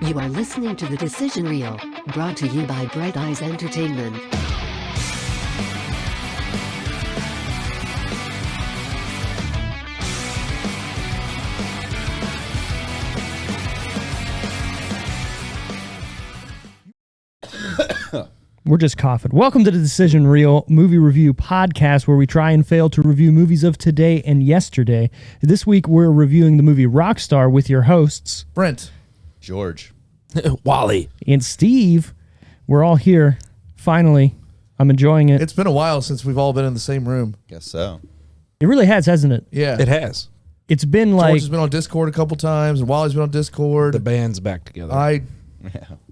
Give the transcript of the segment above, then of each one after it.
You are listening to The Decision Reel, brought to you by Bright Eyes Entertainment. We're just coughing. Welcome to the Decision Reel movie review podcast, where we try and fail to review movies of today and yesterday. This week, we're reviewing the movie Rockstar with your hosts, Brent, George, Wally, and Steve. We're all here. Finally, I'm enjoying it. it's been a while since we've all been in the same room. guess so. It really has, hasn't it? Yeah. it has. It's been George like has been on Discord a couple times, and Wally's been on Discord. The band's back together. I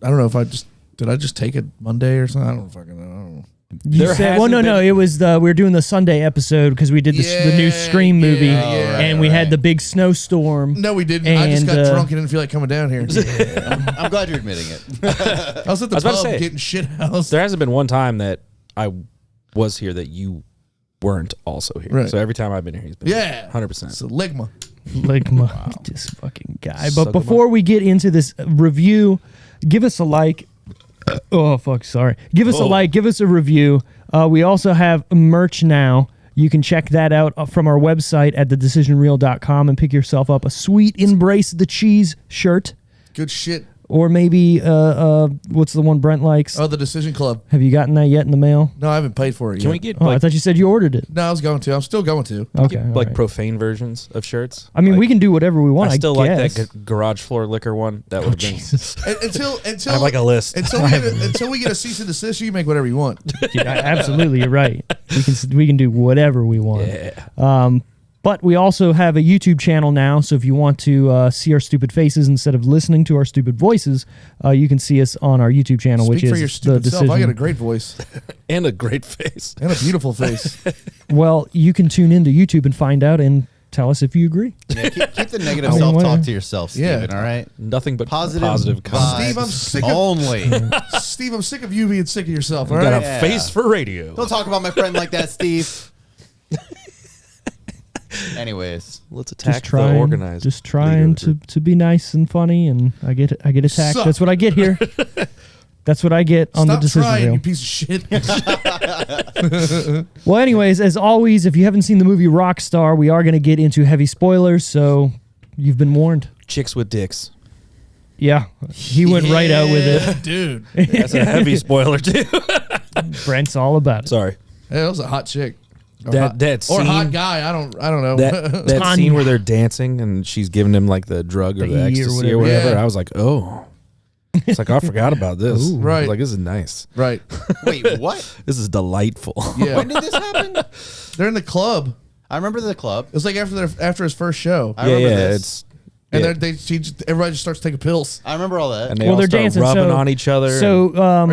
don't know if did I just take it Monday or something? I don't fucking know. you There said. Well, hasn't no. been- It was we were doing the Sunday episode because we did the new Scream movie, yeah, and we had the big snowstorm. No, we didn't. I just got And, drunk and didn't feel like coming down here. I'm glad you're admitting it. I was at the I was about to pub say, getting shit housed. There hasn't been one time that I was here that you weren't also here. Right. So every time I've been here, he's been Yeah. 100%. It's a ligma. Like this fucking guy. Suck But 'em before we get into this review, give us a like. Oh fuck, sorry. Give us a like. Give us a review. We also have merch now. You can check that out from our website at thedecisionreel.com and pick yourself up a sweet Embrace the Cheese shirt, Good shit. or maybe what's the one Brent likes? Oh, the Decision Club. Have you gotten that yet in the mail? No, I haven't paid for it Can yet. we get Oh, I like, thought you said you ordered it. No, I was going to. I'm still going to. Okay, all like right. profane versions of shirts? I mean, Like, we can do whatever we want. I still I like guess. that garage floor liquor one. That would have been. Jesus. Until I have like a list. until we get a cease and desist, you make whatever you want. Yeah, absolutely, you're right. We can do whatever we want. Yeah. But we also have a YouTube channel now, so if you want to see our stupid faces instead of listening to our stupid voices, you can see us on our YouTube channel, which Speak for is your the stupid Decision. self. I got a great voice And a great face. and a beautiful face. Well, you can tune into YouTube and find out and tell us if you agree. Yeah, keep the negative I mean, self-talk whatever. to yourself, Yeah. Steven, all right? Nothing but Positive comments. Steve, I'm vibes sick of- only. Steve, I'm sick of you being sick of yourself. All Got right. a Yeah. face for radio. Don't talk about my friend like that, Steve. Anyways, Let's attack Just trying, the organized. just trying to be nice and funny, and I get attacked. Suck. That's what I get here. That's what I get on the Stop Decision trying, Reel. you piece of shit. Well, anyways, as always, if you haven't seen the movie Rockstar, we are going to get into heavy spoilers, so you've been warned. Chicks with dicks. Yeah, he went right out with it. Dude. That's a heavy spoiler too. Brent's all about it. Sorry. Hey, that was a hot chick. Or That scene, hot guy. I don't know. that Tanya. scene where they're dancing and she's giving him like the drug or The the E or ecstasy or whatever. whatever. Yeah. I was like, oh. It's like, I forgot about this. Ooh. I was Right. like, this is nice. Right. wait, what? This is delightful. Yeah. When did this happen? They're in the club. I remember the club. It was like after his first show. I remember this. It's And yeah. everybody just starts taking pills. I remember all that. And they Well, all they're start dancing, rubbing so- on each other. So, Are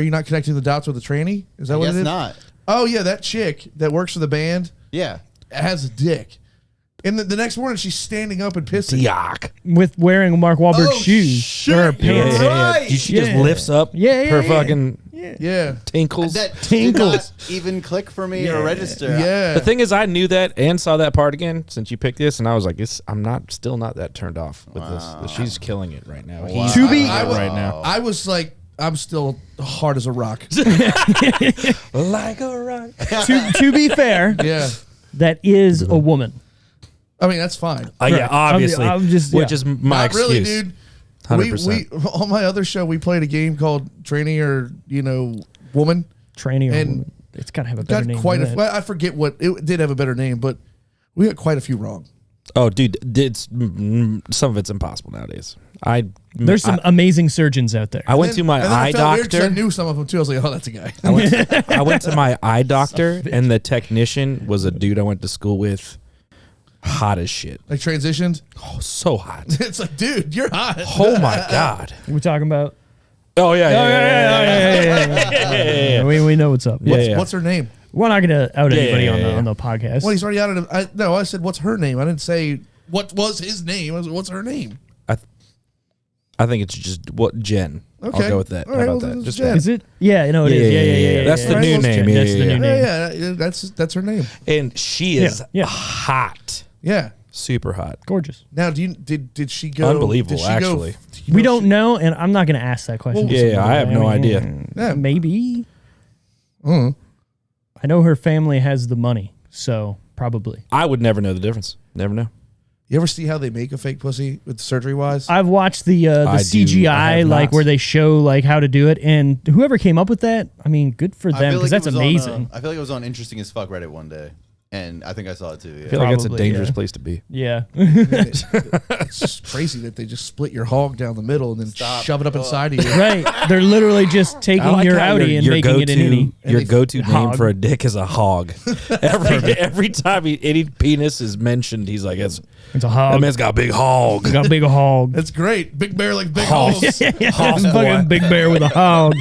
you not connecting the dots with the tranny? Is that I what guess it is? not. Oh yeah, that chick that works for the band Yeah. has a dick. And the next morning she's standing up and pissing. yuck. with wearing Mark Wahlberg's Oh, shoes shit, or her you're pants. right. She just Yeah. lifts up Yeah, her yeah. fucking Yeah. tinkles. That did Tinkles. not even click for me or register. Yeah. The thing is, I knew that and saw that part again since you picked this, and I was like, I'm still not that turned off with this. She's killing it right now. He's To be- killing I it was- right now. I was like, I'm still hard as a rock. Like a rock. to be fair, Yeah. that is a woman. I mean, that's fine. Yeah, Right. obviously. I'm just- which yeah. is my Not excuse. really, dude. 100%. We on my other show we played a game called Tranny or Woman. Training or And woman. It's got to have a better Got name. quite than a. that. Well, I forget what it did have a better name, but we got quite a few wrong. Oh, dude, some of it's impossible nowadays. There's some amazing surgeons out there. I went to my And then eye I felt weird 'cause I doctor. knew some of them too. I was like, oh, that's a guy. I went to my eye doctor, and the technician was a dude I went to school with. Hot as shit. Like transitioned. Oh, so hot. It's like, dude, you're hot. Oh my god. We're talking about. Oh yeah, Yeah. We know what's up. What's her name? We're not gonna out Yeah, anybody yeah, yeah. on the podcast. Well, he's already out of. I said, what's her name? I didn't say what was his name. I was, what's her name? I think it's just Jen. Okay. I'll go with that. All How right, about well, that? it's Just Jen. that. Is it? Yeah, no, it Yeah, is. yeah, yeah. That's the new name. Yeah, That's the yeah, new yeah. name. Yeah, that's her name. And she is Yeah. hot. Yeah, Super hot. Gorgeous. Now, did she go? Unbelievable, did she go- actually. do you We know don't know, and I'm not going to ask that question. Well, Yeah, I have no idea. Yeah. Maybe. Mm. I know her family has the money, so probably. I would never know the difference. Never know. You ever see how they make a fake pussy with surgery wise? I've watched the I CGI, have like not. where they show like how to do it, and whoever came up with that, I mean, good for them because that's amazing. I feel like it was on Interesting as Fuck Reddit one day, and I think I saw it too. I Yeah. feel like that's a Probably, dangerous yeah. place to be. Yeah. It's just crazy that they just split your hog down the middle and then Stop. shove it up inside of you. Right. They're literally just taking your how Audi and making it an innie. Your And go-to name hog. for a dick is a hog. every time any penis is mentioned, he's like, "It's It's a that hog. man's got a big hog." Got a big hog. That's great. Big bear like big Hog. hogs. Hog This fucking boy. big bear with a hog.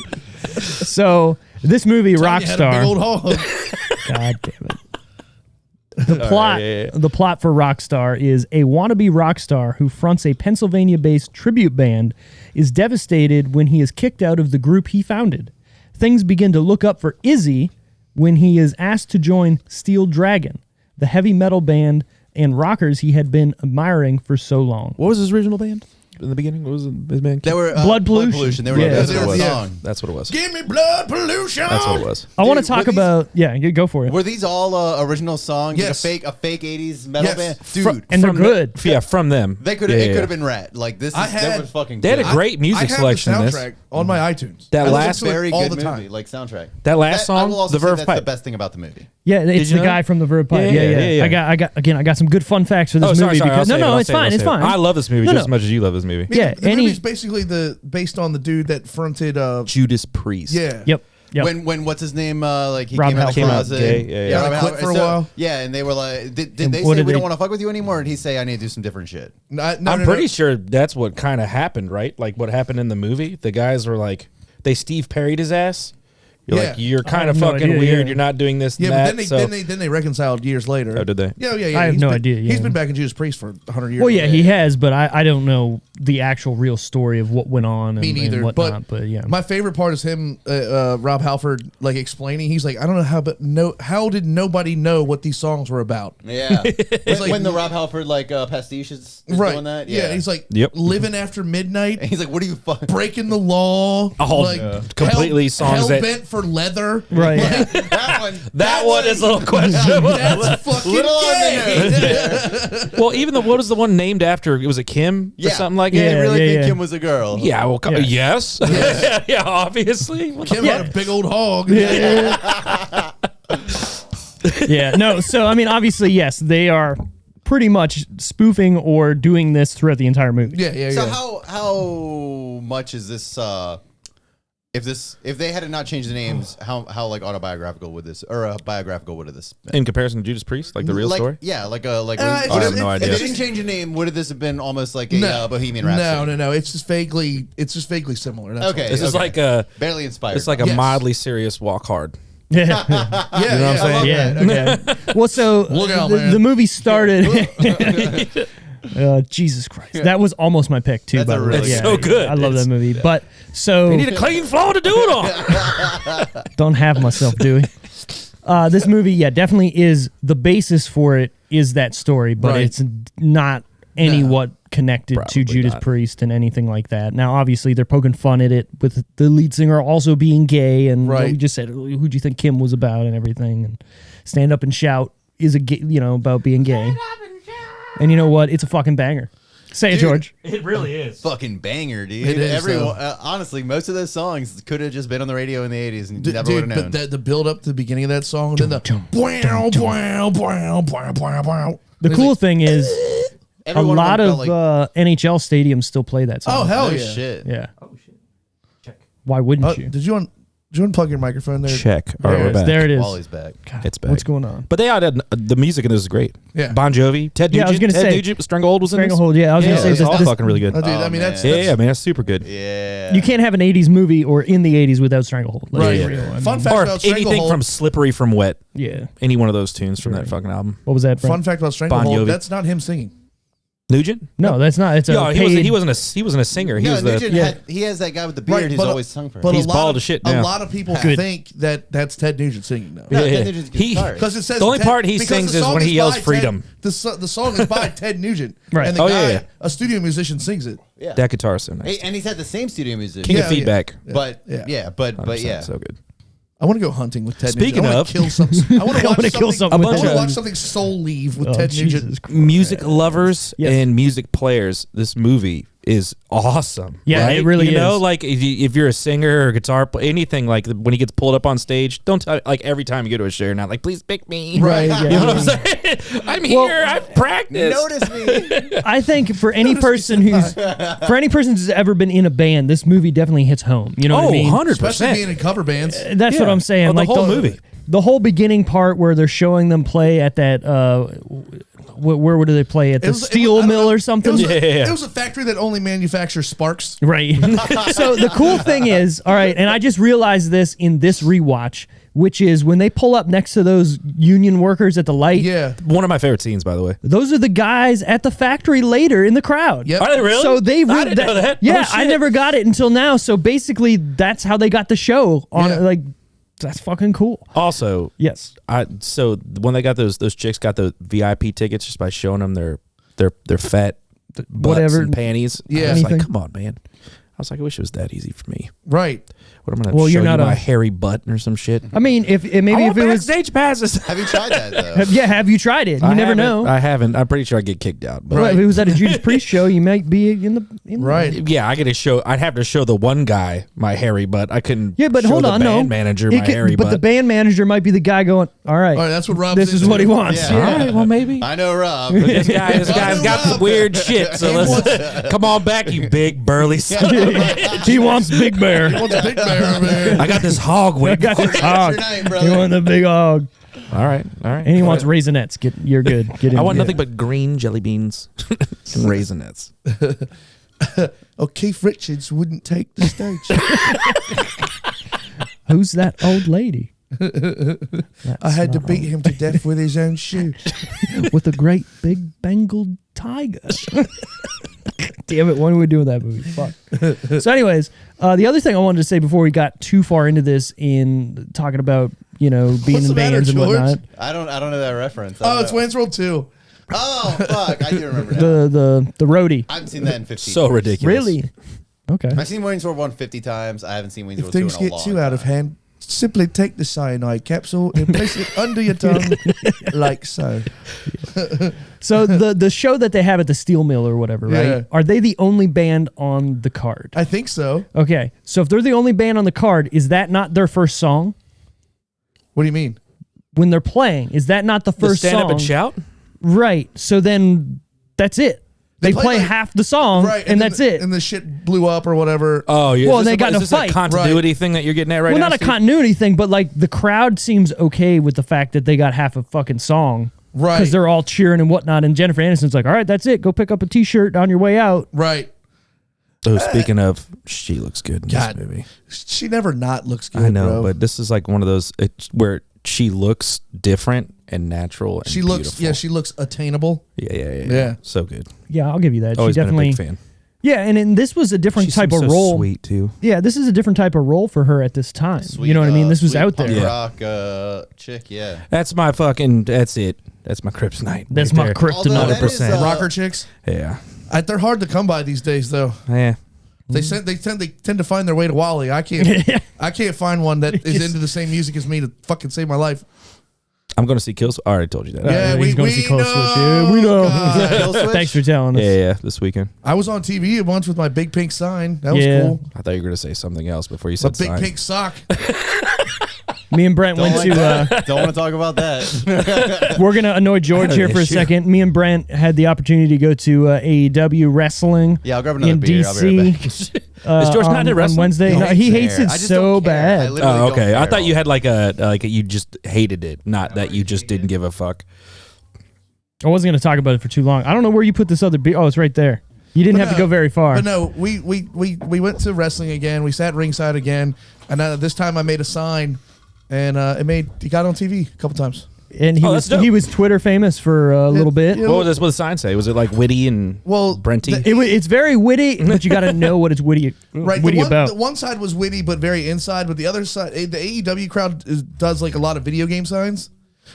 So this movie, Tell you had a big old Rockstar. hog. God damn it. The plot for Rockstar is a wannabe rock star who fronts a Pennsylvania-based tribute band is devastated when he is kicked out of the group he founded. Things begin to look up for Izzy when he is asked to join Steel Dragon, the heavy metal band and rockers he had been admiring for so long. What was his original band in the beginning? What was his band? They were Blood Pollution. They were Yeah, that's that's what what it it was. was. Song. That's what it was. Give me blood pollution. That's what it was. I want to Dude, talk were these- about... Yeah, you go for it. Were these all original songs? Yes. Like a fake 80s metal Yes. band? Fr- Dude, and they're From good. Yeah, from them. they could Yeah, it yeah. could have been Rat. Like this I is had- that was fucking They had good. a great music I have selection the in this. soundtrack on my iTunes. That I listen last- to it very all good the movie, time. like soundtrack. That last I song, will also The say Verve that's Pipe. the best thing about the movie. Yeah, it's you the know guy from the Verve Pipe. Yeah, Yeah, yeah, yeah. I got some good fun facts for this movie I'll because say it, no, I'll it's say it, fine, I'll it's say it. fine. I love this movie No, just as no. much as you love this movie. Yeah, the movie's basically based on the dude that fronted. Judas Priest. Yeah. Yep. When what's his name? Like he Rob came out of the Halford. Came out closet. gay, yeah, yeah. Rob Quit Halford. for a while. Yeah, and they were like, did And they what say did we they- don't want to fuck with you anymore? Or did he say I need to do some different shit? I'm pretty sure that's what kind of happened, right? Like what happened in the movie. The guys were like, they Steve Perry'd his ass. You're Yeah. like, you're I kind have of no fucking idea, weird. yeah. You're not doing this Yeah, and but that. then they reconciled years later. Oh, did they? Yeah. I have He's no been- idea, He's yeah. been back in Judas Priest for 100 years. Well, yeah, he has, but I don't know the actual real story of what went on and, Me neither. and whatnot. But yeah, My favorite part is him, Rob Halford, like explaining. He's like, I don't know how did nobody know what these songs were about? Yeah, like- when the Rob Halford pastiche is Right. doing that. Yeah. He's like, Yep. living after midnight. And he's like, what are you fucking? Breaking the law, Completely songs hell that- bent for leather. right. That one. That one is a little questionable. That's fucking Little on gay. the nose. Well, even what was the one named after? It was a Kim or something like Yeah, that. they really yeah, think yeah. Kim was a girl. Yeah, well, Yeah. yes. yeah, obviously. What the Kim had a big old hog. Yeah, no. So I mean, obviously, yes, they are pretty much spoofing or doing this throughout the entire movie. Yeah. So how much is this? If they had not changed the names, how like autobiographical would this or biographical would this been? In comparison to Judas Priest, like the real story? Yeah, it's I have no idea. If they didn't change the name, would this have been almost like a Bohemian Rhapsody? No. It's just vaguely similar. That's Okay. all. This is like a Barely inspired. it's like a Yes. mildly serious Walk Hard. Yeah, Yeah, You know what I'm saying? yeah. Okay. Well, so Look out, the, man. the movie started. Jesus Christ, that was almost my pick too. That's By a the way, really yeah, so good. I love that movie, but so You need a clean floor to do it on. don't have myself, Dewey. This movie, yeah, definitely is the basis for it. Is that story, but Right. it's not what connected Probably to Judas not. Priest and anything like that. Now, obviously, they're poking fun at it with the lead singer also being gay, and what Right. we just said, who do you think Kim was about, and everything, and Stand Up and Shout is about being gay. And you know what? It's a fucking banger. Say it, Dude. George. It really is. fucking banger, dude. It is, Everyone, though. honestly, most of those songs could have just been on the radio in the 80s and you never would Dude, have known. but the build up to the beginning of that song, then the The cool thing is, Every a one lot them of felt NHL stadiums still play that song. Oh hell no yeah! shit. yeah. Why wouldn't you? Did you unplug your microphone there? Check. All right, There, we're back. there it is. Wally's back. It's back. What's going on? But they added the music in this is great. Yeah. Bon Jovi, Ted Nugent. Yeah, I was gonna Ted say- Nugent, Stranglehold was in this. Stranglehold, yeah. I was Yeah, gonna say it's all this, fucking really good. Oh, dude, Oh, I mean man. that's Yeah, man, that's super good. Yeah. you can't have an '80s movie or in the '80s without Stranglehold. Let's right. be real. I mean, Fun fact Or about anything Stranglehold. from Slippery from Wet. yeah. Any one of those tunes from that fucking album. What was that? Brent? Fun fact about Bon Stranglehold. Jovi. That's not him singing. Nugent? No, that's not. It's a No, paid, he wasn't a singer. He Yeah, was the Nugent he has that guy with the beard who's but always sung for him. But He's a lot bald of, as shit A now. lot of people Good. think that that's Ted Nugent singing though. No, Yeah. Ted Nugent's He- guitar. Because it says The only part he because sings the is song when he yells by Ted- freedom. the song is by Ted Nugent, Right. And the Oh, guy, yeah. a studio musician, sings it. Yeah. That guitar is so nice. Hey, and he's had the same studio musician. King Yeah, of feedback. But Yeah. but 100%, yeah. so good. I want to go hunting with Ted Speaking Nugent. I want of- to kill some. I want to watch wanna kill something with I want to Ted watch Nugent. something soul leave with Oh, Ted Jesus Nugent. Christ. Music lovers Yes. and music players, this movie is awesome. Yeah, right? it really you know, is. like if you're a singer or guitar player, anything, like when he gets pulled up on stage, don't tell, like every time you go to a show, you're not like, please pick me. Right, yeah. You know what I'm saying? I'm here. I've practiced. Notice me. I think for any person who's ever been in a band, this movie definitely hits home. You know what I Oh, mean? 100%. Especially being in cover bands. That's what Yeah. I'm saying. Oh, the like whole movie. the whole beginning part where they're showing them play at that. Where do they play at the steel I don't mill know. or something? Yeah. It was a factory that only manufactures sparks. Right. So the cool thing is, all right, and I just realized this in this rewatch, which is when they pull up next to those union workers at the light. Yeah. One of my favorite scenes, by the way. Those are the guys at the factory later in the crowd. Yep. Are they really? So they I didn't know that. Yeah, Oh, I shit. never got it until now. So basically, that's how they got the show on. Yeah. Like, that's fucking cool. Also, Yes. so when they got those chicks got the VIP tickets just by showing them their fat butts whatever and panties. Yeah. I was like, Anything. come on, man. I was like, I wish it was that easy for me. Right. What am I gonna Well, show you're you not my a- hairy butt or some shit? I mean, if it was, backstage passes. Have you tried that though? yeah, have you tried it? You never know. I haven't. I'm pretty sure I get kicked out. But Well, Right. if it was at a Judas Priest show, you might be in the Right. yeah, I get to show. I'd have to show the one guy my hairy butt. I couldn't. Yeah, but show hold the on, band no. manager It my could- hairy but butt. the band manager might be the guy going, all right, All right. That's what Rob. this is what he wants. Yeah. Yeah. All right, well maybe. I know Rob. This guy's got some weird shit. So He let's come on back, you big burly son. He wants Big Bear. What's a big bear over here? I got this hog I wing. got this hog. your name, He brother? wants the big hog. All right. And he wants raisinets. You're good. Get in. I want nothing but green jelly beans and raisinets. Oh, Keith Richards wouldn't take the stage. Who's that old lady? I had to beat him to death with his own shoe. With a great big Bengal tiger. Damn it, when are we doing that movie? Fuck. So anyways, the other thing I wanted to say before we got too far into this in talking about, being What's in the matter, bands and George? whatnot. I don't know that reference. I Oh, don't it's know. Wayne's World 2. Oh fuck! I do remember that. The roadie. I haven't seen that in 15 So years. ridiculous. Really? Okay. I've seen Wayne's World 1 50 times. I haven't seen Wayne's If World 2 in things a get long too out of time. hand, simply take the cyanide capsule and place it under your tongue, like so. So the show that they have at the steel mill or whatever, right? Yeah. Are they the only band on the card? I think so. Okay. So if they're the only band on the card, is that not their first song? What do you mean? When they're playing, is that not the The first stand song? up and shout. Right. So then that's it. They play like- half the song, and then that's it. And the shit blew up or whatever. Oh, yeah. Well, Is this they got in a is this fight. continuity thing that you're getting at right Well, now? not a Steve? continuity thing, but like the crowd seems okay with the fact that they got half a fucking song. Right. Because they're all cheering and whatnot. And Jennifer Aniston's like, all right, that's it. Go pick up a t-shirt on your way out. Right. Oh, speaking of, she looks good in God. this movie. She never not looks good, I know, bro. but this is like one of those where she looks different and natural. And she looks, beautiful. yeah, she looks attainable. yeah. Yeah. So good. Yeah, I'll give you that. Always she been definitely, a big fan. Yeah, and this was a different She type of seems so role. Sweet too. Yeah, this is a different type of role for her at this time. Sweet, you know what I mean? This was sweet out there. punk Yeah. rock chick, yeah. That's my fucking. That's it. That's my kryptonite. That's right my there. Although kryptonite. that is, 100%. Rocker chicks. Yeah. They're hard to come by these days, though. Yeah. They tend to find their way to Wally. I can't find one that is into the same music as me to fucking save my life. I'm going to see Kills. I already told you that. Yeah, He's we going to see Close know. Switch. Yeah, we know. God. Kill Switch? Thanks for telling us. Yeah, this weekend. I was on TV once with my big pink sign. That was Yeah. cool. I thought you were going to say something else before you A said big sign. pink sock. Me and Brent went to. Don't want to talk about that. We're gonna annoy George here for a Issue. second. Me and Brent had the opportunity to go to AEW wrestling. Yeah, I'll grab another in beer. I'll be right DC. back. Is George not into on wrestling? Wednesday? No, he hates it I just so don't care. I bad. literally Oh, don't okay. I care thought at you all. had like you just hated it, not that you just didn't give a fuck. I wasn't gonna talk about it for too long. I don't know where you put this other beer. Oh, it's right there. You didn't But have to no, go very far. But no, we went to wrestling again. We sat ringside again, and this time I made a sign, and it got on TV a couple times. And he that's dope. was Twitter famous for a little bit. What was the sign say? Was it like witty and Brenty? It's very witty, but you got to know what it's witty about. The one side was witty, but very inside. But the other side, the AEW crowd does like a lot of video game signs.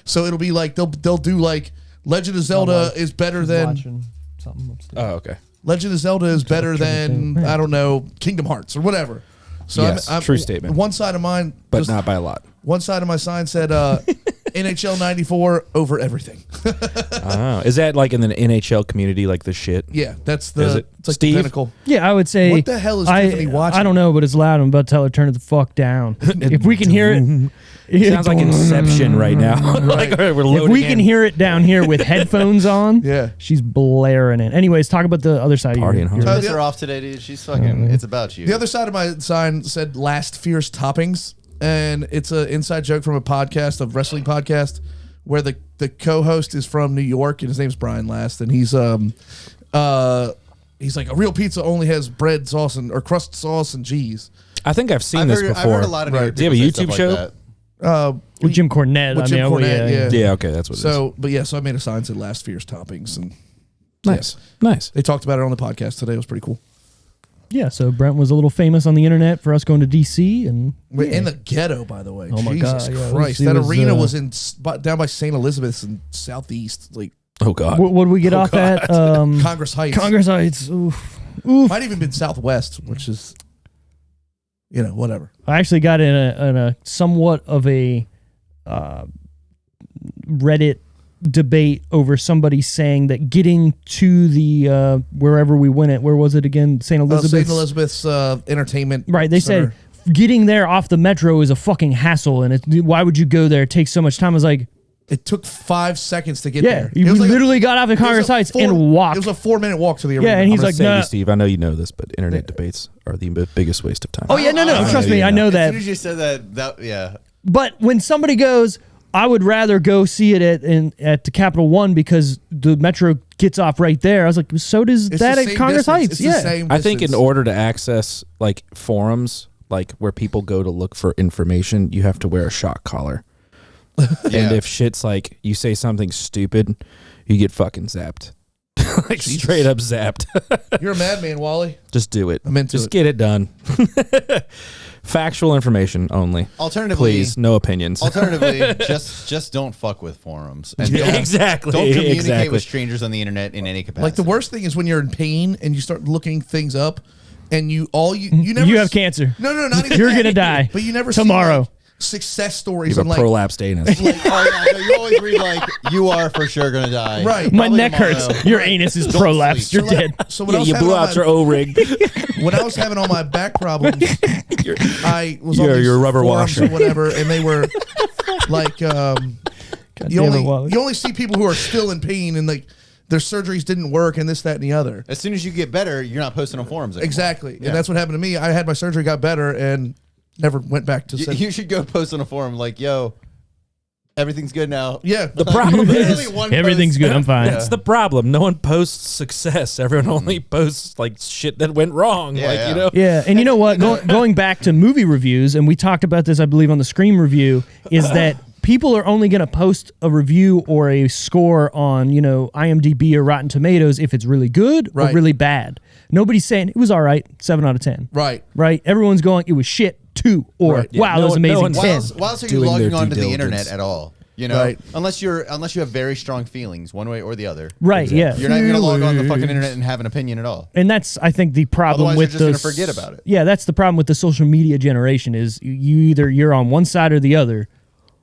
So it'll be like they'll do like Legend of Zelda is better than Something upstairs. Oh, okay. Legend of Zelda is better than I don't know Kingdom Hearts or whatever. So Yes, true statement. One side of mine, But not by a lot. One side of my sign said NHL '94 over everything. Oh, is that like in the NHL community, like the shit? Yeah, that's Is the it? it's like Steve? the pinnacle. Yeah, I would say. What the hell is Tiffany watching? I don't know, but it's loud. I'm about to tell her to turn it the fuck down. If we can hear it, Sounds like Inception right now. Like we're If loading we can in. hear it down here with headphones on, Yeah. she's blaring it. Anyways, talk about the other side of Partying your hard. So Piss her off today, dude. She's fucking. It's about you. The other side of my sign said "Last Fierce Toppings," and it's an inside joke from a podcast, a wrestling podcast, where the co-host is from New York and his name's Brian Last, and he's like a real pizza only has bread sauce or crust sauce and cheese. I think I've seen I've this heard, before. I've heard a lot of New York Do you have a people say YouTube stuff show? like that. with Jim Cornette. With Jim Cornette, yeah. Yeah, okay, that's what it is. So, but yeah, so I made a sign that said "Last Fierce Toppings," and Nice. Nice. they talked about it on the podcast today. It was pretty cool. Yeah, so Brent was a little famous on the internet for us going to DC, and We're in the ghetto, by the way. Oh my Jesus God, yeah, Christ! it That was, arena was in down by St. Elizabeth's in Southeast, like Oh, God. what did we get off at? Congress Heights. Congress Heights. Oof. Might even been Southwest, which is, whatever. I actually got in a somewhat of a Reddit debate over somebody saying that getting to the wherever we went it, where was it again? St. Elizabeth's. St. Elizabeth's Entertainment. Right, they Center. said getting there off the metro is a fucking hassle, and why would you go there? It takes so much time. I was like, It took 5 seconds to get yeah, there. you It was like literally got off the Congress Heights and walked. It was a 4-minute walk to the arena. Yeah, and he's I'm gonna like, say nah. to you, Steve, I know you know this, but internet debates are the biggest waste of time. Oh yeah, no, trust me, I know As that. soon as you said that, yeah. But when somebody goes, I would rather go see it at the Capital One because the metro gets off right there. I was like, so does It's that the at same Congress distance. Heights? It's Yeah. the same I think in distance. order to access like forums, like where people go to look for information, you have to wear a shock collar. And if shit's like you say something stupid, you get fucking zapped. Like straight up zapped. You're a madman, Wally. Just do it. I'm into Just it. get it done. Factual information only. Alternatively, Please, no opinions. Alternatively, just don't fuck with forums. And don't, Exactly. Don't communicate Exactly. with strangers on the internet in any capacity. Like the worst thing is when you're in pain and you start looking things up, and you never You have cancer. No, not even You're that. gonna die. But you never tomorrow. see, like, success You stories have and a like prolapsed anus. Like, oh yeah, no, you always read like you are for sure gonna die. Right. My Probably neck tomorrow. hurts. Your anus is Don't prolapsed. sleep. You're So, dead. like, so when I Yeah, was you having blew all out my- your O-ring. when I was having all my back problems, I was on You're these a rubber forums washer. or whatever, and they were like, you damn it, Wally. only see people who are still in pain and like their surgeries didn't work and this, that, and the other. As soon as you get better, you're not posting on forums anymore. Exactly, Yeah. and that's what happened to me. I had my surgery, got better, and never went back to. You should go post on a forum like, yo, everything's good now. Yeah, The problem Literally is one Everything's post. good. I'm fine. that's the problem. No one posts success. Everyone only posts like shit that went wrong. Yeah, like yeah. you know. Yeah, and you know what? Going back to movie reviews, and we talked about this, I believe, on the Scream review, is that people are only going to post a review or a score on, IMDb or Rotten Tomatoes if it's really good or Right. really bad. Nobody's saying it was all right, 7 out of 10. right. Right? Everyone's going, it was shit, 2, or Right. Yeah, wow, no that was one- no amazing, one's- 10. Why else are you Doing logging their onto due the internet diligence. at all? You know, Right. unless you have very strong feelings one way or the other. Right, yeah. You're not even gonna log on the fucking internet and have an opinion at all. And that's, I think, the problem Otherwise, with you're just the gonna forget about it. Yeah, that's the problem with the social media generation is you're on one side or the other.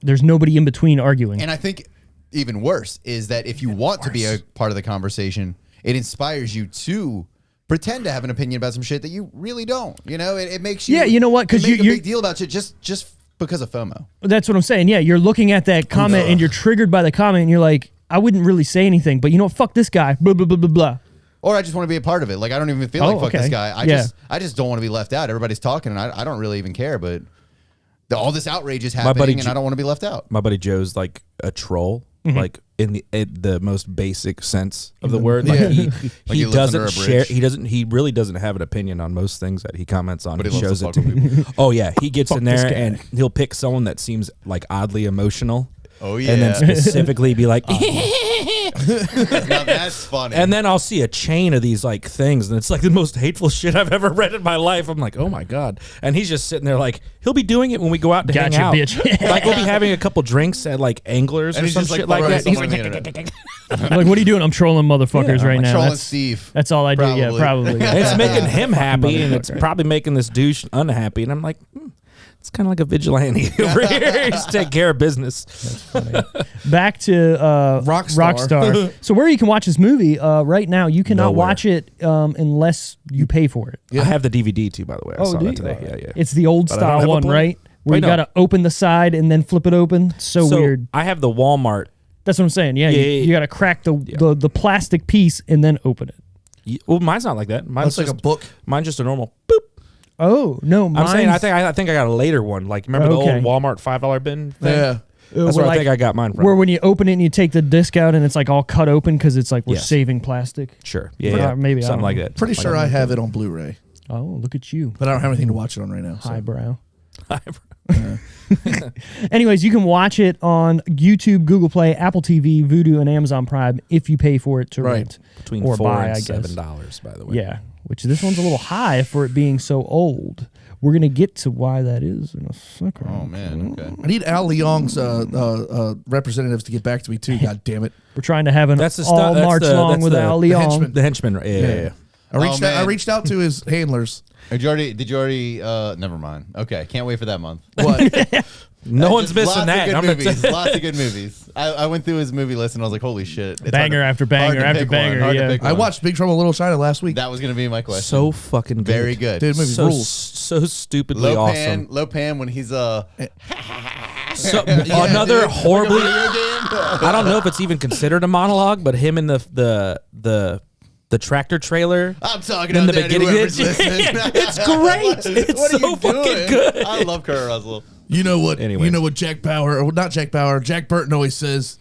There's nobody in between arguing. And I think even worse is that if you want to be a part of the conversation, it inspires you to pretend to have an opinion about some shit that you really don't. You know, it makes you. Yeah, you know what? 'Cause you make a you're- big deal about shit just because of FOMO. That's what I'm saying. Yeah, you're looking at that comment and you're triggered by the comment and you're like, I wouldn't really say anything, but you know what? Fuck this guy. Blah, blah, blah, blah, blah. Or I just want to be a part of it. Like I don't even feel like fuck okay. this guy. Yeah. I just don't want to be left out. Everybody's talking, and I don't really even care. But all this outrage is buddy happening, and J- I don't want to be left out. My buddy Joe's like a troll, Mm-hmm. like in the most basic sense of the word. Like Yeah. he he lives under doesn't a share. bridge. He really doesn't have an opinion on most things that he comments on. But he He loves shows to it fuck to with me. Oh yeah, he gets in this there guy. and he'll pick someone that seems like oddly emotional. Oh, yeah. And then specifically be like, Now that's funny. and then I'll see a chain of these like things, and it's like the most hateful shit I've ever read in my life. I'm like, oh my God. And he's just sitting there like, he'll be doing it when we go out to Gotcha, hang out. bitch. Like we'll be having a couple drinks at like Anglers And or he's some just, shit like, like that. throwing He's someone like, on the internet. Like, what are you doing? I'm trolling motherfuckers Yeah, right I'm now. Trolling That's, Steve. that's all I do. Yeah, probably. Yeah. it's making him happy, and it's probably making this douche unhappy. And I'm like, it's kind of like a vigilante over here. Just take care of business. Back to Rockstar. So where you can watch this movie right now, you cannot Nowhere. watch it unless you pay for it. I have the DVD too, by the way. I saw do that you? today. Yeah, yeah. It's the old But I don't style have a one, play- right? Where Wait, you no. got to open the side and then flip it open. So weird. I have the Walmart. That's what I'm saying. Yeah, Yeah. you got to crack the plastic piece and then open it. Well, mine's not like that. Mine's It's like just a book. Mine's just a normal boop. Oh no, I'm saying mine's- I think I got a later one. Like remember the Okay. old Walmart $5 bin thing? Yeah. That's where, where I like, think I got mine from. where when you open it and you take the disc out and it's like all cut open because it's like we're Yes. saving plastic. Sure. Yeah, Or yeah. maybe I something don't like know. that. Pretty Something sure like I have it on Blu-ray, Oh, look at you, but I don't have anything to watch it on right now. So. highbrow. that. Anyways, you can watch it on YouTube, Google Play, Apple TV, Vudu, and Amazon Prime if you pay for it to Right. rent Between or $4 buy. and I guess. $7, by the way. Yeah, which this one's a little high for it being so old. We're gonna get to why that is in a second. Oh, man. Okay. I need Al Leong's representatives to get back to me too. God damn it! We're trying to have an That's the all stu- that's March the- long that's with the- Al the Leong. henchman. The henchman. Yeah, yeah, yeah. I man. reached out to his handlers. Did you already, never mind. Okay. Can't wait for that month. What? No one's Just missing lots that. Of I'm good gonna movies. Lots of good movies. I went through his movie list and I was like, holy shit. It's Banger hard after hard banger to after pick one, banger, hard to yeah. pick I one. watched Big Trouble in Little China last week. That was going to be my question. so fucking good. Very good. Dude, movie so rules. so stupidly awesome. Lopan when he's So, Yeah, another dude. horribly. video game. I don't know if it's even considered a monologue, but him in the tractor trailer. I'm talking In out the there to beginning, whoever's it's- listening. it's great. It's What are so you fucking doing? good. I love Kurt Russell. You know what? Anyways. You know what Jack Bauer, or not Jack Bauer, Jack Burton always says,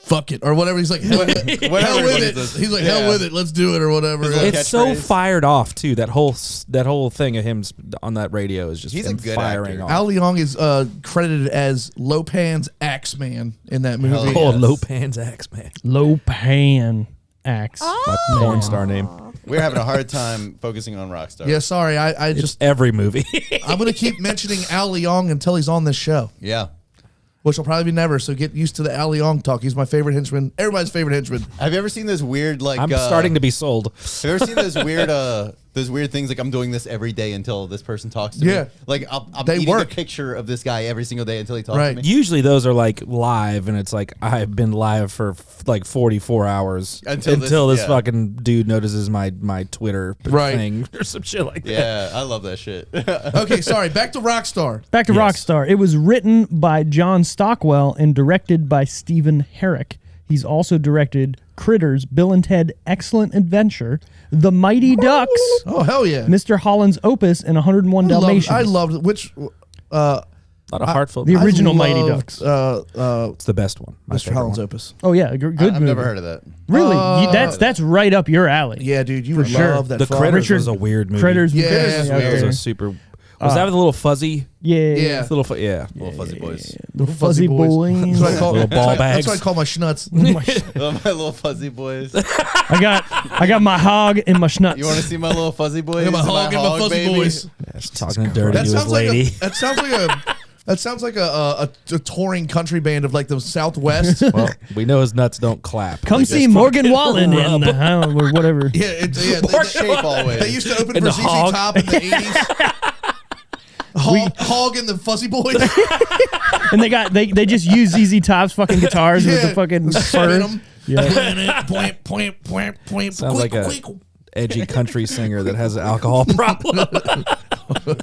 "Fuck it," or whatever. He's like, "Hell, hell with everybody it." says. He's like, Yeah. "Hell with it, let's do it," or whatever. His little It's so catchphrase. fired off too. That whole thing of him on that radio is just He's a him good firing actor. off. Al Leong is credited as Lopan's Axeman in that movie. Hell Oh, yes. Lopan's Axeman. Lopan axe. My porn star name. We're having a hard time focusing on Rockstar. Yeah, sorry. I It's just every movie. I'm gonna keep mentioning Al Leong until he's on this show, Yeah. which will probably be never. So get used to the Al Leong talk. He's my favorite henchman. Everybody's favorite henchman. Have you ever seen those weird like? I'm starting to be sold. Have you ever seen those weird things like I'm doing this every day until this person talks to Yeah. me? Like I'm They eating work. a picture of this guy every single day until he talks Right. to me. Usually those are like live, and it's like I've been live for like 44 hours Until this yeah. fucking dude notices my Twitter Right. thing or some shit like that. Yeah, I love that shit. Okay, sorry. Back to Rockstar. Back to Yes. Rockstar. It was written by John Stockwell and directed by Stephen Herrick. He's also directed Critters, Bill and Ted Excellent Adventure, The Mighty Ducks, Oh hell yeah! Mr. Holland's Opus, and 101 Dalmatians. I loved which. A lot of heartfelt. the I original Mighty loved, Ducks. It's the best one. My Mr. favorite Holland's one. Opus. Oh yeah, good I've movie. never heard of that. Really, that's right up your alley. Yeah, dude, you would sure. love that. The fuck. Critters Richard- was a weird movie. Critters. Yeah, Critters it's is out weird. It was there. a super. Was that with the little fuzzy? Yeah. The little yeah. Little fuzzy boys. The fuzzy boys. That's what I call. Little ball that's bags. what I call my schnutz. My little fuzzy boys. I got my hog and my schnutz. You want to see my little fuzzy boys? I got my hog and my fuzzy baby? boys. Talking dirty That to his sounds like lady. that sounds like a touring country band of like the Southwest. Well, we know his nuts don't clap. Come They see just Morgan fucking Wallen rub. and or whatever. Yeah, Shape always. They used to open And for the ZZ hog. Top in the 80s. Hog and the Fuzzy Boys. And they just use ZZ Top's fucking guitars with the Yeah. fucking Spin fur. 'em. Yeah. Sounds like a edgy country singer that has an alcohol problem. Oh,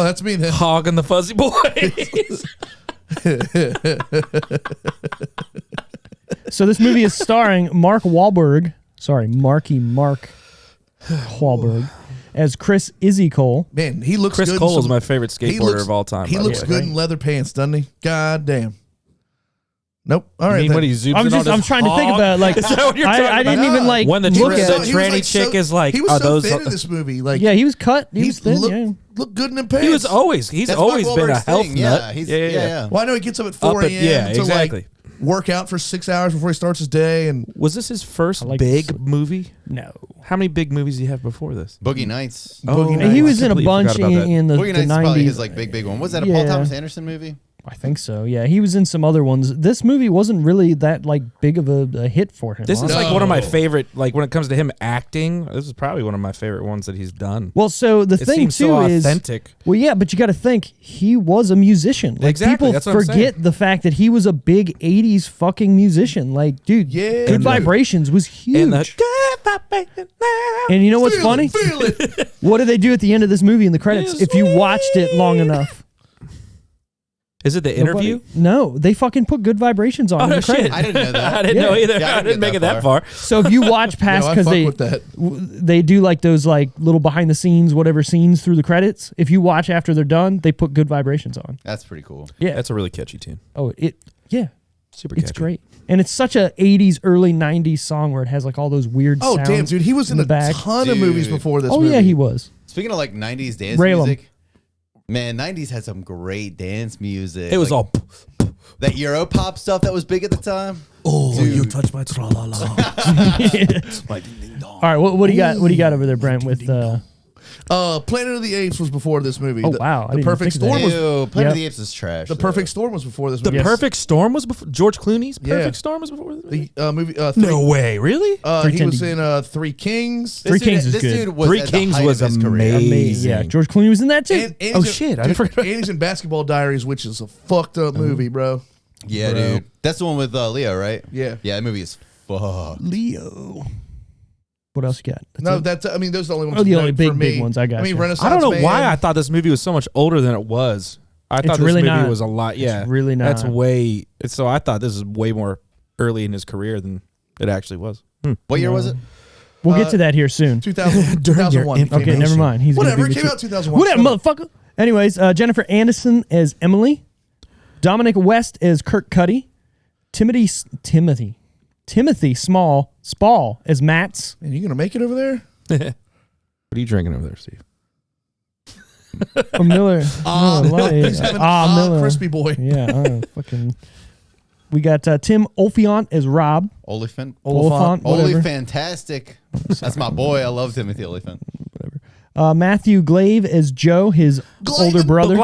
that's me then. Hog and the Fuzzy Boys. So this movie is starring Mark Wahlberg. Sorry, Mark Wahlberg as Chris Cole. Man, he looks Chris good. in Cole is some- my favorite skateboarder of all time. He by the looks way. good in leather pants, doesn't he? God damn. Nope. All right. I mean, then. when he zooms in on I'm his trying to think hog? about it. Like, Is that what you're I talking didn't about? even like When the look tra- at the it. He was, tranny chick is like, he was are so those? thin in this movie. Like, Yeah, he was cut. He was thin. looked, Yeah. looked good in the pants. He was always. He's That's always Mark been a Wahlberg's health thing. nut. Yeah. Well, I know he gets up at 4 Up at- a.m. yeah, to exactly. like work out for 6 hours before he starts his day. And Was this his first like big this. movie? No. How many big movies do you have before this? Boogie Nights. Boogie And he Nights. was in a completely bunch forgot about that. in the Boogie Nights is 90s. probably his like big one. Was that a Paul Yeah. Thomas Anderson movie? I think so. Yeah, he was in some other ones. This movie wasn't really that like big of a hit for him. This is honestly. like one of my favorite. Like when it comes to him acting, this is probably one of my favorite ones that he's done. Well, so the It thing seems too so is, authentic. well, yeah, but you got to think he was a musician. Like Exactly, people that's what I'm forget saying. the fact that he was a big '80s fucking musician. Like, dude, Yeah, Good dude. Vibrations was huge. And And, the you know what's Feel funny? it, feel it. What do they do at the end of this movie in the credits? It's If you watched it long enough, is it the interview? Nobody- No, they fucking put Good Vibrations on Oh in the no, shit! credits. I didn't know that. I didn't Yeah. know either. Yeah, I didn't make it that far. So if you watch past, I because fuck they with that. they do like those like little behind the scenes whatever scenes through the credits. If you watch after they're done, they put Good Vibrations on. That's pretty cool. Yeah. That's a really catchy tune. Yeah, Super it's catchy. great, and it's such a '80s, early '90s song where it has like all those weird. Oh, sounds damn, dude. He was in the a back. ton of movies Dude. before this Oh movie. yeah, he was. Speaking of like 90s dance Rail 'em. music, man, 90s had some great dance music. It was Like, all. that Euro pop stuff that was big at the time. Oh, Dude. you touch my tra-la-la. All right, what do you got? What do you got over there, Brent? With Planet of the Apes was before this movie. Oh, The- wow, I The didn't Perfect think of that. Storm was Ew, Planet Yep. of the Apes is trash. The though. Perfect Storm was before this The movie. Yes. Perfect Storm was before George Clooney's Perfect Yeah. Storm was before this movie? The movie. No way, really? He was Pretending. in Three Kings. Three This dude- Kings is this good. dude was Three at the Kings height was of his career. amazing. Yeah, George Clooney was in that too. And Oh, he's in- shit, I forgot about- And he's in Basketball Diaries, which is a fucked up movie, bro. Yeah, Bro. dude. That's the one with Leo, right? Yeah. Yeah, that movie is fucked. Leo. What else you got? That's No, it? that's. I mean, those are the only ones. Oh, the only for big me. ones. I got I mean, you. Renaissance I don't know Man. why I thought this movie was so much older than it was. I thought this really movie not. was a lot. Yeah, really not. That's way. So I thought this is way more early in his career than it actually was. What year was it? We'll get to that here soon. 2000, During your 2001. information. Okay, never mind. He's gonna Whatever. be It came with out 2001. Whatever, motherfucker. Anyways, Jennifer Aniston as Emily, Dominic West as Kirk Cuddy, Timothy Spall as Mats. Man, you gonna make it over there? What are you drinking over there, Steve? Miller. He's having Miller. crispy boy. Yeah, fucking. We got Tim Oliphant as Rob. Oliphant. Oliphant, whatever. Fantastic. That's my boy. I love Timothy Oliphant. Matthew Glave as Joe, his older brother.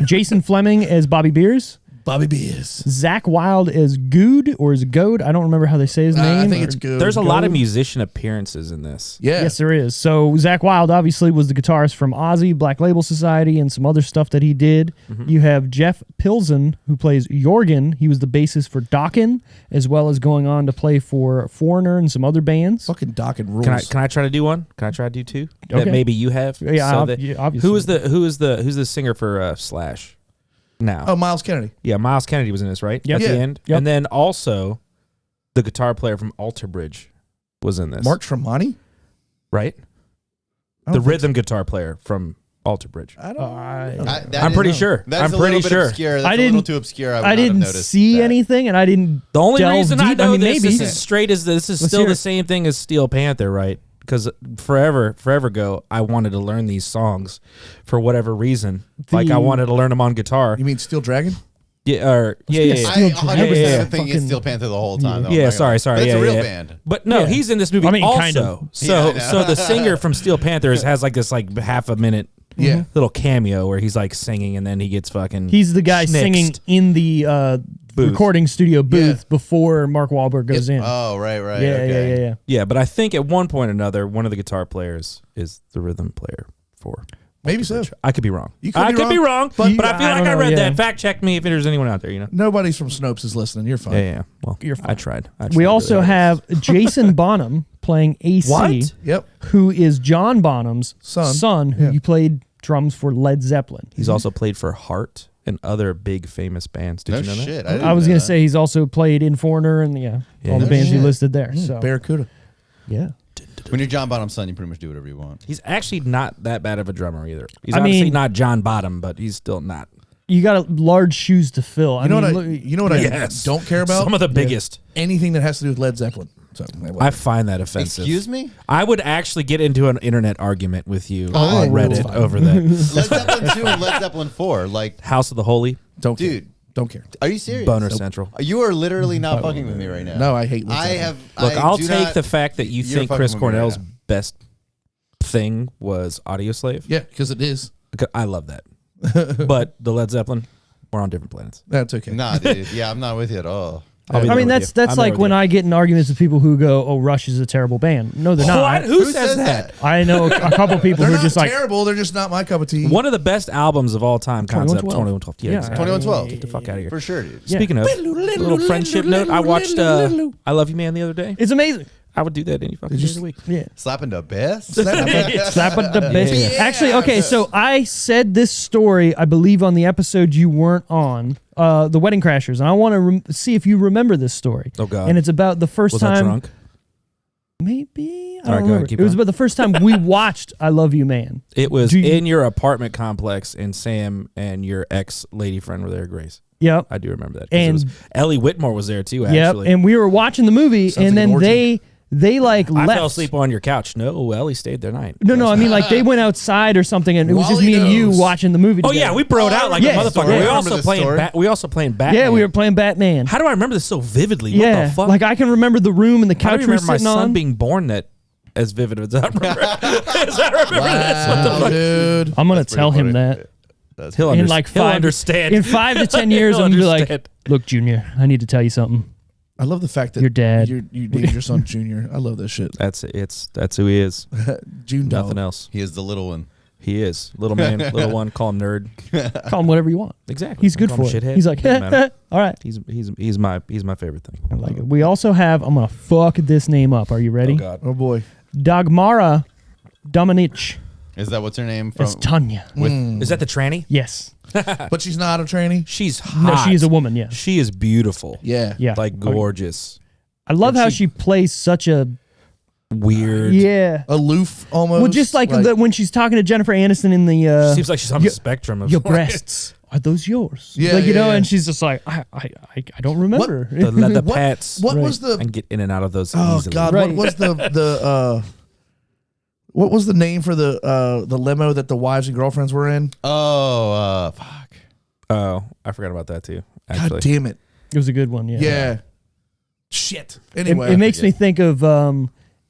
Jason Fleming as Bobby Beers. Bobby Beers. Zach Wilde as Good or as Goad. I don't remember how they say his name. I think or- it's good. There's a lot of musician appearances in this. Yeah. Yes, there is. So Zach Wilde obviously was the guitarist from Ozzy, Black Label Society, and some other stuff that he did. You have Jeff Pilsen, who plays Jorgen. He was the bassist for Dokken, as well as going on to play for Foreigner and some other bands. Fucking Dokken rules. Can I try to do one? Can I try to do two? Okay. That maybe you have. Yeah, that- yeah, obviously. Who's the singer for Slash? Now. Oh, Miles Kennedy. Yeah, Miles Kennedy was in this, right? Yep. At Yeah. the end. Yep. And then also the guitar player from Alter Bridge was in this. Mark Tremonti. right? I The don't think rhythm guitar player from Alter Bridge. I don't. I'm pretty sure. That's I'm a pretty little bit sure. obscure. That's I a little didn't- too obscure. I, would I not have didn't noticed see that. anything, and I didn't. The only delve reason I deep. know mean, this maybe. is straight is this is Let's still hear the it. same thing as Steel Panther, right? Because forever ago, I wanted to learn these songs for whatever reason. Like I wanted to learn them on guitar. You mean Steel Dragon? Yeah, or yeah. I Steel 100% Dragon. been thinking Fucking- it's Steel Panther the whole time. Though. Yeah, I'm not gonna sorry. lie. But it's yeah, a real yeah. band. But no, Yeah. he's in this movie I mean, also. kind of. So Yeah, I know. so the singer from Steel Panthers has like this like half a minute Yeah. little cameo where he's like singing and then he gets fucking He's the guy schnitzed. singing in the Booth. recording studio booth Yeah. before Mark Wahlberg goes in. Oh, right. yeah, Okay. yeah. Yeah, but I think at one point or another, one of the guitar players is the rhythm player for. Maybe so. I could be wrong. You could I be could be wrong, wrong, but, but- I feel I like don't I know, read yeah. that. Fact check me if there's anyone out there, you know. Nobody's from Snopes is listening. You're fine. Yeah. Well, You're fine. I tried. We also really hard. have Jason Bonham playing AC, What? Yep. who is John Bonham's Son. who Yeah. you played drums for Led Zeppelin. He's also played for Heart and other big famous bands. Did No you know that? shit. I was going to say he's also played in Foreigner and Yeah, all the no bands you shit. listed there. So Barracuda. yeah. When you're John Bonham's son, you pretty much do whatever you want. He's actually not that bad of a drummer either. He's I obviously mean- not John Bottom, but he's still not. you got large shoes to fill. You know what I Yes. don't care about? Some of the biggest. Anything that has to do with Led Zeppelin. So I find that offensive. Excuse me? I would actually get into an internet argument with you Oh, on that's Reddit fine. over that. Led Zeppelin 2 and Led Zeppelin 4. Like, House of the Holy, don't care. dude, Don't care. are you serious? Boner Central. You are literally not fucking with me right now. No, I hate Led I Zeppelin. have. Look, I'll do take not- the fact that you You're think fucking Chris with me right Cornell's now. best thing was Audio Slave. Yeah, because it is. I love that. But the Led Zeppelin, we're on different planets. That's okay. Nah, dude. Yeah, I'm not with you at all. I'll be I there mean, with that's you. I'm there like with when you. I get in arguments with people who go, "Oh, Rush is a terrible band." No, they're not. What? Who says that? I know a couple people They're who are not just like, terrible. They're just not my cup of tea. One of the best albums of all time, Concept 2112. 2112. Yeah, Yeah. exactly. 2112. Get the fuck out of here. For sure, dude. Yeah. Speaking of, little friendship note, I watched I Love You Man the other day. it's amazing. I would do that any fucking day of the week. Yeah. Slapping the best? Slap at the best. Yeah. Actually, okay, so I said this story, I believe, on the episode you weren't on, The Wedding Crashers, and I want to see if you remember this story. Oh, God. And it's about the first Was I time. drunk? Maybe? I All right, don't go remember. ahead, keep It was going. about the first time we watched I Love You Man. It was Do you- in your apartment complex, and Sam and your ex lady friend were there, Grace. Yep. I do remember that. 'Cause And- it was, Ellie Whitmore was there too. Yep. Actually, And we were watching the movie, Sounds and like an then orgy. they like I left. fell asleep on your couch. No, Ellie stayed there night. No, I mean like they went outside or something, and it was just Wally me and you knows. watching the movie. Oh together. yeah, we broed out like Yeah. a motherfucker. Story. We I remember also this playing. story. We also playing Batman. Yeah, we were playing Batman. How do I remember this so vividly? What Yeah, the fuck? like I can remember the room and the How do couch you we were remember my sitting son on. being born that as vivid as I remember? As I remember this. What the Wow, fuck? dude. I'm gonna That's pretty tell him funny. that That's He'll, in under- like he'll five. understand. In 5 to 10 years, He'll I'm gonna be like, understand. "Look, Junior, I need to tell you something." I love the fact that Your dad. you named your son Junior. I love this shit. That's who he is. June dog. Nothing else. He is the little one. He is little man, little one. Call him nerd. Call him whatever you want. Exactly. He's good Call for him it. shithead. He's like, Doesn't matter. all right. He's my favorite thing. I like it. We also have. I'm gonna fuck this name up. Are you ready? Oh God. Oh boy. Dagmara Dominich. Is that what's her name? From, It's Tanya. Is that the tranny? Yes. But she's not a tranny. She's No, hot. she is a woman. Yeah. She is beautiful. Yeah. Yeah. Like gorgeous. I love And how she- she plays such a Weird. yeah. Aloof almost. Well, just like the, when she's talking to Jennifer Aniston in the Seems like she's on the spectrum of your breasts are those yours? Yeah, like you yeah, know, yeah. and she's just like I don't remember. the leather What- pats. what Right. was the? I can get in and out of those Oh easily. God! Right. What was what was the name for the limo that the wives and girlfriends were in? Oh, fuck. Oh, I forgot about that too. God Actually, damn it! It was a good one. Yeah. Yeah. Shit. It, Anyway, it makes me think of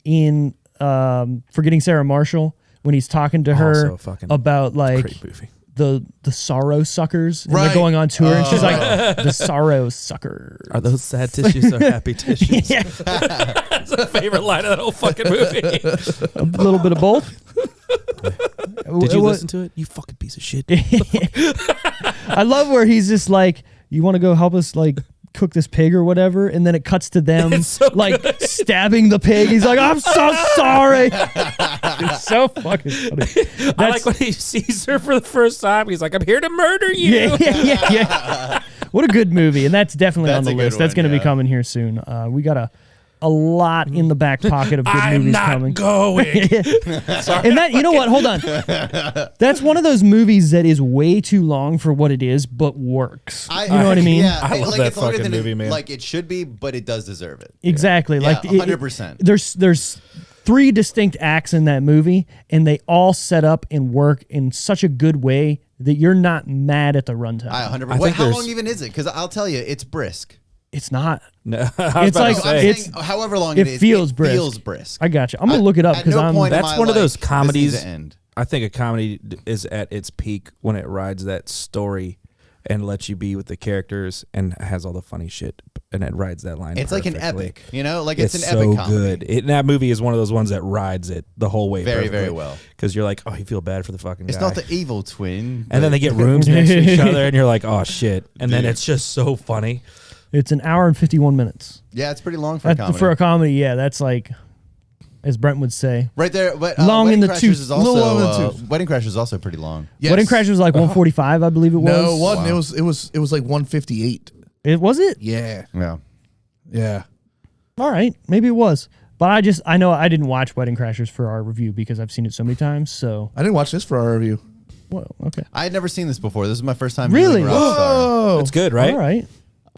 in Forgetting Sarah Marshall when he's talking to her Also fucking about like great movie. the sorrow suckers and Right. they're going on tour and she's Oh. like the sorrow suckers. Are those sad tissues or happy tissues? Yeah, That's a favorite line of that whole fucking movie. a little bit of both. Did you listen to it? You fucking piece of shit. I love where he's just like, "You want to go help us like cook this pig or whatever," and then it cuts to them It's so like stabbing the pig. He's like, "I'm so sorry." It's so fucking funny. I like when he sees her for the first time. He's like, "I'm here to murder you." Yeah. What a good movie, and that's definitely That's on the a good list. That's one, going to be yeah. coming here soon. We got a lot in the back pocket of good I'm movies not coming. going. And that, you know what? Hold on. That's one of those movies that is way too long for what it is, but works. You know what I mean? Yeah, I love that it's longer fucking than movie, it, man. Like it should be, but it does deserve it. Exactly. Yeah, Like 100%. There's 3 distinct acts in that movie, and they all set up and work in such a good way that you're not mad at the runtime. I 100%. I think How there's- long even is it? Because I'll tell you, it's brisk. It's not. No, I was It's about like- to I'm say, it's- saying, however long it it is, feels it brisk. feels brisk. I got you. I'm gonna look it up At because no I'm. point am That's I one of like, those this needs comedies. to end. I think a comedy is at its peak when it rides that story and lets you be with the characters and has all the funny shit, and it rides that line. It's like an perfectly. epic, you know, like it's an so epic comedy. good. That movie is one of those ones that rides it the whole way. Very, very well. Because you're like, oh, you feel bad for the fucking It's guy. not the evil twin. and then they get rooms next to each other, and you're like, oh shit. And then Dude. it's just so funny. It's an hour and 51 minutes. Yeah, it's pretty long for a comedy. For a comedy, yeah, that's like, as Brent would say, right there, but Long in Wedding the Crashers tooth. is Little long in the also tooth. Wedding Crashers is also pretty long. Yes. Wedding Crashers was like 145, I believe it was. No, it wasn't. Wow. It was like 158. It was it. Yeah. Yeah. Yeah. All right, maybe it was. But I know I didn't watch Wedding Crashers for our review because I've seen it so many times. So I didn't watch this for our review. Whoa, okay. I had never seen this before. This is my first time. Really? viewing Rockstar. It's good, right? All right.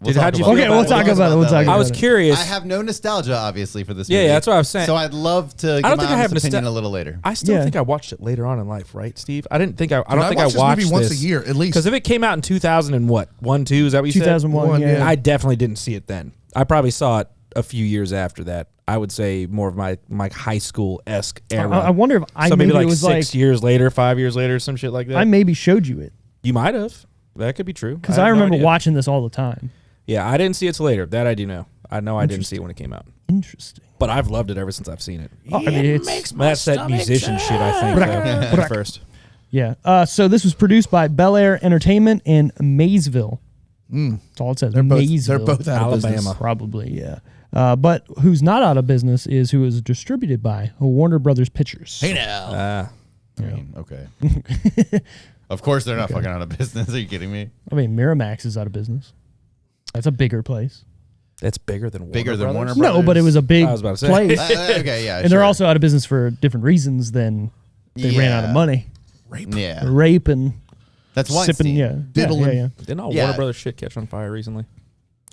Dude, how'd you feel Okay, about we'll it? talk about it. We'll talk later. about I was it. curious. I have no nostalgia, obviously, for this Yeah, movie. yeah, that's what I was saying. So I'd love to I don't get think my I have honest opinion nostal- a little later. I still Yeah. think I watched it later on in life, right, Steve? I didn't think I don't I think I watch this watched movie once this a year, at least. Because if it came out in 2000 and what 1, 2, is that what you 2001, One, yeah. yeah. I definitely didn't see it then. I probably saw it a few years after that. I would say more of my high school esque era. I wonder if I so maybe like it was 6 years later, 5 years later, some shit like that. I maybe showed you it You might have. That could be true. because have I no remember idea. watching this all the time. Yeah, I didn't see it till later. That I do know. I know I didn't see it when it came out, Interesting. but I've loved it ever since I've seen it. Oh, I mean, it's That's that musician shit. I think though, at first. yeah. So this was produced by Bel Air Entertainment in Maysville. That's all it says. They're Maysville, both out of Alabama. business. probably. Yeah. But who's not out of business is who is distributed by Warner Brothers Pictures. Hey now. I mean, okay. Of course they're not fucking out of business. Are you kidding me? I mean, Miramax is out of business. That's a bigger place. That's bigger than Bigger than Warner No, Brothers? but it was a big I was about to say. place. Okay, yeah. And they're also out of business for different reasons than they ran out of Yeah. money. Yeah. Rape and That's Weinstein. sipping. Yeah. Diddling. Yeah. Didn't all Yeah. Warner Brothers shit catch on fire recently?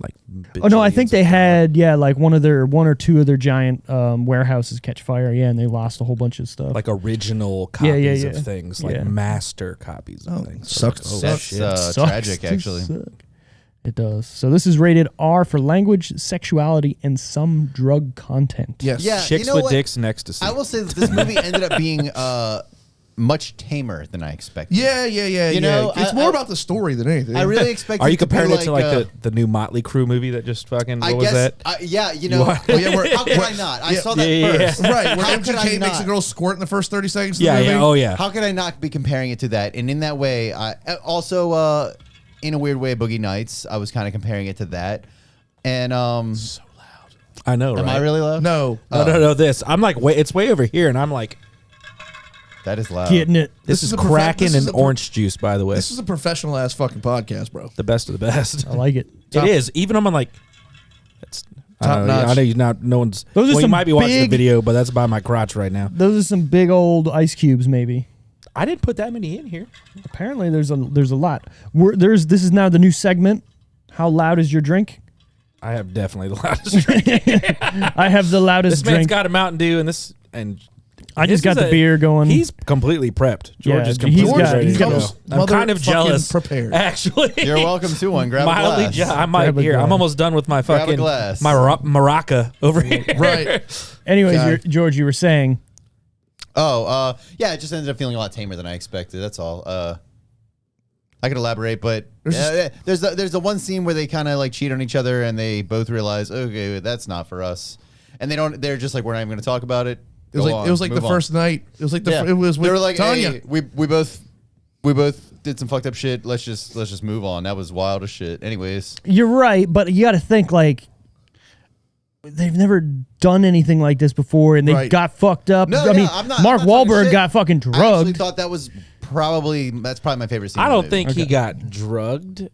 Like, Oh no, I think bajillions they of had like one or two of their giant warehouses catch fire. Yeah, and they lost a whole bunch of stuff. like original Yeah, copies yeah, of yeah. things, like Yeah. master copies of things. sucks. Like, That's shit. Sucks tragic, to actually. suck. It does. So this is rated R for language, sexuality, and some drug content. Yes. Yeah. Chicks you know with what? dicks and ecstasy. I will say that this movie ended up being much tamer than I expected. Yeah. You know, it's I- more I- about the story than anything. I really expected. Are you to be comparing it to like uh, the new Motley Crue movie that just fucking I what was guess. that? Yeah. You know. Oh, yeah, we're- how could I not? I yeah, saw that yeah, yeah. first. right. Where How could I MGK makes a not? girl squirt in the first 30 seconds. Yeah, of the yeah, movie. oh yeah. How could I not be comparing it to that? And in that way, I also in a weird way, Boogie Nights. I was kind of comparing it to that. And I know, right? am I really loud? No. No. This I'm like, it's way over here, and I'm like, That is loud. Getting it. this is is a profe- Kraken this is and a pro- orange juice, by the way. This is a professional ass fucking podcast, bro. The best of the best. I like it. It is. Even I'm like, that's. I Top don't know, notch. I know you're not. No one's. Those are well, you some might be watching the big- video, but that's by my crotch right now. Those are some big old ice cubes, maybe. I didn't put that many in here. Apparently, there's a lot. This is now the new segment. How loud is your drink? I have definitely the loudest drink. I have the loudest This man's drink. got a Mountain Dew, and I just this got is the beer going. He's completely prepped. George Yeah, is completely ready he's to got go. his I'm kind of motherfucking jealous. prepared. Actually, You're welcome to one. Grab a mildly glass. I might Grab a here. I'm glass. almost done with my Grab a fucking glass. my maraca over here. Right. Anyways, God. George, you were saying. Oh, yeah. It just ended up feeling a lot tamer than I expected. That's all. I could elaborate, but there's the one scene where they kind of like cheat on each other, and they both realize, okay, that's not for us, and they're just like, we're not even going to talk about it. It was like the first night. It was like Yeah. it was with they were like, Tanya. hey, we both did some fucked up shit. Let's just move on. That was wild as shit. Anyways, You're right, but you got to think like they've never done anything like this before, and they Right. got fucked up. No, I yeah, mean, I'm not- Mark I'm not talking Wahlberg shit. got fucking I actually drugged. thought that's probably my favorite scene. I in the don't movie. think he got drugged.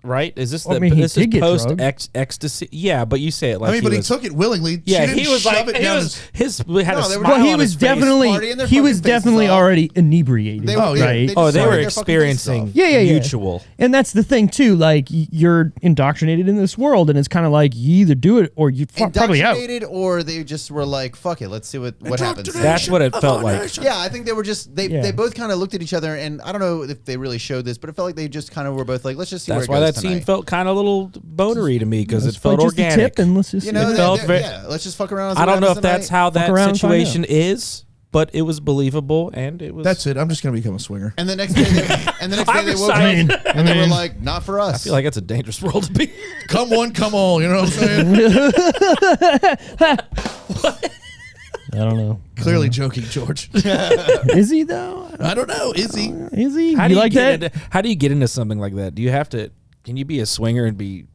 Right? Is this Well, the I mean, he this did is get post drugged. ecstasy? Yeah, but you say it like I mean, but he was, took it willingly. Yeah, She didn't he was shove like it he down was his- we had No, a they were- smile Well, he on was his face. definitely partying their fucking definitely faces off. already inebriated. They Oh, yeah. right. They Oh, just they partying were their fucking faces experiencing off. Yeah. mutual. And that's the thing too. Like you're indoctrinated in this world, and it's kind of like you either do it or you probably out. Indoctrinated, or they just were like, fuck it, let's see what happens. That's what it felt like. Yeah, I think they were just Yeah. they both kind of looked at each other, and I don't know if they really showed this, but it felt like they just kind of were both like, let's just see That's where why it goes that tonight. scene felt kind of a little bonery to me because it Let's play felt just a organic. tip and let's just You know, It felt very- yeah, let's just fuck around. And see I what don't know if happens that's tonight. how that around and find situation is, but it was believable and it was. That's it. I'm just gonna become a swinger. And the next day, they woke up excited. and they were like, not for us. I feel like it's a dangerous world to be. Come one, come all. You know what I'm saying? I don't know. Clearly joking, George. Is he though? I don't know. Is he? Is he? How you do you like get that? Into, how do you get into something like that? Do you have to? Can you be a swinger and be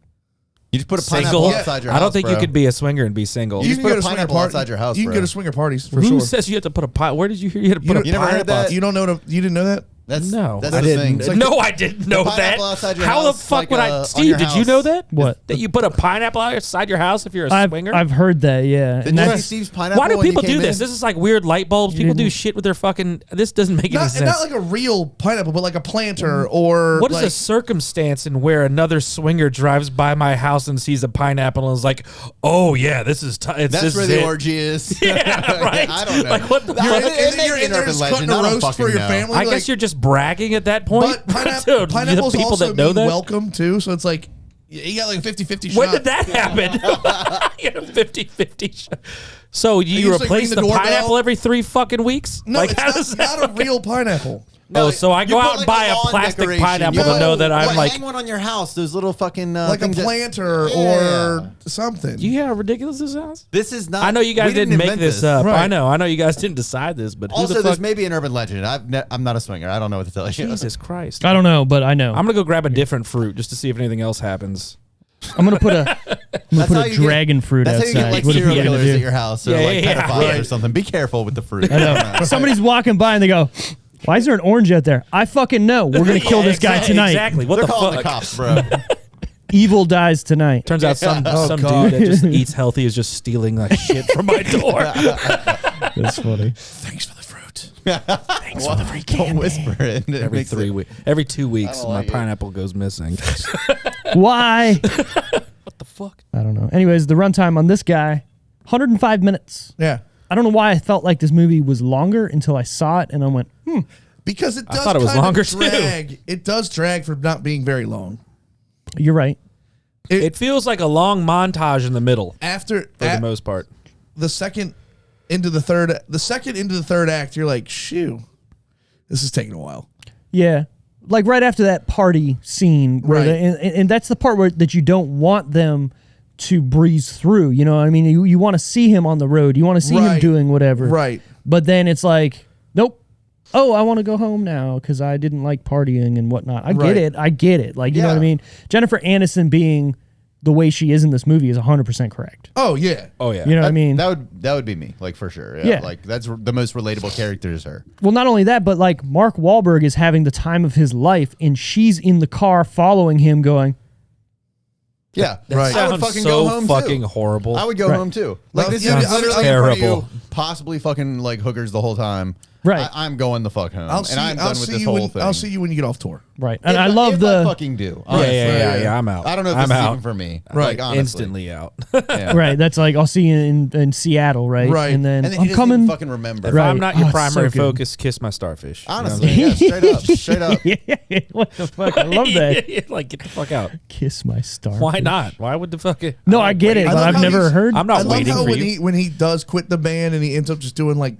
you just put a pineapple single? outside your house. I don't think you bro. could be a swinger and be single. You You just can put go a to swinger pineapple parties. outside your house, You can bro. go to swinger parties for Who sure. says you have to put a pot? Where did you hear you had to put You a never heard pineapple? that? You don't know. You didn't know that? That's No, that's I the didn't. thing. It's like No, I didn't know that. pineapple outside your How the house, fuck like, would I? on Steve, your did you house. know that? What? That you put a pineapple outside your house if you're a swinger? I've heard that, yeah. Did And you see that's, Steve's pineapple? Why do when you people do came this? in? This is like weird light bulbs. People do shit with their fucking. This doesn't make any Not, sense. not like a real pineapple, but like a planter or What is like, a circumstance in where another swinger drives by my house and sees a pineapple and is like, "Oh yeah, this is That's this where is the it." orgy is. Yeah, right. I don't know. Like what the You're fuck? in- it may you're be in an there urban just cutting legend. a I don't roast for fucking your know. family. I like, guess you're just bragging at that point. But Dude, pineapples the people also that know mean that. welcome too, so it's like you got like a 50-50 shot. When did that happen? You had a 50-50 shot. So you just, like, replace ring the the doorbell? pineapple every 3 fucking weeks? No, like, it's how does that not a real pineapple. Oh, so I you go put, out and like, buy a lawn plastic decoration. pineapple You to know that know, I'm like. hang one on your house. Those little fucking Like a things that- planter Yeah. or something. Do you hear how ridiculous this sounds? This is not. I know you guys we didn't make invent this up. Right. I know you guys didn't decide this, but who Also, the this fuck? may be an urban legend. I'm not a swinger. I don't know what to tell you. Jesus Christ! I don't know, but I know. I'm gonna go grab a different fruit just to see if anything else happens. I'm gonna put a That's how you get- dragon fruit That's how outside. you get like What are serial you gonna killers do? at your house or Yeah, like yeah, pedophiles right. or something. Be careful with the fruit. I know. Somebody's walking by and they go, "Why is there an orange out there?" I fucking know. We're gonna kill this guy tonight. Exactly. What They're the calling fuck? the cops, bro. Evil dies tonight. Turns out some God. dude that just eats healthy is just stealing like shit from my door. That's funny. Thanks for the fruit. Thanks for the free Don't candy. whisper it. It every makes 3 it- weeks, every 2 weeks, don't my like it. pineapple goes missing. Why? What the fuck? I don't know. Anyways, the runtime on this guy, 105 minutes. Yeah. I don't know why I felt like this movie was longer until I saw it and I went, Because it does thought it was kind of longer, too. drag. It does drag from not being very long. you're right. It feels like a long montage in the middle After for the most part. the second into the third act, you're like, shoo, this is taking a while. Yeah. Like right after that party scene where Right. and that's the part where that you don't want them to breeze through. You know what I mean? You want to see him on the road. You want to see him Right. doing whatever. Right. But then it's like, nope. Oh, I want to go home now because I didn't like partying and whatnot. I Right. get it. Like, you know what I Yeah. mean? Jennifer Aniston being the way she is in this movie is 100% correct. Oh yeah. Oh yeah. You know what I mean? That would be me, like for sure. Yeah. Like that's the most relatable character is her. Well, not only that, but like Mark Wahlberg is having the time of his life and she's in the car following him going, Yeah, Right. I would Sounds fucking so go home fucking too. horrible. I would go Right. home too. Like Well, this yeah, is sounds literally in front of terrible. you, possibly fucking like hookers the whole time. Right. I'm going the fuck home, I'll see. and I'm I'll done with see this you whole when. thing. I'll see you when you get off tour. right. And If I love if the. I fucking do. yeah, honestly. yeah. I'm out. I don't know if I'm this is out. even for me. Right. Like, honestly. Instantly out. Yeah. Right. That's like, I'll see you in Seattle, right? Right. And then And then he I'm doesn't coming. even fucking remember. If Right. I'm not your Oh, it's primary so good. focus, kiss my starfish. You know what I'm Honestly, yeah, straight up, straight up. Yeah, what the fuck? I love that. saying? Like, get the fuck out. Kiss my star. Why not? Why would the fuck? No, I get it, I but love I've how never he's- heard. I'm I not love waiting how for when you. he does quit the band and he ends up just doing like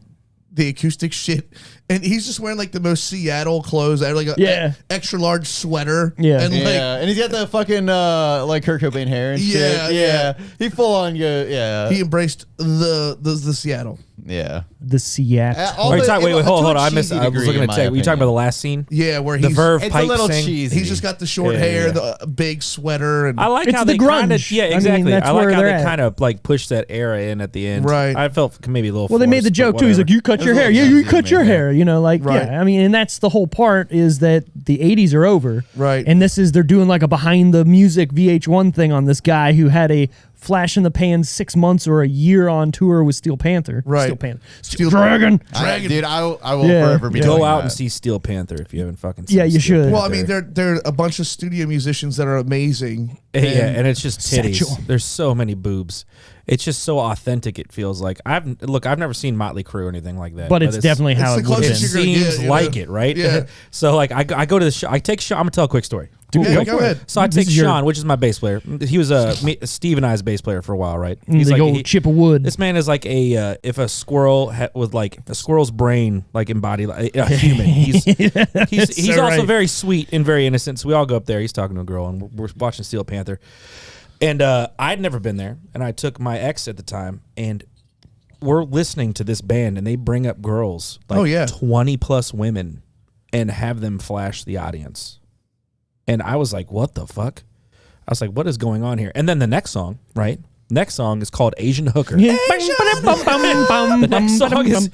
the acoustic shit, and he's just wearing like the most Seattle clothes, like a Yeah. extra large sweater, Yeah. and like Yeah, and he's got the fucking like Kurt Cobain hair and Yeah, shit. yeah. He full on go. Yeah, he embraced the Seattle. yeah. The Seattle. All Wait, the- wait, to a hold on. I cheesy was degree, looking in at my tech. Were you talking about opinion. the last scene? Yeah, where The he's Verve It's pipe a little sing? cheesy. he's just got the short Yeah, hair, yeah. the big sweater, and I like It's how the they kind of grunge. yeah I mean, exactly. that's I like where how they're they at. kind of like pushed that era in at the end. Right. I felt maybe a little. Well, they made the forced, joke but too. He's whatever. like, "You cut It was your a hair, little yeah, you cheesy cut to your me, yeah. hair." You know, like Right. yeah. I mean, and that's the whole part is that the '80s are over, Right. And this is they're doing like a behind the music VH1 thing on this guy who had a flash in the pan 6 months or a year on tour with Steel Panther, Right. Steel Panther, Steel Dragon. Dragon. Dude, I will Yeah. forever be Yeah. Go doing out that. and see Steel Panther if you haven't fucking seen Yeah, you Steel should. well, I Panther. mean, they're a bunch of studio musicians that are amazing. Yeah, and it's just titties. Sexual. There's so many boobs. It's just so authentic. It feels like I've never seen Motley Crue or anything like that. But it's definitely how it's it the would have closest been. you're It gonna seems get, you like know? it, right? Yeah. So like I go to the show. I take Sean. I'm gonna tell a quick story. Yeah, go ahead. So I This take is your- Sean, which is my bass player. He was Steve and I's bass player for a while, right? He's like old he- chip of wood. This man is like a if a squirrel was like a squirrel's brain, like embodied like a human. He's So also right. very sweet and very innocent. So we all go up there. He's talking to a girl, and we're watching Steel Panther. And I'd never been there, and I took my ex at the time, and we're listening to this band, and they bring up girls, like Oh, yeah. 20 plus women, and have them flash the audience. And I was like, what the fuck? I was like, what is going on here? And then the next song, right? Next song is called Asian Hooker. The next song is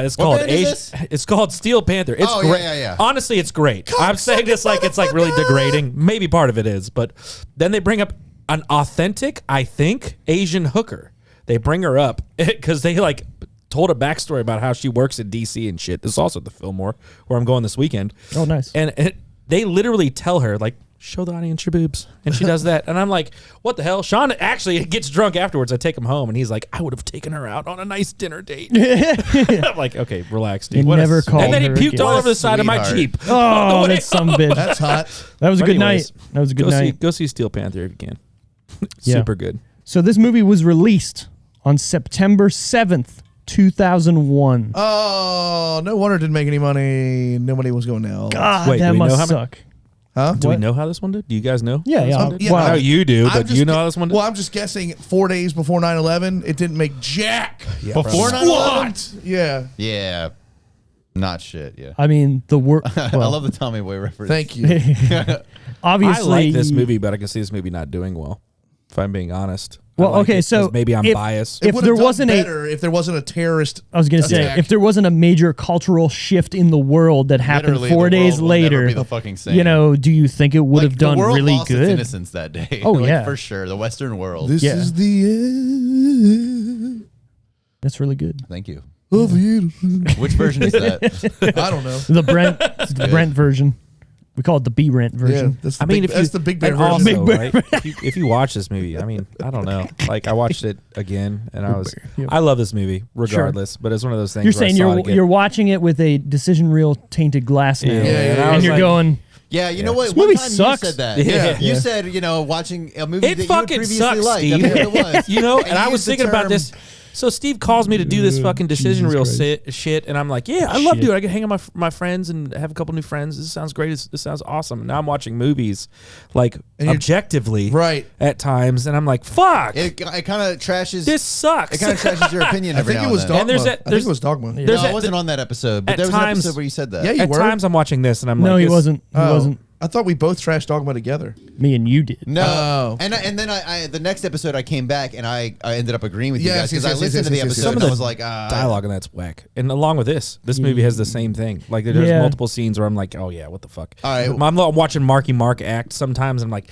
it's called band is Asian. It's called Steel Panther. It's great. Yeah. Honestly, it's great. I'm saying this like it's like really degrading. Maybe part of it is, but then they bring up an authentic, I think, Asian hooker. They bring her up because they like told a backstory about how she works in DC and shit. It's also at the Fillmore where I'm going this weekend. Oh, nice. And they literally tell her like, show the audience your boobs. And she does that. And I'm like, what the hell? Sean actually gets drunk afterwards. I take him home and he's like, I would have taken her out on a nice dinner date. I'm like, okay, relax, dude. You never called And then he her puked again. all over the side of my Sweetheart. Jeep. Oh, that's some bitch. That's hot. That was a But good anyways, night. That was a good night. Go see Steel Panther if you can. Yeah. Super good. So this movie was released on September 7th, 2001. Oh, no wonder it didn't make any money. Nobody was going now. God, Wait, do that we know must how many- suck. Huh? Do we What? know how this one did? Do you guys know? Yeah, yeah. Yeah, Wow. I know you do, I'm but just do you know gu- how this one did? Well, I'm just guessing 4 days before 9/11, it didn't make jack. Before 9/11? What? Yeah. Yeah. Not shit, yeah. I mean, the word. I love the Tommy Boy reference. Thank you. Obviously, I like this movie, but I can see this movie not doing well. If I'm being honest. I Well, like okay, it 'cause so maybe I'm if- biased. if It would've there done wasn't better if there wasn't a terrorist. I was going to say, attack. if there wasn't a major cultural shift in the world that happened Literally, 4 the days world will never later, be the fucking same. you know, do you think it would have done the world really lost its good? innocence that day. Oh, Like, yeah. for sure. The Western world. This Yeah. is the end That's really good. Thank you. of you. Which version is that? I don't know. The Brent version. We call it the B-Rent Yeah, version. that's the I mean, big, if that's you, the Big Bear and version. also, right, if you watch this movie, I mean, I don't know. Like, I watched it again, and I love this movie regardless. But it's one of those things. You're where I saying saw it again. you're watching it with a decision reel tainted glass now, Yeah, and I and was you're like- going. Yeah, you know what? This One movie time sucks. you said that. Yeah. You Yeah. said, watching a movie It that you fucking had previously sucks, liked. Steve. I forget what it was. You know, and you I was used the thinking about term- this. So Steve calls me to do this fucking decision reel shit, and I'm like, yeah, I love doing it. I can hang out with my friends and have a couple new friends. This sounds great. This sounds awesome. And now I'm watching movies, like, And you're- objectively, Right. at times, and I'm like, fuck, It kind of trashes. this sucks. It kind of trashes your opinion I every think now it was and then. Dogma. And there's that- I think there's- it was Dogma. Yeah. There's No, I that- wasn't on that episode, but at there was an times- episode where you said that. Yeah, you At were. times I'm watching this, and I'm No, like, he this- wasn't. He Oh, wasn't. I thought we both trashed Dogma together. Me and you did. No, Oh. and then I the next episode I came back and I ended up agreeing with you Yes, guys because yes, I yes, listened yes, to the yes, yes, episode yes. and Some I of was like, dialogue on that's whack. And along with this movie has the same thing. Like there's Yeah. multiple scenes where I'm like, oh yeah, what the fuck. All right. I'm watching Marky Mark act sometimes. I'm like,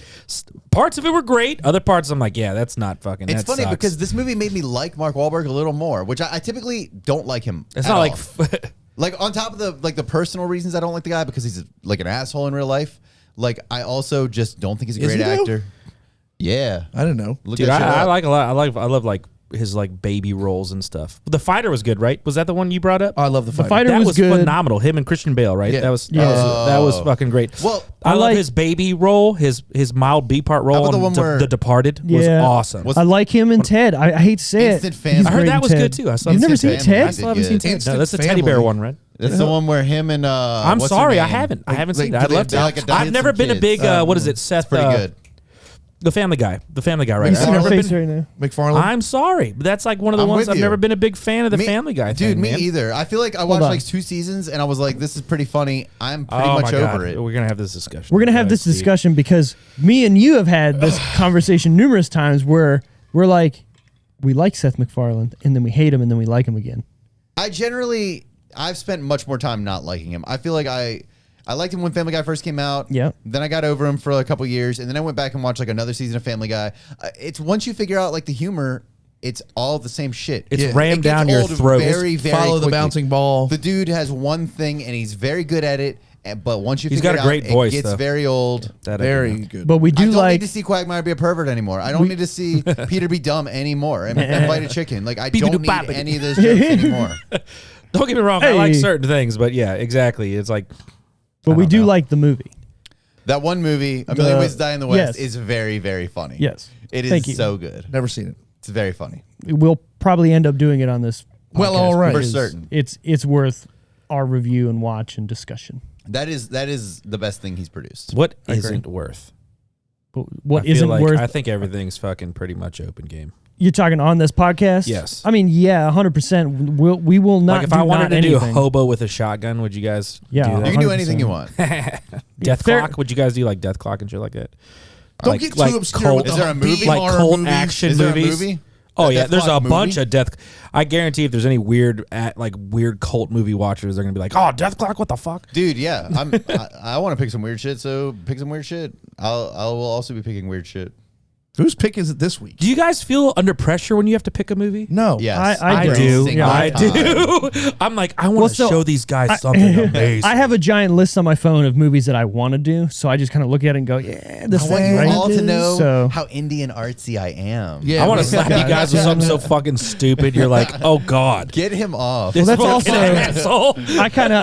parts of it were great. Other parts I'm like, yeah, that's not fucking. It's that funny sucks. because this movie made me like Mark Wahlberg a little more, which I typically don't like him. it's at not all. like. Like on top of the personal reasons I don't like the guy because he's like an asshole in real life. Like I also just don't think he's a Is great he, though? actor. Yeah, I didn't know. look Dude, that shit I up. like a lot. I love like his like baby roles and stuff. The Fighter was good, right? Was that the one you brought up? I love the The fighter. Fighter that was was good. phenomenal. Him and Christian Bale, right? Yeah. That was Yeah. that was fucking great. Well, I love like- his baby role, his mild B part role about the on one where- The Departed was Yeah. awesome. What's- I like him and Ted. I hate to say Instant it. Family. He's I heard great that in was Ted. good too. I still You've haven't never seen seen Instant Ted? Family. I still haven't seen Ted. No, Instant that's the teddy bear Family. one, right? That's the one where him and I'm what's her sorry, I name? haven't. I haven't like, seen it. do I'd they- love to. they're like adopted I've never some been a kids. big. What is it? Seth. It's pretty good. The Family Guy. The Family Guy, right? You see I've my never face been- right now. McFarlane. I'm sorry, but that's like one of the I'm ones with I've you. never been a big fan of the Me- Family Guy Dude, thing, me man. either. I feel like I watched on. like 2 seasons and I was like, this is pretty funny. I'm pretty Oh much my God. over it. We're gonna have this discussion. We're gonna Go have ahead, this Steve. discussion because me and you have had this conversation numerous times where we're like, we like Seth MacFarlane and then we hate him and then we like him again. I've spent much more time not liking him. I feel like I liked him when Family Guy first came out. Yeah. Then I got over him for a couple years, and then I went back and watched like another season of Family Guy. It's once you figure out like the humor, it's all the same shit. It's Yeah. rammed It gets down your old throat. Very, very Follow the quickly. bouncing ball. The dude has one thing, and he's very good at it. But once you He's figure got a it great out, voice, it gets though. very old. That I Very do know. good. But we I do don't like need to see Quagmire be a pervert anymore. I don't need to see Peter be dumb anymore and fight a chicken. Like I don't need Bibbidi-bobbidi. any of those jokes anymore. Don't get me wrong. I like Hey. certain things, but yeah, exactly. It's like, but we don't do know. like the movie. That one movie, A Million The- Ways to Die in the West, yes. is very, very funny. Yes. It Thank is you. so good. Never seen it. It's very funny. We'll probably end up doing it on this. Well, podcast all right. For because certain. It's worth our review and watch and discussion. That is the best thing he's produced. what agree. isn't worth? But what I feel isn't like worth? I think everything's fucking pretty much open game. You're talking on this podcast? Yes. I mean, yeah, 100%. We will not. Like if do I wanted not to do anything. hobo with a shotgun, would you guys Yeah, do You that? can do 100%. anything you want. Death Fair- Clock? Would you guys do like Death Clock and shit like that? Don't get too obscure with Is the there a movie? B like horror cult movies. action Is there a movies. movie? Oh A yeah, Death there's a Clock bunch movie? of death. I guarantee if there's any weird weird cult movie watchers, they're gonna be like, "Oh, Death Clock, what the fuck?" Dude, yeah, I want to pick some weird shit. So pick some weird shit. I will also be picking weird shit. Whose pick is it this week? Do you guys feel under pressure when you have to pick a movie? No. Yes, I every do. single Yeah, I time. do. I'm like, I want Well, to so show these guys something amazing. I have a giant list on my phone of movies that I want to do, so I just kind of look at it and go, yeah, this I want you right? all to know So how indie and artsy I am. Yeah. I want we- to slap you guys with something so fucking stupid. You're like, oh god, Get him off. this that's fucking also- asshole. I kind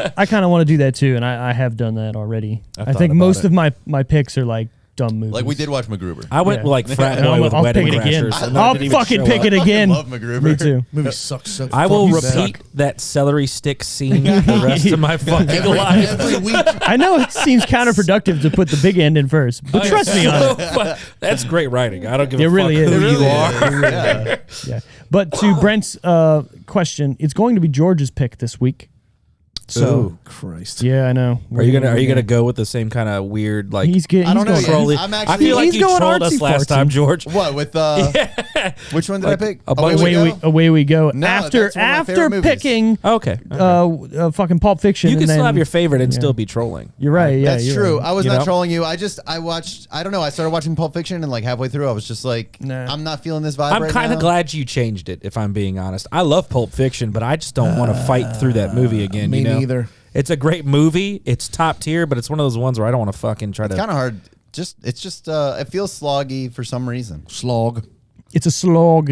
of want to do that too, and I have done that already. I thought think about most it. of my picks are like dumb movies. Like we did watch MacGruber. I went Yeah. like frat And boy with I'll Wedding pick it again. Crashers. and I'll I didn't even fucking show pick up. it again. love MacGruber. Me too. Movie sucks so I will fucking bad. repeat that celery stick scene the rest of my fucking life. Every week. I know it seems counterproductive to put the big end in first, but trust me on it. That's great writing. I don't give It a really fuck is. who It you really are. Yeah. Yeah. But to Brent's question, it's going to be George's pick this week. So Ooh. Christ. yeah, I know. Are you gonna go with the same kind of weird like? He's getting. I don't know He's yet. going, trolly? I'm I actually- feel like He's you going trolled us artsy last time, fartsy. George. What with which one did I pick? a bunch Away of- We Go? away we go. No, after that's one of my favorite after movies. picking Okay. fucking Pulp Fiction, You can and still then, have your favorite and yeah. still be trolling. You're right. Yeah, That's you're true. right. I was You not know? trolling you. I watched. I don't know. I started watching Pulp Fiction and like halfway through, I was just like, Nah. I'm not feeling this vibe. I'm right kind of now. glad you changed it. If I'm being honest, I love Pulp Fiction, but I just don't want to fight through that movie again. Me you know? neither. It's a great movie. It's top tier, but it's one of those ones where I don't want to fucking try to. Kind of hard. It's just it feels sloggy for some reason. Slog. It's a slog.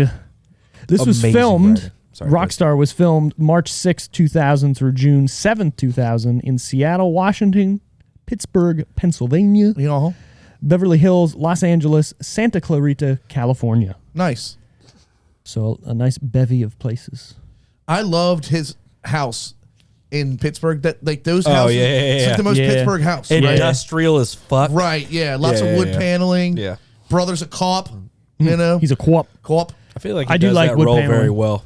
This was Amazing filmed. writing. Sorry, Rockstar was filmed March 6, 2000 through June 7th, 2000 in Seattle, Washington, Pittsburgh, Pennsylvania, You know? Beverly Hills, Los Angeles, Santa Clarita, California. Nice. So a nice bevy of places. I loved his house in Pittsburgh. That like those Oh, houses. yeah, yeah, It's yeah. like the most Yeah. Pittsburgh house. And Right? Industrial as fuck. Right. Yeah. Lots Yeah, of wood yeah. paneling. Yeah. Brother's a cop. You know. He's a co-op. Co-op. I feel like he I do does like that wood role paneling. very well.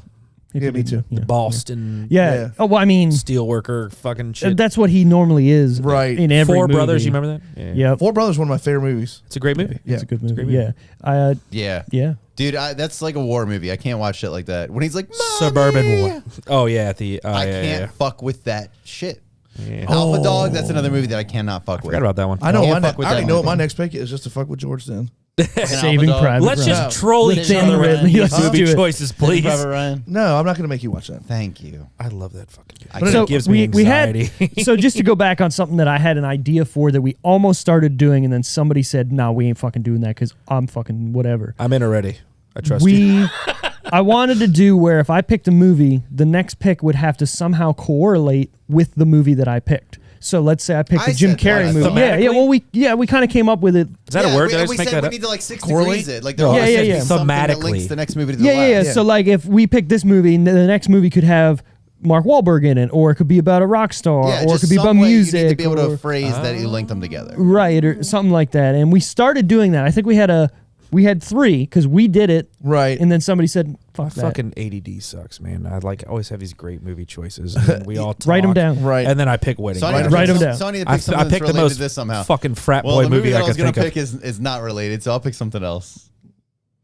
Yeah, me too. Yeah. Boston Yeah. Yeah. Oh, well, I mean, steelworker fucking shit. that's what he normally is. Right. In every Four movie. Brothers, you remember that? Yep. Four Brothers, one of my favorite movies. It's a great movie. Yeah. It's a good movie. great movie. Yeah. Yeah. Yeah. Dude, that's like a war movie. I can't watch shit like that. When he's like, Suburban "Mommy!" War. Oh yeah, at the I yeah, can't yeah, fuck with that shit. yeah. Alpha Dog, that's another movie that I cannot fuck with. Forgot about that one. I know. Can't My fuck with I already that know what movie. my next pick is, just to fuck with George. Then Saving Dog. Private Let's Ryan. just troll each Thin other Red. with Let's movie do it. choices, please. Private Ryan. no, I'm not going to make you watch that. Thank you. I love that fucking movie. But So it gives me we had anxiety. so just to go back on something that I had an idea for that we almost started doing, and then somebody said, "No, we ain't fucking doing that because I'm fucking whatever." I'm in already. I trust you. I wanted to do where if I picked a movie, the next pick would have to somehow correlate with the movie that I picked. So let's say I picked I a Jim said Carrey that. movie. Yeah, Thematically? Well, we kind of came up with it. Is that a word? Did I we just make said that we up? need to like 6 Correlate? degrees it. Like No, there Yeah, always yeah, has to be yeah. something that Thematically. links the next movie to the Yeah, last. yeah. So like if we pick this movie, the next movie could have Mark Wahlberg in it, or it could be about a rock star, Yeah, or it just could be some about way music, You need to be able or- to phrase that you link them together. right, or something like that. And we started doing that. I think we had 3 because we did it, Right. and then somebody said, "Fuck that." Fucking ADD sucks, man. I always have these great movie choices. And then we all talk, Write 'em down. Right. And then I pick Wedding. So I need to Write pick 'em some- down. So I need to I pick something that's picked the related most to this somehow. fucking frat Well, boy the movie that I I was could gonna think pick is not related, so I'll pick something else.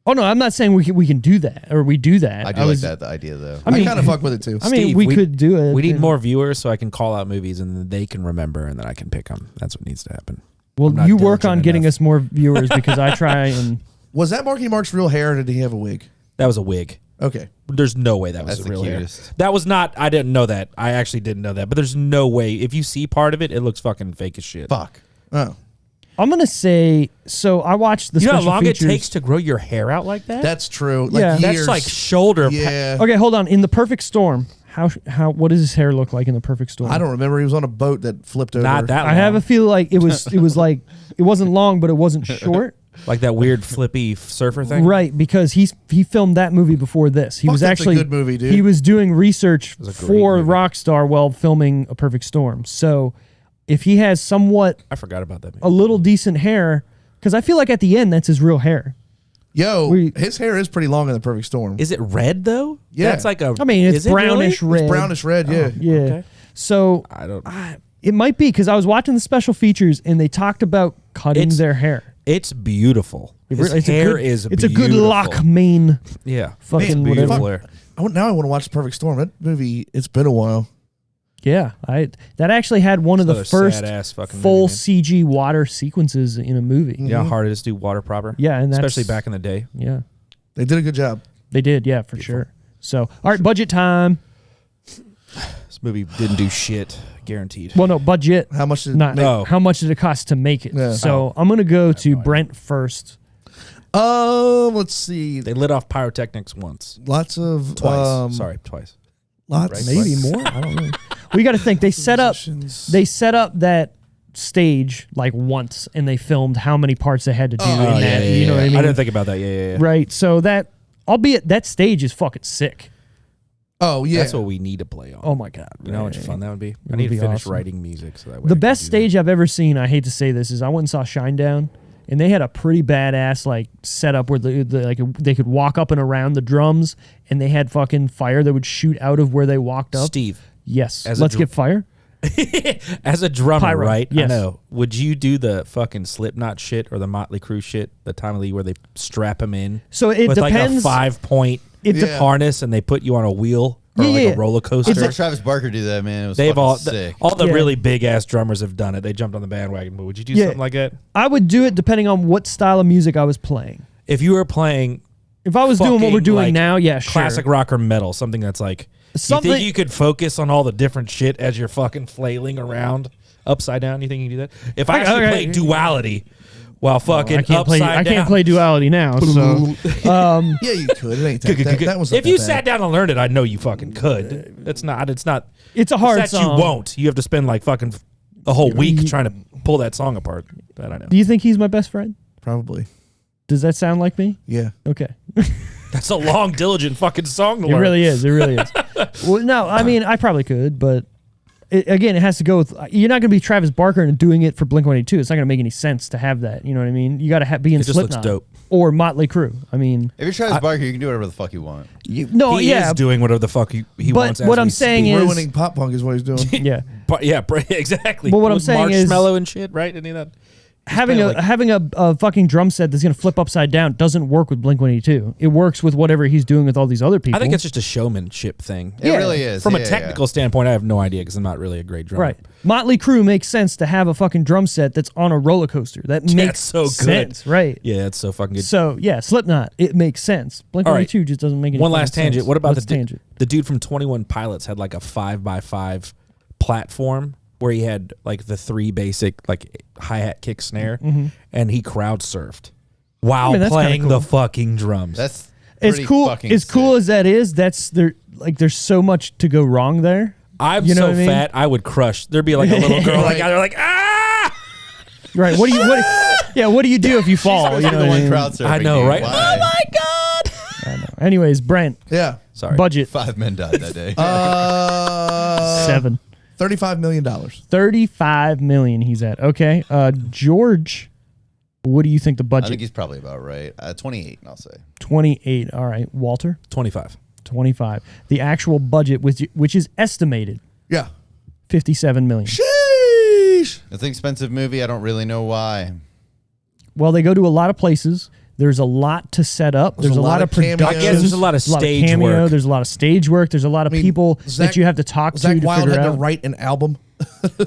Oh no, I'm not saying we can do that or we do that. I do like that the idea though. I kind of fuck with it too. I mean, Steve, we could do it. We need and- more viewers so I can call out movies and then they can remember and then I can pick them. That's what needs to happen. Well, I'm not you work diligent on getting enough. us more viewers because I try and. Was that Marky Mark's real hair, or did he have a wig? That was a wig. Okay. There's no way that was That's the the real hair. cutest. That was not. I didn't know that. I actually didn't know that. But there's no way. If you see part of it, it looks fucking fake as shit. Fuck. Oh, I'm gonna say so. I watched the You know how special long features. it takes to grow your hair out like that? that's true. Like Yeah. years. That's like shoulder. Yeah. Okay, hold on. In the Perfect Storm, how what does his hair look like in the Perfect Storm? I don't remember. He was on a boat that flipped over. Not that. I have a long. feel like it was like it wasn't long, but it wasn't short. like that weird flippy surfer thing. Right, because he filmed that movie before this. He Fuck, was that's a actually good movie, dude. He was doing research was a great for movie. Rockstar while filming A Perfect Storm. So if he has somewhat I forgot about that. a little decent hair, because I feel like at the end that's his real hair. Yo, We- his hair is pretty long in the Perfect Storm. Is it red though? Yeah. That's like a. I mean, it's is it really? brownish red. It's brownish red. Yeah. Yeah. Okay. So I don't. it might be because I was watching the special features and they talked about cutting It's- their hair. It's beautiful. His hair is It's beautiful. a good lock mane. Yeah. Fucking It's whatever. beautiful hair. Now I want to watch The Perfect Storm. That movie, it's been a while. Yeah, that actually had one of the Another first sad-ass fucking full movie, CG water sequences in a movie. You know how hard it is to do water proper? Yeah, and especially back in the day. Yeah, They did a good job. they did. Yeah, for sure. So, all right, budget time. This movie didn't do shit, guaranteed. Well, no, budget. How much did Not Oh. how much did it cost to make it? Yeah. So I'm gonna go to Brent first. Let's see. They lit off pyrotechnics once. Lots of Twice. Sorry, twice. Lots. Maybe more. I don't know. We got to think. They set up that stage like once, and they filmed how many parts they had to do in that. You know what I mean? I didn't think about that. Yeah. Right. So that, albeit that stage is fucking sick. Oh yeah. That's what we need to play on. Oh my god. You know how much fun that would be? I would need to be finish awesome. writing music so that way The I can best do stage I've ever seen, I hate to say this, is I went and saw Shinedown, and they had a pretty badass like setup where they could walk up and around the drums, and they had fucking fire that would shoot out of where they walked that. up. Steve, Yes. As a Let's dr- get fire. as a drummer, Pyro, right? yes. I know. Would you do the fucking Slipknot shit or the Motley Crue shit, the time of the year where they strap him in So it with depends. like a 5-point It Yeah. harness and they put you on a wheel or Yeah, like yeah. a roller coaster? I saw Travis Barker do that, man. It was They've fucking all sick. all the Yeah. really big ass drummers have done it. They jumped on the bandwagon. But would you do Yeah. something like that? I would do it depending on what style of music I was playing. If you were playing If I was doing what we're fucking, doing like, now, yeah, sure. classic rock or metal, something that's like you Something- think you could focus on all the different shit as you're fucking flailing around upside down? You think you can do that? If I actually okay. play Duality while fucking I can't play. upside I down, can't play Duality now. So Yeah, you could. It ain't that was if you sat down and learned it, I know you fucking could. That's not. It's not. it's a hard That song. you won't. You have to spend like fucking a whole week trying to pull that song apart. That I know. Do you think he's my best friend? probably. Does that sound like me? Yeah. Okay. That's a long, diligent fucking song to It learn. really is. It really is. Well, no, I mean, I probably could, but again, it has to go with. You're not going to be Travis Barker and doing it for Blink-182. It's not going to make any sense to have that. You know what I mean? You got to be in It just looks Slipknot dope. or Motley Crue. I mean, If you're Travis Barker, you can do whatever the fuck you want. no, He yeah, is doing whatever the fuck he but wants. as what I'm we saying speak. is, Ruining pop punk is what he's doing. yeah, But yeah, exactly. But what I'm With saying is- Marshmallow and shit, right? Any of that? having playing, a fucking drum set that's going to flip upside down doesn't work with Blink-182. It works with whatever he's doing with all these other people. I think it's just a showmanship thing. It really is. From Yeah, a technical standpoint, I have no idea because I'm not really a great drummer. right. Motley Crue makes sense to have a fucking drum set that's on a roller coaster. That makes so good. sense, right? Yeah, it's so fucking good. So yeah, Slipknot, it makes sense. Blink-182 just doesn't make any. One fucking last tangent. sense. What about What's the tangent? the dude from 21 Pilots had like a 5x5 platform where he had like the 3 basic like hi-hat, kick, snare, and he crowd surfed while I mean, that's kinda playing cool. the fucking drums. That's As pretty cool fucking as cool sick. as that is, that's there. Like, there's so much to go wrong there. I'm you know so what I mean? fat, I would crush. There'd be like a little girl like out there like, ah! Right? What do you? Yeah. What do you do if you fall? You You're know the what I one mean? crowd surfing. I know, dude. right? Why? Oh my God! I know. Anyways, Brent, Yeah. Sorry. budget 5 men died that day. 7. $35 million. 35 million. He's at. Okay. George, what do you think the I budget? think he's probably about right. 28, I'll say. 28. All right. Walter, 25. 25. The actual budget, which is estimated, Yeah. 57 million. Sheesh. It's an expensive movie. I don't really know why. Well, they go to a lot of places. There's a lot to set up. There's a lot of cameos. production. I guess there's a lot of stage cameo. work. There's a lot of stage work. There's a lot of people that you have to talk to Zach Wilde figure had to out. write an album.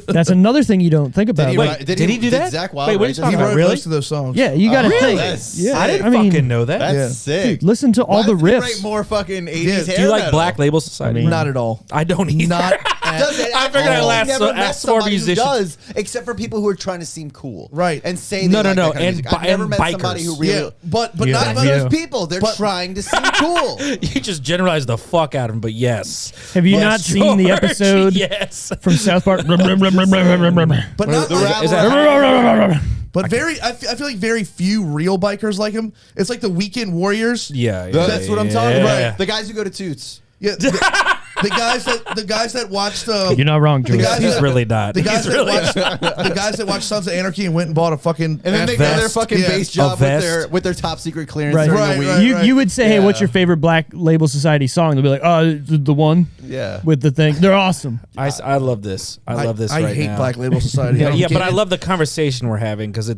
That's another thing you don't think about. Did he, Like, write- did he do that? Zach Wilde Wait, what are write you this? talking He about? wrote Really? most of those songs. yeah, you got to Really? think. That's Yeah, I didn't I mean, fucking know that. That's Yeah. sick. Dude, listen to all Why the doesn't he riffs. write more fucking 80s Yeah. hair Do you like metal? Black Label Society? Not at all. I don't either. Not Does it I at figured I'd all. ask- Never met ask more somebody who musicians. does, except for people who are trying to seem cool, Right. And say No, they no, like no, that kind of and music. I've bi- never and met somebody who bikers. really. Yeah, but Yeah. not Some but of Yeah. those people, they're But- trying to seem cool. You just generalized the fuck out of him, but yes. Have you Yes, not seen the George, episode Yes. from South Park? but not The like, rabble- but I feel like very few real bikers like him. It's like the Weekend Warriors. Yeah, That's what I'm talking yeah. about. The guys who go to Toots. Yeah, the guys that watched. You're not wrong, George. guys He's that- really not. The guys He's that really watched the guys that watched Sons of Anarchy and went and bought a fucking And then they go vest. their fucking Yeah. base job A with their vest. top secret clearance Right. during Right, the week. right. You would say, hey, what's Yeah. your favorite Black Label Society song? They'll be like, the one. Yeah. with the thing. They're awesome. I love this. I love this. I right hate now. Black Label Society. Yeah, don't yeah, get but I it. love the conversation we're having because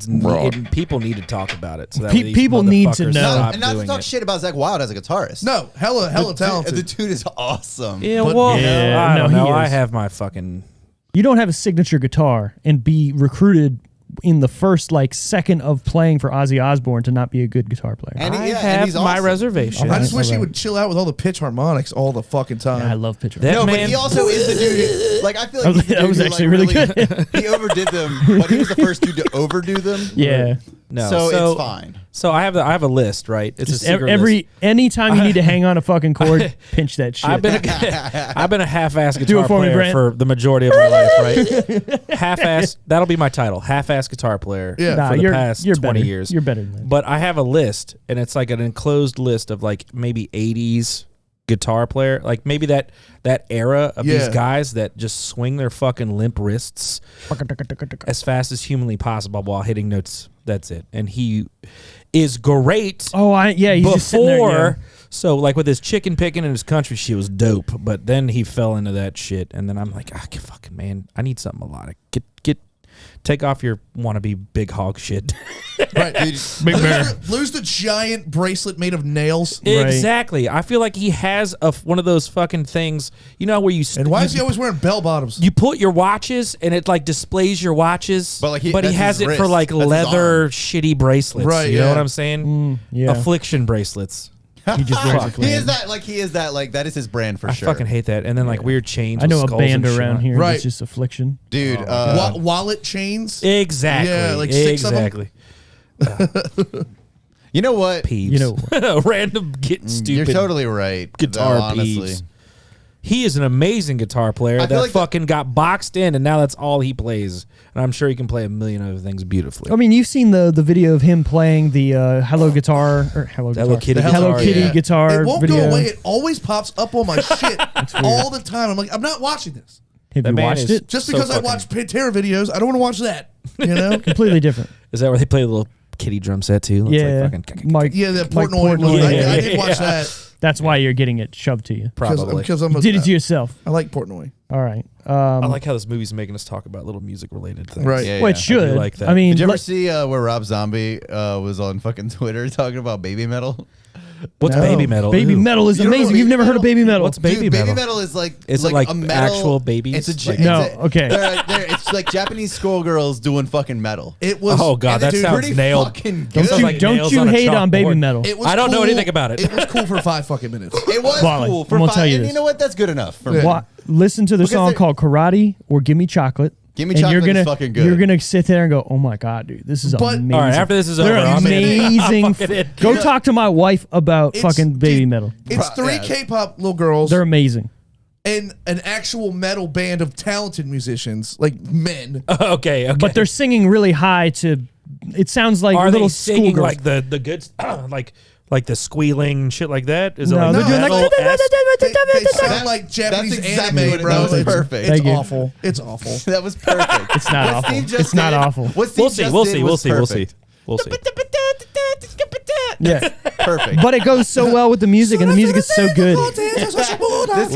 people need to talk about it. So that Pe- way these people need to motherfuckers know. stop And not to doing talk it. shit about Zach Wilde as a guitarist. No, hella talented. The dude is awesome. Yeah, But- well, Yeah, I no, don't he know. I is. have my fucking. You don't have a signature guitar and be recruited in the first second of playing for Ozzy Osbourne to not be a good guitar player. And I and have he's my awesome. reservation. I just wish he Alright. would chill out with all the pitch harmonics all the fucking time. I love pitcher. That No, but man- he also is the dude. Like I feel like he's the That dude was who, actually like, really good. He overdid them, but he was the first dude to overdo them. Yeah. No, So it's fine. So I have a list, right? It's Just a secret list. anytime you need to hang on a fucking chord, pinch that shit. I've been a half-ass Do it guitar for me, player Brent. for the majority of my life, right? Half-ass. That'll be my title. Half-ass guitar player Yeah. for the past you're 20 better. years. You're better than that. But I have a list, and it's like an enclosed list of like maybe 80s guitar player, like maybe that era of these Yeah. guys that just swing their fucking limp wrists as fast as humanly possible while hitting notes. That's it. And he is great. He's just sitting there, Before, so like with his chicken picking and his country shit was dope, but then he fell into that shit, and then I'm like, fucking man, I need something melodic. Take off your wannabe big hog shit. Right. Big bear. Lose the giant bracelet made of nails. Right. Exactly. I feel like he has one of those fucking things, you know, where you And why is he always wearing bell bottoms? you put your watches and it like displays your watches, But, like, he- he that's has his it for wrist. like That's his leather arm. shitty bracelets. Right, You know yeah. what I'm saying? yeah. Affliction bracelets. He just wears Fuck, it. He is that. That is his brand for I sure. fucking hate that. And then like weird chains. I know with a skulls band and shit around on. here Right. that's just Affliction. Dude. Wallet chains. Exactly. Yeah, like 6 of them. Exactly. You know what? Peeves. You know random getting stupid. You're totally right. guitar though, honestly. peeves. He is an amazing guitar player I feel that like fucking got boxed in, and now that's all he plays. And I'm sure he can play a million other things beautifully. I mean, you've seen the video of him playing the Hello Guitar or Hello Hello Guitar, Kitty the Hello guitar, Kitty yeah. guitar It won't video. go away. It always pops up on my shit all the time. I'm like, I'm not watching this. Have That you man watched is- it? Just So because I fucking- watch Pantera videos, I don't want to watch that. You know? Completely different. Is that where they play the little kitty drum set too? It's Yeah, like fucking Mike. Yeah, that Mike Portnoy. Portnoy. I Yeah. did watch that That's why you're getting it shoved to you. probably. because I'm You did it to yourself. I like Portnoy. All right. I like how this movie's making us talk about little music related things. Right. Yeah, Well, it yeah. should. I do like that. I mean, Did you ever let- see where Rob Zombie was on fucking Twitter talking about baby metal? What's No. baby metal? Baby Ooh. metal is You don't know amazing. what You've never heard of baby metal. What's baby Dude, metal? baby metal is like Is it like like a metal, actual babies? It's a Like- No, okay. It's like Japanese schoolgirls doing fucking metal. It was. Oh god, and that it- sounds pretty nailed. fucking Don't good. you, like don't nails you on a hate on baby chalkboard. metal. It was I don't know cool- anything about it. It was cool for 5 fucking minutes. It was Wally, cool for I'm gonna fun. tell you And this. you know what? That's good enough for me. Yeah. Listen to the Because song they're- called Karate or Gimme Chocolate. Gimme and Chocolate you're is gonna, fucking good. You're going to sit there and go, oh my God, dude, this is But- amazing. All right, after this is They're over, I'm in. amazing. I'm fucking in. Go talk to my wife about It's- fucking baby dude, metal. It's Pro- 3 yeah. K-pop little girls They're amazing. and an actual metal band of talented musicians, like men. okay. But they're singing really high to, it sounds like Are little they singing schoolgirls. like the good like the squealing shit like that? Is it No, like they're doing like, metal-esque? They sound like Japanese exactly anime, what it- bro. that was It's perfect. It's Thank you. awful. It's awful. That was perfect. It's not What awful. Steve just It's not did- awful. What Steve We'll see. just We'll did see. was We'll see. We'll see. perfect. We'll see. Yeah. Perfect. But it goes so well with the music, and the music is so good. This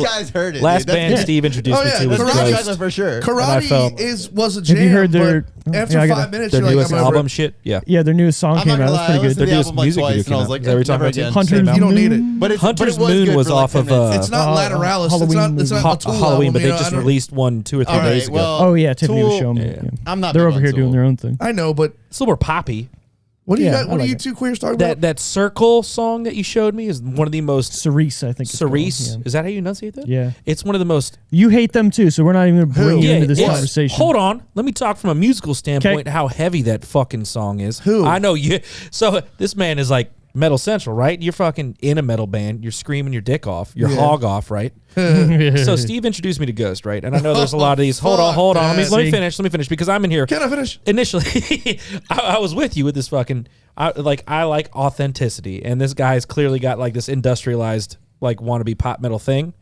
guy's heard it. Last dude. That's- band Steve introduced Oh, me yeah, to was Karate Karate Ghost. Chocolate for sure. And I felt- Karate was a jam. Have you heard their? but after yeah, I 5 gotta- minutes, Their you're like, newest I'm over album it. shit. Yeah. Yeah, their newest song I'm came not out. gonna That's lie, pretty I good. listened to the Their newest album like music twice, video and I was came like, out. Is that what you're talking never about? again. Hunter's Same album. You don't need it. But Hunter's it was Moon good was for like off 10 of minutes. It's not Lateralis. It's Halloween not. It's movie. not a Tool Halloween, album, but you they know, just I don't- released one 2 or 3 All right, days ago. well, Oh yeah, Tiffany was Tool- showing me. Yeah. Yeah. I'm not. They're big over on here doing Tool. their own thing. I know, but It's a little more poppy. what do you Yeah, got? I What are like you it. two queers talking That about? that Circle song that you showed me is one of the most Cerise, I think. it's called. Cerise. Yeah. Is that how you enunciate that? Yeah. It's one of the most. You hate them too, so we're not even going to bring you Who? into this it's- conversation. Hold on. Let me talk from a musical standpoint. How heavy that fucking song is. Who? I know you. So this man is like Metal Central, right? You're fucking in a metal band. You're screaming your dick off. Your hog off, right? So Steve introduced me to Ghost, right? And I know there's a lot of these. Hold on. Let me See? finish. Let me finish because I'm in here. Can I finish? Initially, I was with you with this fucking. I like authenticity, and this guy's clearly got like this industrialized like wannabe pop metal thing.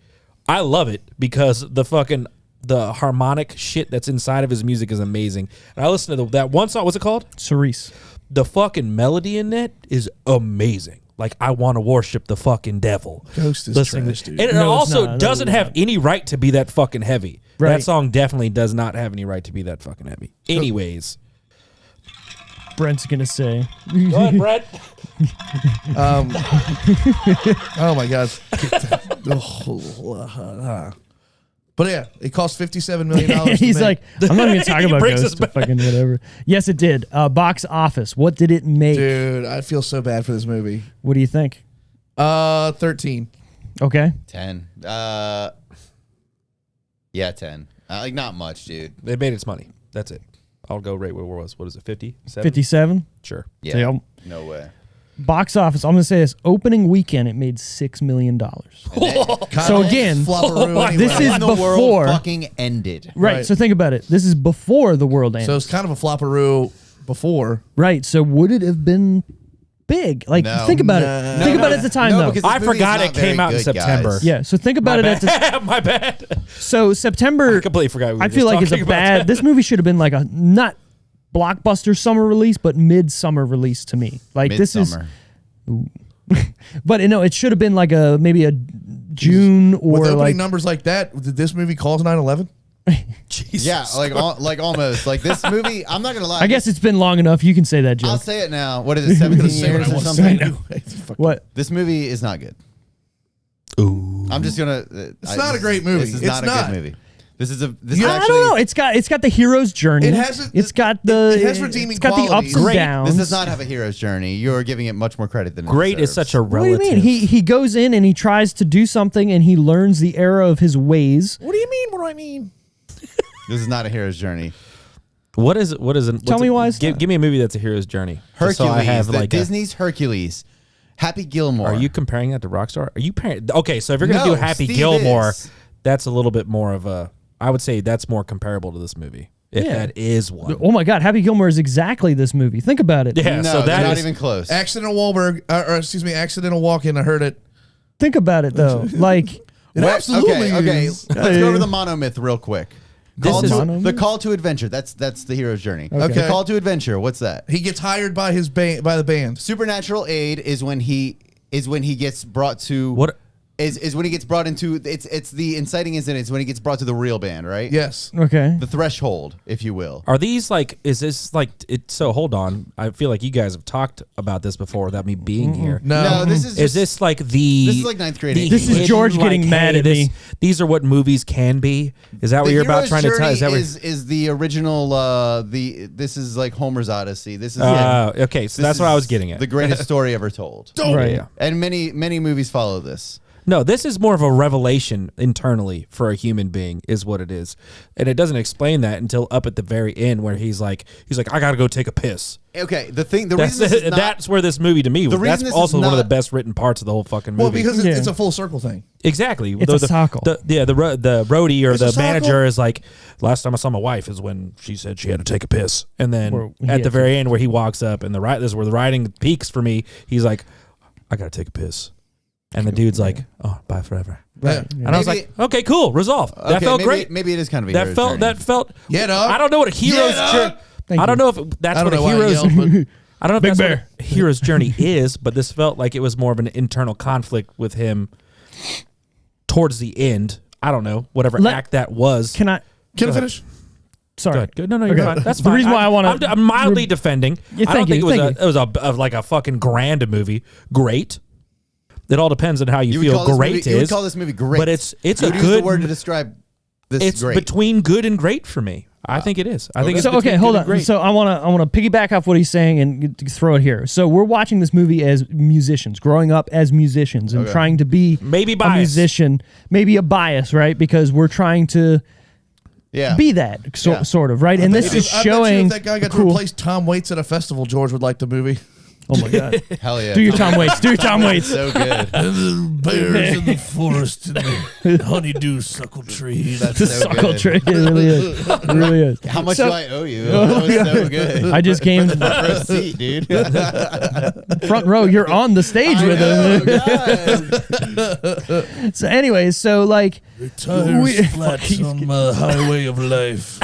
I love it because the harmonic shit that's inside of his music is amazing. And I listened to that one song. What's it called? Cerise. The fucking melody in that is amazing. Like, I want to worship the fucking devil. Ghost is Listening trash, to- dude. And it No, it's also not. doesn't No, have any right to be that fucking heavy. Right. That song definitely does not have any right to be that fucking heavy. Anyways. Brent's gonna say. Go ahead, Brett. Oh my God. But yeah, it cost $57 million. He's like, I'm not even talking about brings us Ghost. Fucking whatever. Yes, it did. Box office. What did it make? dude, I feel so bad for this movie. What do you think? 13. Okay. 10. Yeah, 10. Like, not much, dude. It made its money. That's it. I'll go right where it was. What is it, 50? 57. Sure. Yeah. So, y'all- No way. box office. I'm gonna say this. Opening weekend, it made $6 million. So again, this is When the before. world fucking ended. Right. So think about it. This is before the world ended. So it's kind of a flopperoo before. Right. So would it have been big? Like, No. think about it. No. Think about it at the time, No, though. because this I movie is forgot not it came very out in good, September. guys. Yeah. So think about it at the. My bad. So September. I completely forgot we were I just feel like it's a talking about bad. that. This movie should have been like a not blockbuster summer release, but mid-summer release to me. Like this is. Midsummer. But no, it should have been like a maybe a June With or opening like. numbers like that, did this movie cause 9/11? Jesus. Yeah, like almost. Like this movie, I'm not gonna lie. I guess it's been long enough. You can say that, I'll joke. say it now. What is it, 17 years or something? What? This movie is not good. Ooh. I'm just gonna. It's not a great movie. This is It's not a not. good movie. This is a. This is Yeah, I actually. don't know. It's got the hero's journey. It has It's got the. it has redeeming It's got the ups qualities. and Great. downs. This does not have a hero's journey. You're giving it much more credit than it Great is deserves. such a What do you relative. mean? He goes in and he tries to do something and he learns the error of his ways. What do you mean? What do I mean? This is not a hero's journey. What is it? What is it? Tell me why it's Give, not. give me a movie that's a hero's journey. Just Hercules. So I have the like a- Disney's Hercules. Happy Gilmore. Are you comparing that to Rockstar? Are you pairing? Okay, so if you're gonna No, do Happy Steve Gilmore, is. that's a little bit more of a. I would say that's more comparable to this movie. If Yeah. that is one. Oh my God, Happy Gilmore is exactly this movie. Think about it. Yeah. No, so they're that not is even close. Accidental Wahlberg, or excuse me, accidental walk-in. I heard it. Think about it though. Like, It What? absolutely Okay. is. Let's go over the monomyth real quick. This is- The call to adventure. That's the hero's journey. Okay. The call to adventure. What's that? He gets hired by his by the band. Supernatural aid is when he gets brought to What? is when he gets brought into it's the inciting incident is when he gets brought to the real band, right? Yes. okay. The threshold, if you will. Are these like? Is this like? It. So hold on. I feel like you guys have talked about this before without me being here. No. this is Is just, this like the? This is like ninth grade. the This is hidden, George getting mad at me. These are what movies can be. Is that what the you're about hero's trying to tell? Is that journey what? is the original this is like Homer's Odyssey. This is Okay, so this that's what I was is getting at. The greatest story ever told. Right. Yeah. And many movies follow this. No, this is more of a revelation internally for a human being, is what it is, and it doesn't explain that until up at the very end, where he's like, I gotta go take a piss. Okay, the reason That's this is not, that's where this movie to me. The reason That's this is also one of the not- best written parts of the whole fucking movie. Well, because Yeah. it's a full circle thing. exactly, It's a cycle. The roadie or It's a the cycle. manager is like, last time I saw my wife is when she said she had to take a piss, and then Or he at had the to. very end where he walks up and this is where the writing peaks for me. He's like, I gotta take a piss. And the dude's like, "Oh, bye forever." Yeah. And I was Maybe- like, "Okay, cool, resolved." That Okay, felt maybe, great. Maybe it is kind of a That hero's felt. journey. That felt. Yeah, dog. I don't know what a hero's Yeah, journey. Thank I don't you. know if that's I don't what a know why I hero's. yelled, but I don't know if Big that's Bear. what a hero's journey is, but this felt like it was more of an internal conflict with him towards the end. I don't know, whatever act that was. Can I? Can I finish? Sorry. Good. No, you're Okay. fine. That's The fine. reason why I wanna- I'm mildly defending. Yeah, I don't thank think you, it was like a fucking grand movie. Great. It all depends on how you would feel call this great movie, is. You would call this movie great. But it's You a would use good the word to describe this It's great. between good and great for me. I think it is. I think it's So okay, between hold good on. and great. So I want to piggyback off what he's saying and throw it here. So we're watching this movie as musicians, growing up as musicians, and trying to be Maybe a bias. musician, maybe a bias, right? Because we're trying to yeah. be that sort of, right? And this is I bet you showing if that guy got to cool. replace Tom Waits at a festival, George would like the movie. Oh my god! Hell yeah. Do your Tom Waits. Do your Tom Waits. So good. Bears in the forest and the honeydew suckle tree. That's The so suckle good. tree. It really is. It really is. How much So- do I owe you? That was so good. I just came For a seat, dude. front row. You're on the stage with him. God. So, anyways, so like, Tires flat on my highway of life.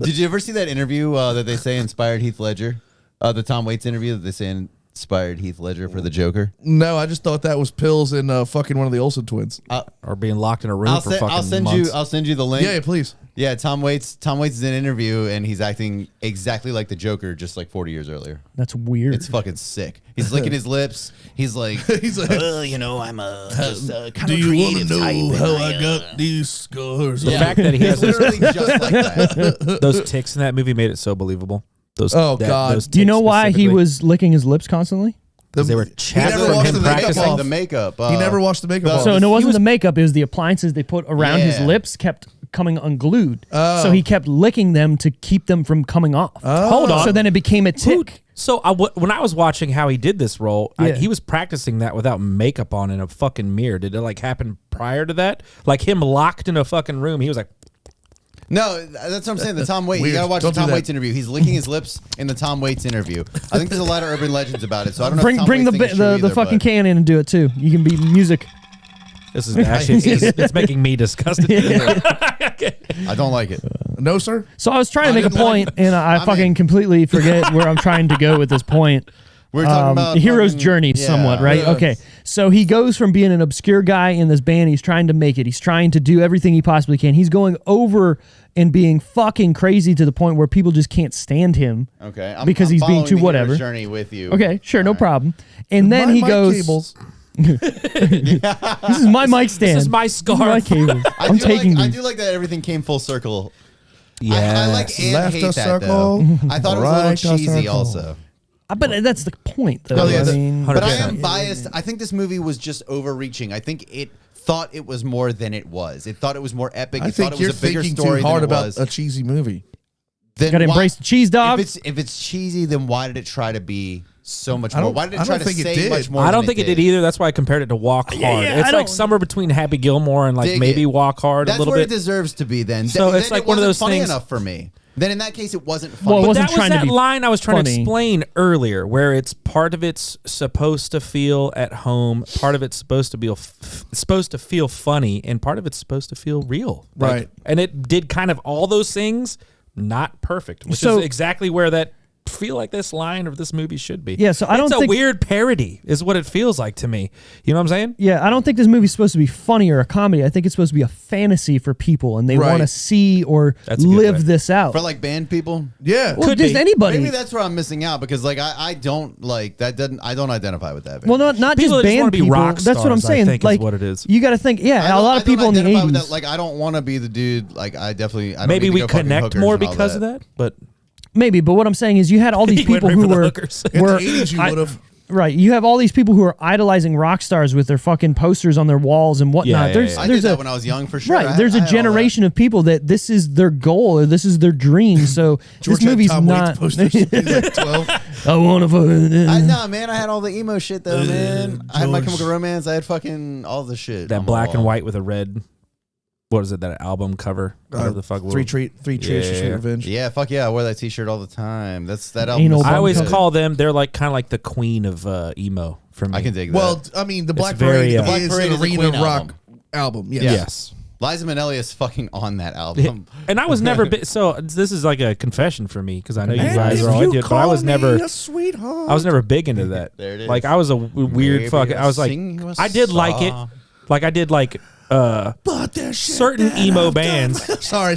Did you ever see that interview that they say inspired Heath Ledger? The Tom Waits interview that they say inspired Heath Ledger for the Joker? No, I just thought that was pills in fucking one of the Olsen twins. Or being locked in a room for fucking months. I'll send you the link. Yeah, please. Yeah, Tom Waits is in an interview and he's acting exactly like the Joker, just like 40 years earlier. That's weird. It's fucking sick. He's licking his lips. He's like, You know, I'm just kind Do of you want creative to type. know and how I got these scars? The fact that he has he's literally just like that. those ticks in that movie made it so believable. Those, God. those Do you know ticks why he specifically. was licking his lips constantly? Because they were He chapped never from washed him the makeup practicing. off. The makeup. He never washed the makeup off. So it wasn't was- the makeup; it was the appliances they put around his Yeah. lips kept coming unglued. Oh. So he kept licking them to keep them from coming off. Hold on. So then it became a tick. So when I was watching how he did this role, Yeah. he was practicing that without makeup on in a fucking mirror. Did it like happen prior to that? Like him locked in a fucking room, he was like, No, that's what I'm saying. The Tom Waits. You Weird. gotta watch Don't the do Tom that. Waits interview. He's licking his lips in the Tom Waits interview. I think there's a lot of urban legends about it. So I don't know. Bring if Tom bring the Waits think it's true the either, fucking but- can in and do it too. You can be music. "This is actually it's making me disgusted." I don't like it. No, sir. So I was trying to I make a didn't like point, and I fucking mean- completely forget where I'm trying to go with this point. We're talking about the hero's fucking- journey, yeah. somewhat, right? Yeah. Okay, so he goes from being an obscure guy in this band. He's trying to make it. He's trying to do everything he possibly can. He's going over and being fucking crazy to the point where people just can't stand him. Okay, Because he's being following too the whatever. hero's journey with you. Okay, sure, no All right. problem. And then he My goes, cables. "This is my mic stand. This is my These are my scarf." cables. I I'm do taking like, I these." do like that everything came full circle. Yeah, I like and Left hate a that circle, though. I thought it was a right a little cheesy circle. also. But that's the point, though. Oh, yeah, I the- mean, But I 100%. am biased. I think this movie was just overreaching. I think it thought it was more than it was. It thought it was more epic. I It thought think it you're was a bigger thinking story too hard than it about was. a cheesy movie. Then gotta why- embrace the cheese dog. If it's cheesy, then why did it try to be so much I more? don't- Why did I it try don't to think it say did. much more? I don't than think it did either. That's why I compared it to Walk Hard. yeah, It's I like don't- somewhere between Happy Gilmore and like Dig maybe it. Walk Hard That's a little where bit. it deserves to be. Then So Then it's it like one of wasn't those funny things- enough for me. Then in that case, it wasn't funny. Well, it But wasn't that was trying to that be line I was trying to funny. explain earlier, where it's part of it's supposed to feel at home, part of it's supposed to be supposed to feel funny, and part of it's supposed to feel real. Like, Right. and it did kind of all those things, not perfect, which So- is exactly where that feel like this line of this movie should be. Yeah, so I don't it's a think- weird parody, is what it feels like to me. You know what I'm saying? Yeah, I don't think this movie's supposed to be funny or a comedy. I think it's supposed to be a fantasy for people, and they Right. want to see or That's a good live way. this out. For like band people, Yeah. well, could just be. anybody. maybe that's where I'm missing out because like I don't like that. Doesn't I don't identify with that. well, not People just that just band wanna be people. rock That's what I'm stars, I saying. think, is like what it is. You got to think. I Yeah, a don't- lot I of people in don't the identify with '80s. that. Like I don't want to be the dude. Like I definitely. I don't Maybe need to we go fucking connect hookers more and all because of that, but Maybe, but what I'm saying is, you had all these You went people right who for the were hookers. In were the 80s, you I- would have. right. You have all these people who are idolizing rock stars with their fucking posters on their walls and whatnot. Yeah, there's yeah. I there's did a that when I was young for sure. right. There's a generation of people that this is their goal or this is their dream. So George this movie's had Tom Waits not. posters. He was like 12. I want to. Nah, man, I had all the emo shit though, man. I had My George. Chemical Romance. I had fucking all the shit. that on my black and wall. white with a red, what is it, that album cover? Whatever the fuck. Three cheers for Yeah. sweet revenge. Yeah, fuck yeah, I wore that T-shirt all the time. That's that album. Anal is bum I always cover. call them, they're like kind of like the queen of emo for me. I can dig Well, that. I mean, the Black very, Parade The Black is Parade an is a arena Queen rock album. Yes. Yes. Liza Minnelli is fucking on that album. And I was never so this is like a confession for me because I know you And guys if are all you into it, but I call was me never a sweetheart. I was never big into that. There it is. Like I was a weird Maybe fuck. I was like sing you a I did like it. song. Like I did like But there's shit certain that emo I've bands. done. Sorry.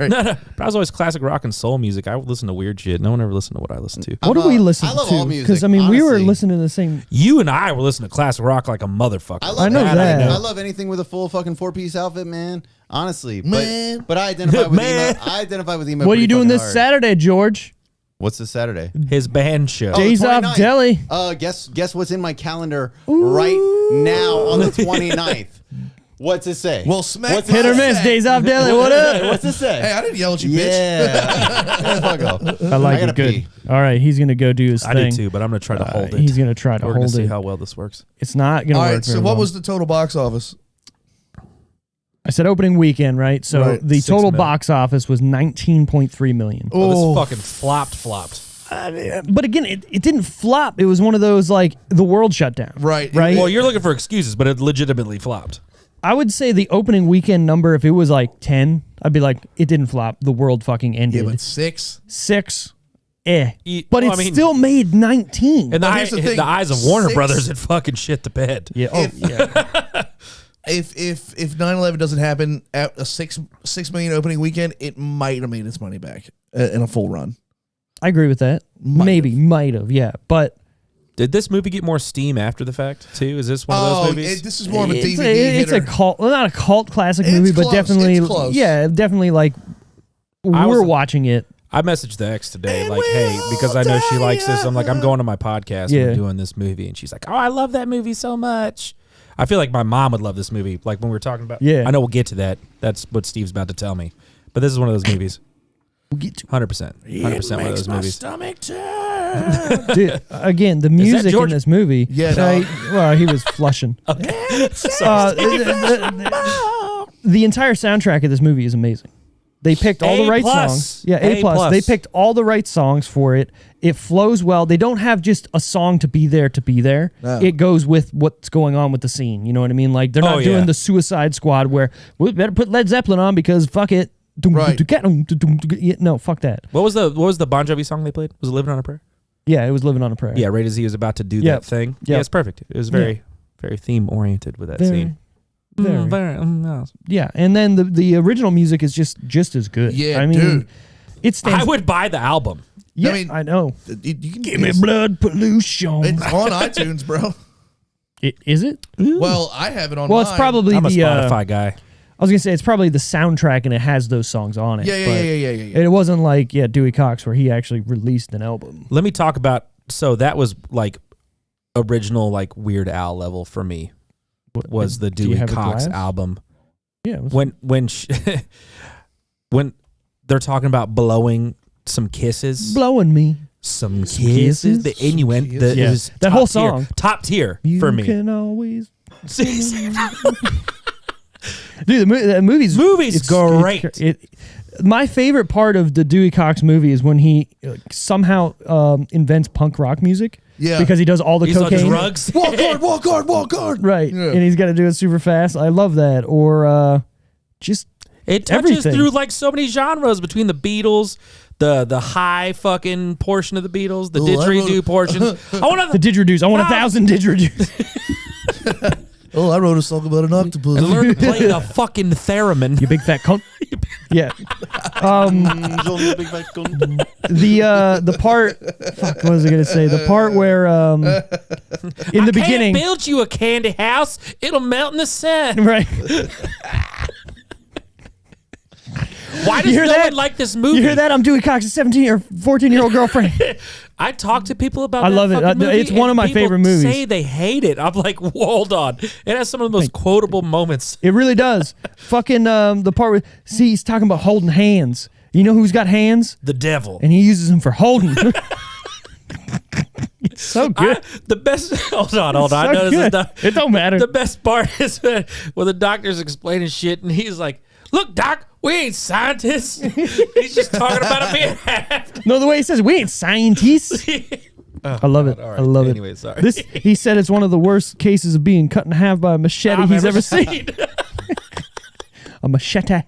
No, but I was always classic rock and soul music. I would listen to weird shit. No one ever listened to what I listened to. What do we listen I love all to? music, Because I mean, we were honestly. listening to the same. You and I were listening to classic rock like a motherfucker. I love I know anything. that. I love anything with a full fucking 4-piece outfit, man. Honestly, Man. but I identify with Man. emo. I identify with emo. What are you pretty doing fucking this hard. Saturday, George? What's this Saturday? His band show. Oh, the Days Off 29th. Deli. Guess what's in my calendar right now on the 29th. What's it say? Well, smack What's Hit or it miss. say? Days Off Deli. What up? What's it say? Hey, I didn't yell at you, bitch. Yeah. Fuck off. I like gotta it. Good. pee. All right, he's gonna go do his I thing. do too, but I'm gonna try to hold it. He's gonna try to We're gonna hold see it. how well this works. It's not gonna All work. right. So, very what well. was the total box office? I said opening weekend, right? So Right. the 6 total million. box office was 19.3 million. Oh, this fucking flopped. But again, it didn't flop. It was one of those like the world shut down. Right. Right. Well, you're looking for excuses, but it legitimately flopped. I would say the opening weekend number, if it was like 10, I'd be like, it didn't flop. The world fucking Yeah, ended. but 6. 6, but well, it I mean- still made 19. In the, here's the thing. the eyes of Warner 6 Brothers, it fucking shit the bed. yeah. Oh, yeah. If 9/11 doesn't happen at a 6 million opening weekend, it might have made its money back in a full run. I agree with that. Might have, yeah. But Did this movie get more steam after the fact too? Is this one of those movies? This is more of a it's DVD it's hitter. a cult, well, not a cult classic It's movie, but close. definitely, It's close. yeah, definitely like I we're was- watching it. I messaged the ex today, like, hey, because I know she likes this. I'm like, I'm going to my podcast. Yeah. We're doing this movie, and she's like, oh, I love that movie so much. I feel like my mom would love this movie. Like when we were talking about, Yeah. I know we'll get to that. That's what Steve's about to tell me. But this is one of those movies. We'll get to 100%, 100% one of those movies. Stomach turn. Dude, again, the music in George? this movie. Yeah, well, he was flushing. The entire soundtrack of this movie is amazing. They picked all the right A+. songs. Yeah, A+. A+. They picked all the right songs for it. It flows well. They don't have just a song to be there. No. It goes with what's going on with the scene. You know what I mean? Like they're not doing the Suicide Squad where we better put Led Zeppelin on because fuck it. Right. No, fuck that. What was the Bon Jovi song they played? Was it "Living on a Prayer"? Yeah, it was Living on a Prayer. Yeah, right as he was about to do Yep. that thing. Yep. Yeah, it's perfect. It was very, very theme oriented with that scene. Very. Yeah, and then the original music is just as good. Yeah, I mean, dude. it stands. I would buy the album. Yeah, I mean, I know. You can Give me blood pollution. It's on iTunes, bro. Is it? Well, I have it on. Well, it's probably I'm a the. Spotify guy. I was gonna say it's probably the soundtrack, and it has those songs on it. Yeah. It wasn't like Dewey Cox where he actually released an album. Let me talk about. So that was like original, like Weird Al level for me. Was the Do you Dewey have a Cox glass? album Yeah. It was, when when they're talking about blowing some kisses, blowing me. some kisses? kisses, the innuendo, kisses. Yeah. is That top whole tier. song. top tier You for me. can always. Dude, the movie's Movie's great. My favorite part of the Dewey Cox movie is when he somehow invents punk rock music. Yeah. Because he does all the He's on cocaine. his rugs. Walk hard, walk hard, walk hard. Right. Yeah. And he's got to do it super fast. I love that. Or just It touches everything. through like so many genres between the Beatles, the high fucking portion of the Beatles, the Oh, I didgeridoo wrote- portion. I want the didgeridoos. I want 1,000 didgeridoos. Oh, I wrote a song about an octopus. and learn to play the fucking theremin. You big fat cunt. Yeah. The part. Fuck. What was I gonna say? The part where in the beginning. Can't build you a candy house. It'll melt in the sun. Right. Why does You hear no that? one like this movie? You hear that? I'm Dewey Cox's 17 or 14-year-old girlfriend. I talk to people about I that love it. fucking movie, It's one and of my people favorite movies. say they hate it. I'm like, hold on. It has some of the most quotable moments. It really does. Fucking the part where he's talking about holding hands. You know who's got hands? The devil. And he uses them for holding. It's so good. The best. Hold on. I So know this good. is not. It don't matter. The best part is when the doctor's explaining shit and he's like, look, doc, we ain't scientists. He's just talking about a being half. No, the way he says we ain't scientists. I love it. all right. I love it. Anyway, sorry. He said it's one of the worst cases of being cut in half by a machete I've he's ever ever seen. A machete.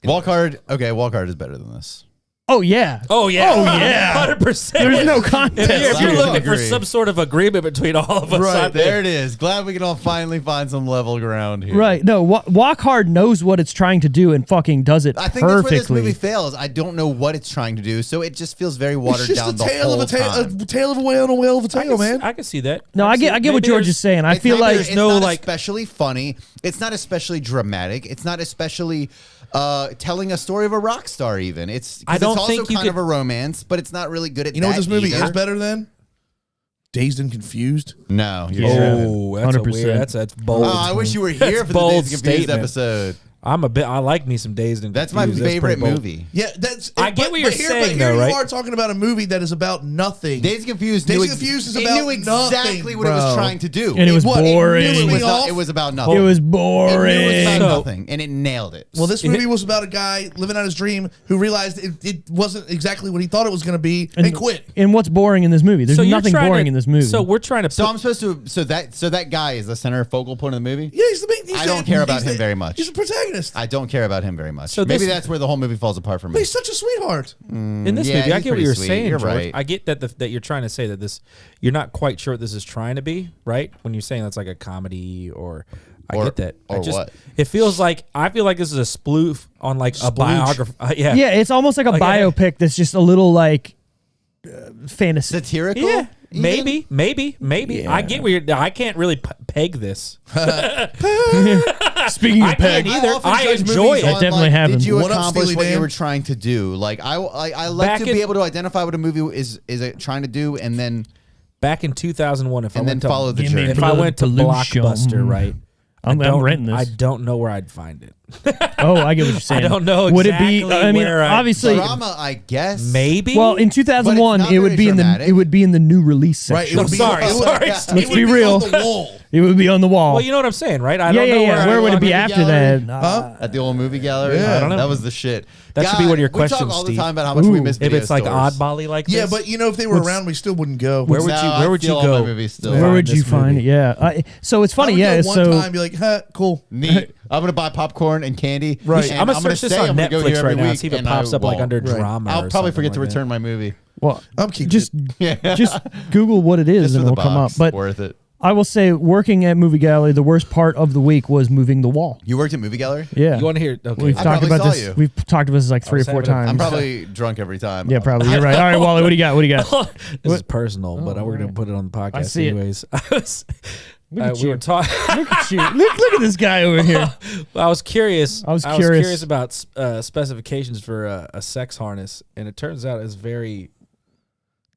Walk Hard. Okay, Walk Hard is better than this. Oh yeah. Oh, yeah. Oh, yeah. 100%. There's no If contest. you're I looking for agree. some sort of agreement between all of us, Right, there it is. Glad we can all finally find some level ground here. Right. No, Walk Hard knows what it's trying to do and fucking does it I think that's where this perfectly. movie fails. I don't know what it's trying to do, so it just feels very watered It's down just the a tale whole of time. a tale of a whale and a whale of a tale, man. I can see that. No, I get what Maybe George there's- is saying. I It's feel not- like it's no, not like- especially funny. It's not especially dramatic. It's not especially telling a story of a rock star. Even it's. 'cause I don't it's also think you kind of could- a romance, but it's not really good at. You know what that this movie either. is better than? Dazed and Confused. No, you're Yeah. tripping. Oh, that's a 100%. weird. That's bold. Oh, I wish you were here for the bold Dazed and Confused statement. episode. I like me some Dazed and That's my Confused. favorite pretty bold. movie. Yeah, that's. I get what you're saying, but here though, right? you are talking about a movie that is about nothing. Dazed and Confused. Dazed knew and Confused is it about knew exactly nothing, what it was bro. trying to do. And it was What, boring. it It knew was, off? not, it was about nothing. it was It knew it was boring. about So- nothing, and it nailed it. Well, this movie was about a guy living out his dream who realized it wasn't exactly what he thought it was going to be and quit. And what's boring in this movie? There's you're nothing trying boring to- in this movie. So we're trying to. So put- I'm supposed to. So that guy is the center focal point of the movie. Yeah, he's the main. I don't care about him very much. He's the protagonist. protagonist. I don't care about him very much. So Maybe this- that's where the whole movie falls apart for me. He's such a sweetheart. In this Yeah, movie, I he's get what pretty you're sweet. saying, You're George. right. I get that you're trying to say that this, you're not quite sure what this is trying to be, right? When you're saying that's like a comedy or I get that. Or what? It feels like, I feel like this is a sploof on like a biography. Yeah. Yeah, it's almost like a biopic that's just a little like fantasy. Satirical? Yeah. even? Maybe. I get where you're, I can't really peg this. Speaking I of peg, can't either. often I judge enjoy movies it. I on, definitely haven't. Did you What up, accomplish Steely what Dan? you were trying to do? Like I like Back to be able to identify what a movie is it trying to do, and then Back in 2001, if I and then went to follow the Give me journey. if I went to Pollution. Blockbuster, right? I'm I don't- renting this. I don't know where I'd find it. Oh, I get what you're saying. don't know Would it be? exactly I mean, where I- obviously. Drama, I guess. Maybe. Well, in 2001, not it would very be in the dramatic. it would be in the new release Right. section. It would be sorry, it would- sorry, it Steve. would Let's be be real. on the wall. It would be on the wall. well, you know what I'm saying, right? I yeah, don't know yeah, yeah. Where would it be movie after gallery? that? Huh? At the old movie gallery? Yeah. I don't know. That was the shit. That should be one of your we talk questions, all the Steve. time about how much we Ooh. miss If video it's like stores. oddbally like this. Yeah, but you know, if they were around, we still wouldn't go. Where would No, you? I Where would you feel all go? my movies still. Where find would you this find movie? it? Yeah. So it's I funny. would Yeah. go one So time, be like, huh, cool. Neat. I'm gonna buy popcorn and candy. Right. and I'm gonna search this say on I'm gonna go here Netflix every right now and week, see if it and pops I up like won't. under Right. drama. I'll or probably something forget to like that. return my movie. well, I'm keeping just it. just Google what it is Just and for it'll the come up. box. But Worth it. I will say, working at movie gallery, the worst part of the week was moving the wall. You worked at movie gallery? Yeah. You want to hear? Okay. We've I talked probably about saw this. you. We've talked about this like 3 or was 4 having a- times. I'm probably drunk every time. Yeah, probably. You're right. All right, Wally, what do you got? What do you got? This is personal, but we're gonna put it on the podcast see it. anyways. Look at We you. were talking. Look at you. Look at this guy over here. I was curious. I was curious. about specifications for a sex harness, and it turns out it's very.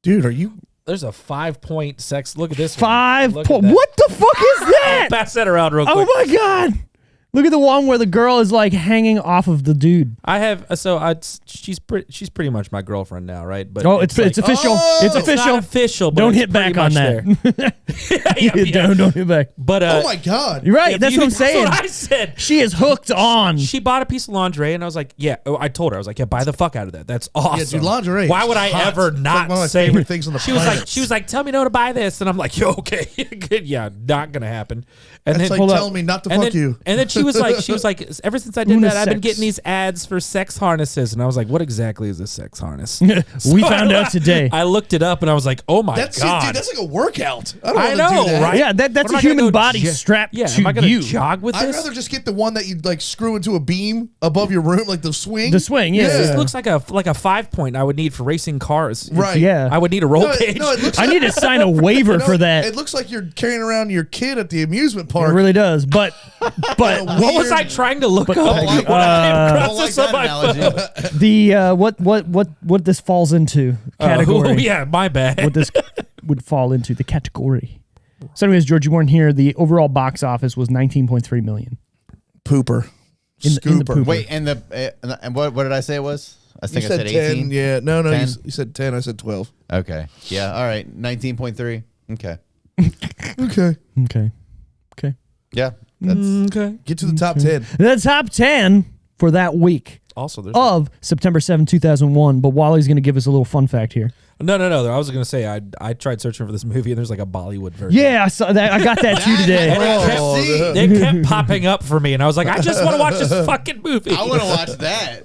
Dude, are you? There's a 5-point sex. Look at this. one. 5 Look at point. that. What the fuck is that? Pass that around real Oh quick. my god! Look at the one where the girl is like hanging off of the dude. I have she's pretty much my girlfriend now, right? But Oh, it's like- official. Oh! it's It's official. not official. But Don't it's hit back pretty on much that. there. Yeah. Don't hit back. But Oh my god! You're right. if That's you- what I'm saying. That's what I said. She is hooked on. She bought a piece of lingerie, and I was like, "Yeah." Oh, I told her, I was like, "Yeah, buy the fuck out of that. That's awesome." dude, lingerie Why is would I hot. ever It's like not one of my say favorite things on the She was planet. like, "Tell me no to buy this," and I'm like, "Yo, okay, good, yeah, not gonna happen." And That's then like hold up. telling me not to and fuck then, you. And then she was like, ever since I did that, I've been Unisex. getting these ads for sex harnesses, and I was like, "What exactly is a sex harness?" We found out today. I looked it up, and I was like, "Oh my That's god!" dude. That's like a workout. I don't I want know, to do that. right? Yeah, that's What, a am I gonna human go body jo- strapped Yeah, to am I gonna you. jog with I'd this? rather just get the one that you like screw into a beam above your room, like the swing. The swing, yeah. This looks like a 5-point I would need for racing cars. Right. Yeah. I would need a roll No, cage. it looks I like, need to sign a waiver no, for that. It looks like you're carrying around your kid at the amusement It park. really does. But what was weird- I trying to look up? I when I came don't across like this on that my analogy. phone? the what this falls into category. Oh, yeah, my bad. What this would fall into the category. So, anyways, George, you weren't here. The overall box office was 19.3 million. Pooper. In the Scooper. pooper. Wait, and what did I say it was? I You think I said said 10. 18. Yeah. No, 10? you said 10. I said 12. Okay. Yeah. All right. 19.3. Okay. Okay. Okay. Yeah. That's Okay. Get to the top 10. The top 10 for that week Also, there's of September 7, 2001. But Wally's going to give us a little fun fact here. no. I was gonna say I tried searching for this movie and there's like a Bollywood version. Yeah, I saw that. I got that too today. Oh, see. They kept popping up for me, and I was like, I just want to watch this fucking movie. I want to watch that.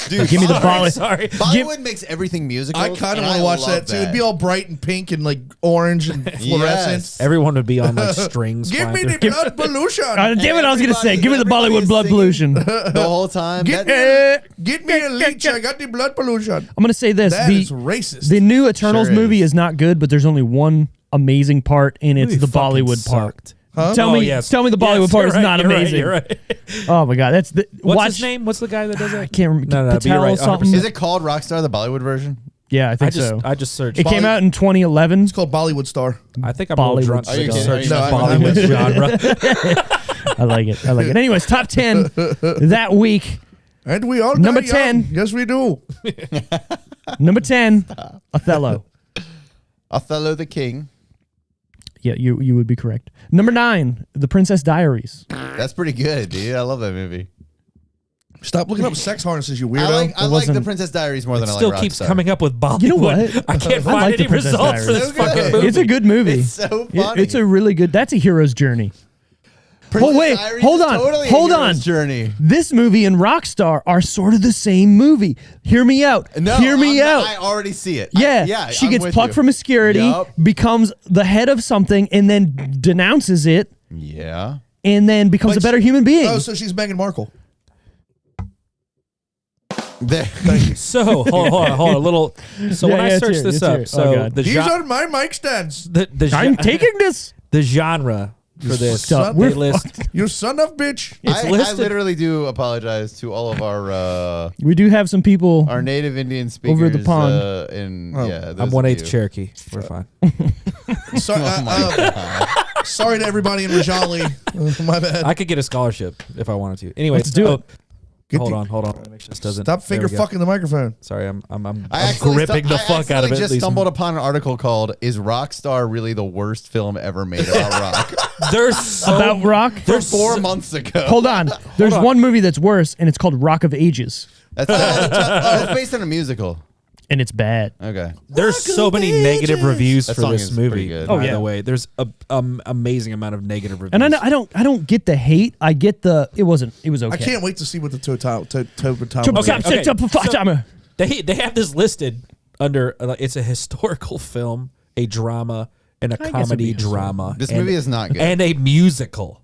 Dude, Give me the Sorry, Bolly. sorry. Bollywood makes everything musical. I kind of want to watch that too. It'd be all bright and pink and like orange and fluorescent. Yes. Everyone would be on like strings. Give me flying the blood pollution. Damn it, I was going to say, give me the Bollywood blood pollution. I'm the whole time. Get me a leech. I got the blood pollution. going to say this. That is racist. The new Eternals Sure movie is. is not good, but there's only one amazing part, and it's Movie the fucking Bollywood part. sucked. Tell me, yes. tell me the Bollywood Yes, part you're is right, not you're right, amazing. you're right. Oh my god, that's the What's watch. his name? What's the guy that does that? I can't remember. No, but you're Patel right, something. 100%. Is it called Rockstar, the Bollywood version? Yeah, I think so. I just searched. It came out in 2011. It's called Bollywood Star. I think I'm a little Bollywood drunk. Are so you I kidding? searched Are you the not? Bollywood genre. I like it. I like it. Anyways, top 10 that week. And we all Number die young. 10. Yes, we do. Number 10, Othello. Othello the King. Yeah, you would be correct. Number 9, The Princess Diaries. That's pretty good, dude. I love that movie. Stop looking up sex harnesses, you weirdo. I like the wasn't- Princess Diaries more than I like Still Rockstar. keeps coming up with Bollywood. You know what? I can't I find like The any Princess results for Diaries. this So good. fucking movie. It's a good movie. It's so funny. It's a really good. That's a hero's journey. Oh wait, Diaries hold is on, totally a hold on. hero's journey. This movie and Rockstar are sort of the same movie. Hear me out. No, Hear me out. I already see it. Yeah, she I'm gets with plucked you. from obscurity, Yup. becomes the head of something, and then denounces it, Yeah. and then becomes a better human being. Oh, so she's Meghan Markle. There. So hold on. A little. So Yeah, when I yeah, it's searched here, this it's up, here. so Oh, God. the These genre, are my mic stands. I'm taking this. the genre for this, Son, they we're list. You son of bitch. It's I listed. literally do apologize to all of We do have some people. our native Indian speakers Over the pond. Yeah, I'm 1/8 Cherokee. We're fine. Sorry, sorry to everybody in Rajali. My bad. I could get a scholarship if I wanted to. Anyway, Let's do it. Hold on. Make sure this doesn't. Stop there finger we go. fucking the microphone. Sorry, I'm actually gripping the fuck out of it. just These- stumbled upon an article called "Is Rockstar Really the Worst Film Ever Made About Rock?" There's so About Rock? From 4 months ago. Hold on. There's one movie that's worse, and it's called Rock of Ages, That's based on a musical. and it's bad. Okay. There's so many negative reviews That for song this is pretty movie. good. By Oh, yeah. the way, there's a amazing amount of negative reviews. And I don't get the hate. I get the it was okay. I can't wait to see what the total. Okay. So- They have this listed under it's a historical film, a drama, and a guess it'd comedy be drama. This and- movie is not good. and a musical.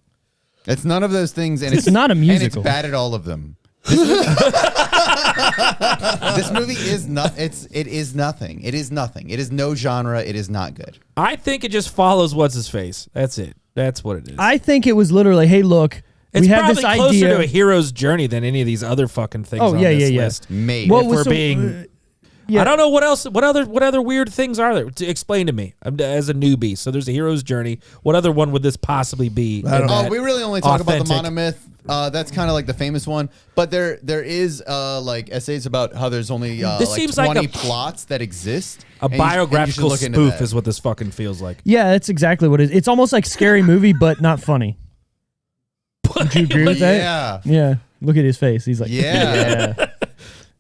It's none of those things, and It's not a And musical. it's bad at all of them. This movie is not. It is nothing. It is nothing. It is no genre. It is not good. I think it just follows what's his face. That's it. That's what it is. I think it was literally, hey, look, it's we have probably this closer idea. to a hero's journey than any of these other fucking things. Oh, on yeah, this yeah. list. Maybe. What If was we're so- being, yeah. I don't know what else. What other weird things are there? Explain to me. I'm as a newbie. So there's a hero's journey. What other one would this possibly be? Oh, we really only talk about the authentic- monomyth. That's kind of like the famous one, but there is like essays about how there's only This like seems like 20 a- plots that exist. A and you should biographical look into spoof that. is what this fucking feels like. Yeah, that's exactly what it is. It's almost like Scary Movie, but not funny. Would you agree with that? Yeah. Yeah. Look at his face. He's like, Yeah.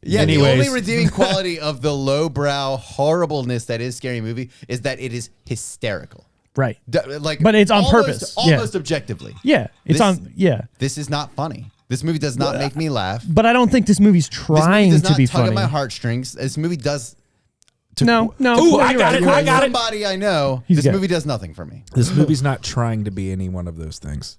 Yeah, the Anyways. only redeeming quality of the lowbrow horribleness that is Scary Movie is that it is hysterical. Right. Like, But it's on almost- purpose. Yeah. Almost objectively. Yeah. It's This- on. Yeah. This is not funny. This movie does not make me laugh. But I don't think this movie's This movie trying does to not be tug funny. at my heartstrings. This movie does. No. Ooh, no, I you're got right, it, you're I right. got it. Somebody I know. He's This got it. movie does nothing for me. This movie's not trying to be any one of those things.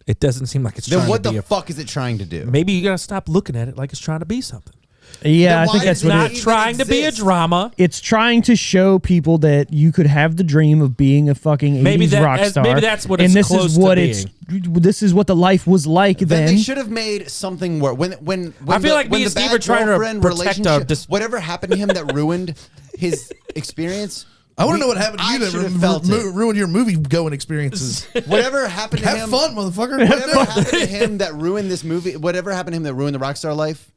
It doesn't seem like it's Then trying what to be the fuck is it trying to do? Maybe you gotta stop looking at it like it's trying to be something. Yeah, Then I why think that's is it what Not it is. even trying to be a exist? drama. It's trying to show people that you could have the dream of being a fucking 80s Maybe that- rock as- star. maybe that's what and it's this close is to what being. this is what the life was like Then then. they should have made something where when I feel like me when and the Steve bad are trying to girlfriend protect our relationship- dis- whatever happened to him that ruined his experience. I want to know what happened to I you that should have felt it. ruined your movie going experiences. Whatever happened to Have him. fun, motherfucker. Whatever happened to him that ruined this movie. Whatever happened to him that ruined the rockstar life.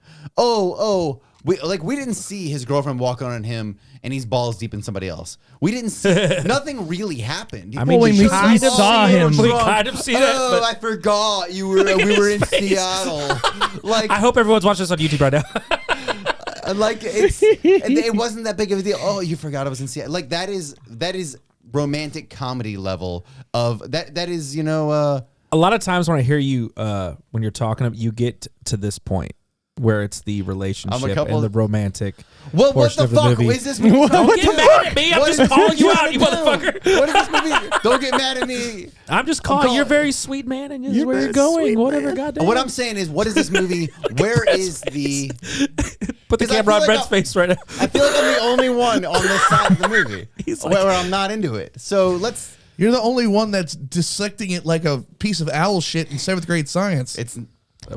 We didn't see his girlfriend walk on him and he's balls deep in somebody else. We didn't see. Nothing really happened. I mean, Well, we we kind of saw see it. him. We kind of see that. Oh, but I forgot we were in Seattle. Like, I hope everyone's watching this on YouTube right now. like it wasn't that big of a deal. Oh, you forgot I was in Seattle. Like that is romantic comedy level of that. That is A lot of times when I hear you, when you're talking, you get to this point where it's the relationship couple- and the romantic what portion the of the fuck movie. is this movie? What Don't get mad at me. I'm What just is calling this you movie out, you trying to motherfucker. do? What is this movie? Don't get mad at me. I'm just calling. You're calling- very sweet, man, and this is You're where very you're going. sweet, Whatever, man. goddamn. What I'm saying is, what is this movie? Where is the? Put the 'cause I camera on feel like Brent's face right now. I feel like I'm the only one on this side of the movie He's like- where I'm not into it. So let's. You're the only one that's dissecting it like a piece of owl shit in 7th grade science. It's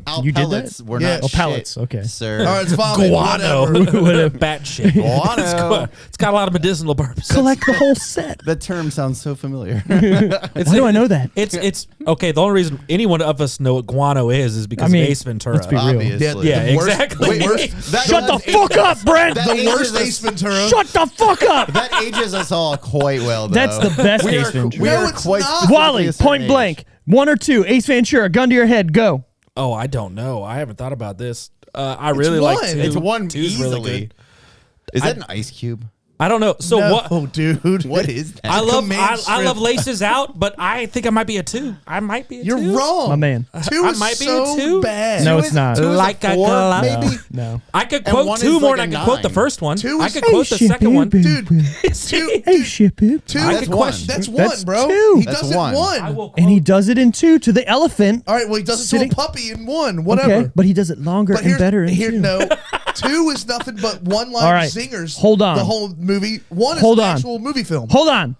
owl You did that? pellets. We're Yeah. not Oh, pellets, shit, okay. sir. All right, it's vomit. Guano, Whatever. bat shit. Guano. It's got a lot of medicinal purposes. Collect the whole set. That term sounds so familiar. Why do I know that? It's okay. The only reason any one of us know what guano is because I mean, of Ace Ventura. let's be real. Obviously. Yeah, the worst- exactly. the worst- That Shut the does fuck age- up, Brent! that The ages worst us- Ace Ventura. Shut the fuck up! That ages us all quite well, though. That's the best We Ace are- Ventura. We No, are it's quite not. specifically Wally, a certain point age. blank. 1 or 2. Ace Ventura, gun to your head, go. Oh, I don't know. I haven't thought about this. I really like one. two. It's one Two's easily. really good. Is that an ice cube? I don't know. So no, what? dude. What is that? I love Command I love strip. Laces Out, but I think I might be a 2. I might be a 2. You're wrong. My man. 2 I is might be a so 2. bad. No, Two it's is- not. two is Like a 4, glove. maybe. No. I could And quote one 2 is more like than a I could quote the 9. first one. 2 I is- could quote the second one. Dude, See? Hey, ship it. 2 I is could one. question. That's That's 1, bro. 2. He That's does it 1. 1. I will And he quote- does it in 2 to the elephant. All right, well, he does it Sitting- to a puppy in 1. Whatever. Okay, but he does it longer But and better in here, 2. no. 2 is nothing but one-line All right. zingers. Hold on. The whole movie. 1 is Hold an on. actual movie film. Hold on.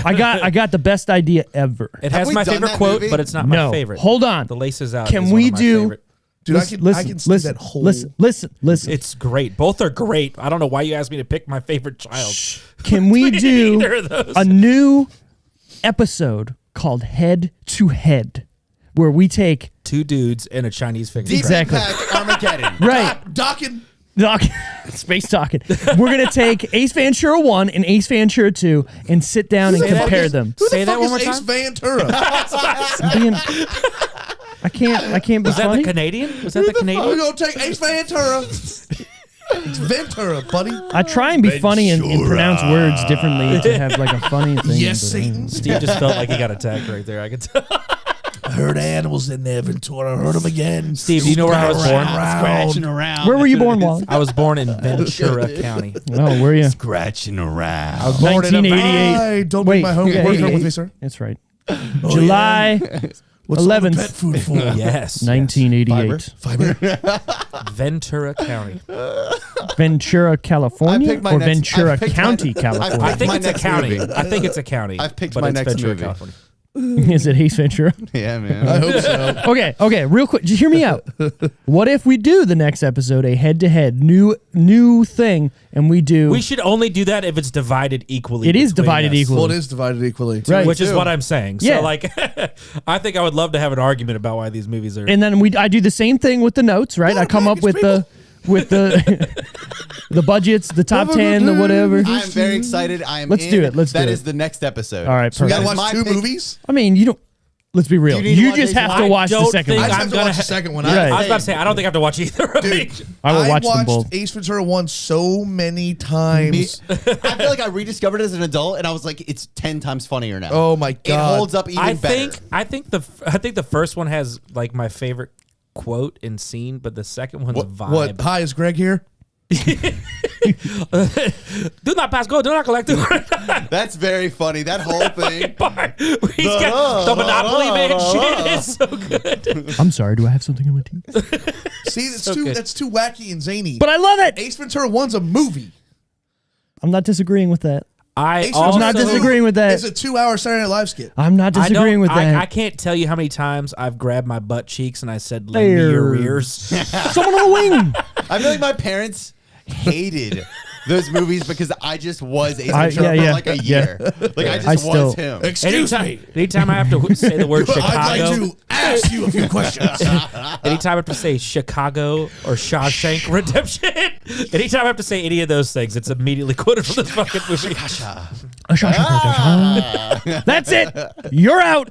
I got the best idea ever. It Have has we my done favorite that quote, movie? but it's not No. my favorite. Hold on. The Laces Out. Can is we one of my do- favorite. Dude, Listen, I can see listen, that whole. listen. It's great. Both are great. I don't know why you asked me to pick my favorite child. Can we do Either of those. a new episode called Head to Head, where we take 2 dudes and a Chinese finger. Deep trap. Exactly. Impact Armageddon. right Docking. space talking. We're gonna take Ace Ventura 1 and Ace Ventura 2 and sit down and Say that compare again. them. Who Say the that fuck one is more Ace time? Ventura? I'm being- I can't be Was that funny. the Canadian? Was that the We're Canadian? gonna take Ace Ventura. It's Ventura, buddy. I try and be funny and pronounce words differently to have like a funny thing. Yes, but, Satan. Steve just felt like he got attacked right there. I could tell. I heard animals in there, Ventura. I heard them again. Steve, do you know where I was born? Scratching around. Where were you born, Wally? I was born in Ventura County. Oh, were you? Scratching around. I was born in a 1988. I don't Wait, bring my homework okay. home with me, sir. That's right. July What's all the 11th. pet food for? Yes. 1988. Fiber. Ventura County. Ventura, California, I picked my or next- Ventura I picked County, my- California. I think My it's a next county. movie. I think it's a county. I've picked but my it's next Ventura, movie. California. Is it Ace Ventura? Yeah, man. I hope so. Okay, real quick, just hear me out. What if we do the next episode a head-to-head new thing, and we do? We should only do that if it's divided equally. It is between divided us. equally. Well, it is divided equally. Right. Which is Two. what I'm saying. So, Yeah. like, I think I would love to have an argument about why these movies are. And then I do the same thing with the notes, right? I come up with the the budgets, the top 10, the whatever. I'm very excited. I am. Let's in. do it. Let's That do is it. the next episode. All right, So we perfect. gotta That is watch my 2 pick. movies? I mean, you don't. Let's be real. Do you need You to just watch have I to watch the don't second think one. I just I'm have to gonna watch the ha- second one. Right. I was about to say I don't think I have to watch either of Dude, these. I will watch them watched both. Ace Ventura 1 so many times. I feel like I rediscovered it as an adult, and I was like, it's 10 times funnier now. Oh my It God. holds up even I better. think the first one has like my favorite quote and scene, but the second one's a vibe. What? Hi, is Greg here? Do not pass go. Do not collect. That's very funny. That whole thing. He's got the Monopoly man shit is so good. I'm sorry. Do I have something in my teeth? See, that's So too good. that's too wacky and zany. But I love it. Ace Ventura 1's a movie. I'm not disagreeing with that. I Ace also, not disagreeing with that. It's a 2-hour Saturday Night Live skit. I'm not I disagreeing with that. I can't tell you how many times I've grabbed my butt cheeks and I said, "Lend me your There. ears." Someone on the wing. I feel like my parents hated those movies because I just was Ace I- Ventura yeah, for yeah, like a yeah. year. Like I just I was still- him. Excuse me. Anytime I have to say the word I'd Chicago, like to ask you a few questions. anytime I have to say Chicago or Shawshank Redemption, anytime I have to say any of those things, it's immediately quoted from this fucking movie. That's it. You're out.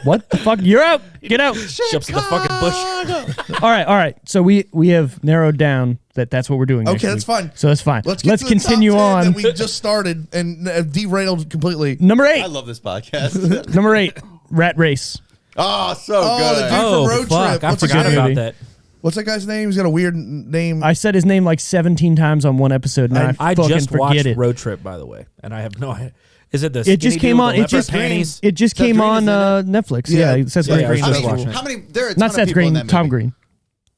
What the fuck? You're out. Get out. Jumps in the fucking bush. All right. So we have narrowed down that that's what we're doing. next Okay, that's week. fine. So that's fine. Let's get to the continue top 10 on. that we just started and derailed completely. Number 8. I love this podcast. Number 8. Rat Race. Oh, so Oh, good. the dude Oh, from Road fuck. Trip. I What's his forgot good name? about movie? that. What's that guy's name? He's got a weird name. I said his name like 17 times on one episode, and I I fucking just watched forget it. Road Trip, by the way, and I have no idea. Is it the? It just skinny came dude on. with the It just leopard panties? It just Seth came Green on is Netflix. Yeah. Yeah, Seth Yeah, Green. I was How just many, watching it. how many? There are a ton Not of Seth people in Green. that Tom movie. Green.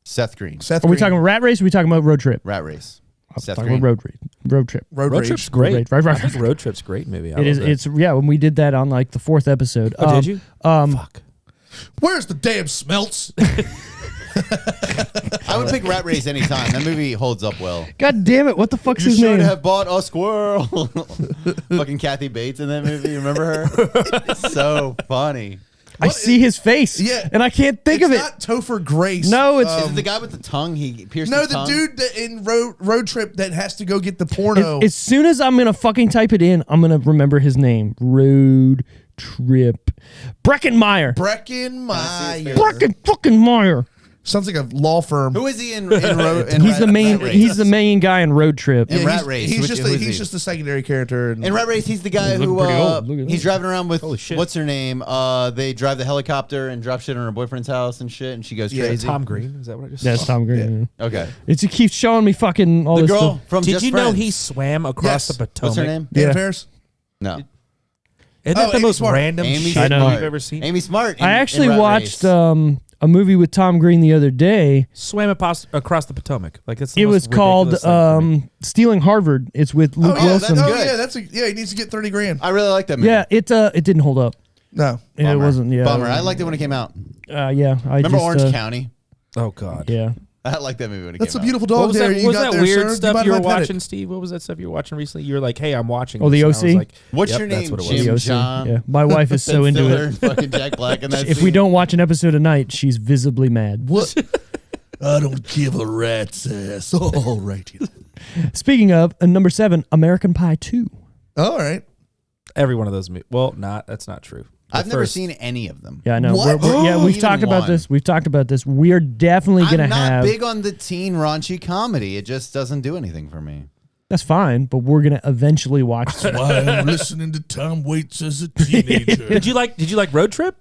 Seth Green. Seth Are we Green. talking Rat Race? Or are we talking about Road Trip? Rat Race. Seth Talking Green. about Road Trip. Road Road Rage. Trip's great. Right. I think Road Trip's a great movie. I It is. love that. It's when we did that on like the 4th episode. Oh, did you? Fuck. Where's the damn smelts? I would pick Rat Race anytime. That movie holds up well. God damn it! What the fuck's You his should name? have bought a squirrel. Fucking Kathy Bates in that movie. You remember her? It's so funny. I see his face. Yeah. and I can't think It's of it. not Topher Grace. No, it's- Is it the guy with the tongue? He pierced No, his the tongue? dude that in Road Trip that has to go get the porno. As soon as I'm gonna fucking type it in, I'm gonna remember his name. Road Trip. Breckenmeyer. Breckenmeyer. Brecken fucking Meyer. Sounds like a law firm. Who is he in in He's the main. Rat Race? He's the main guy in Road Trip. In Rat he's, Race, He's which- just who is he's he? just a secondary character. In Rat Race, he's the guy He's who looking pretty old. Look at he's that. driving around with Holy shit. what's her name? They drive the helicopter and drop shit on her boyfriend's house and shit, and she goes Yeah, crazy. Tom Green. Is that what I just That's saw? Tom Green. Yeah. Okay, It keeps showing me fucking all the this girl stuff. from Did Just you know Friends. he swam across Yes. the Potomac? What's her name? Anna Yeah. Faris? No, Isn't that the Amy most Smart. random Amy shit I know. Smart. you've ever seen? Amy Smart. I actually in Rat watched Race. a movie with Tom Green the other day. Swam across the Potomac. Like that's the It most was called ridiculous thing for me. Stealing Harvard. It's with Luke Oh, yeah, Wilson. that, good. yeah, that's he needs to get 30 grand. I really like that movie. Yeah, it didn't hold up. No. It Bummer. wasn't. Yeah, Bummer. I liked it when it came out. Yeah, I Remember just, Orange County? Oh God. Yeah. I like that movie when it That's a came beautiful What dog was there. that? You Was got that there, weird sir. Do stuff mind you were if I pet it? watching, Steve? What was that stuff you were watching recently? You were like, "Hey, I'm watching." Oh, the this," and I was OC? like, What's "Yep, your that's name? what it was." Jim The OC. John. Yeah, my wife is so Ben into Stiller it. and fucking Jack Black in that If we scene. don't watch an episode a night, she's visibly mad. What? I don't give a rat's ass. All right. Speaking of, number 7, American Pie 2. All right. Every one of those. Well, that's not true. I've never seen any of them. Yeah, I know. What? Yeah, we've Even talked about one. this. We've talked about this. We are definitely going to I'm not have. big on the teen raunchy comedy. It just doesn't do anything for me. That's fine, but we're going to eventually watch. Why I'm listening to Tom Waits as a teenager. Did you like Road Trip?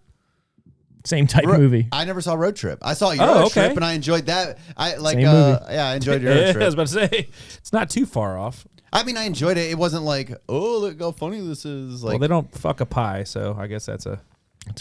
Same type movie. I never saw Road Trip. I saw your Oh, Road okay. Trip, and I enjoyed that. I like. Same movie. Yeah, I enjoyed your Road I Trip. was about to say it's not too far off. I mean, I enjoyed it. It wasn't like, oh, look how funny this is. Like, Well, they don't fuck a pie, so I guess that's a.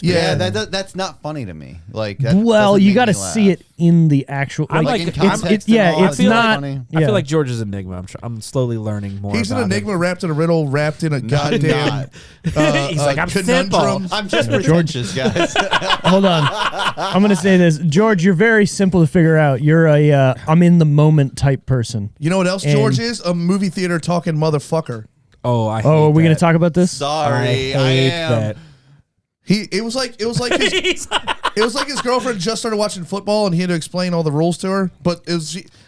yeah, that's not funny to me. Like, that Well, doesn't you make got to me laugh. see it in the actual. I'm Like, like- in I'm- context and yeah, all, it's I feel not. funny. I yeah. feel like George is an enigma. I'm slowly learning more. He's an about him. enigma wrapped in a riddle, wrapped in a goddamn. He's like, I'm conundrum. I'm just pretentious, guys. Hold on. I'm going to say this. George, you're very simple to figure out. You're a I'm in the moment type person. You know what else And- George is? A movie theater talking motherfucker. Oh, I. Hate Oh, are we going that. to talk about this? Sorry, I hate am. that. It was like his girlfriend just started watching football and he had to explain all the rules to her. But it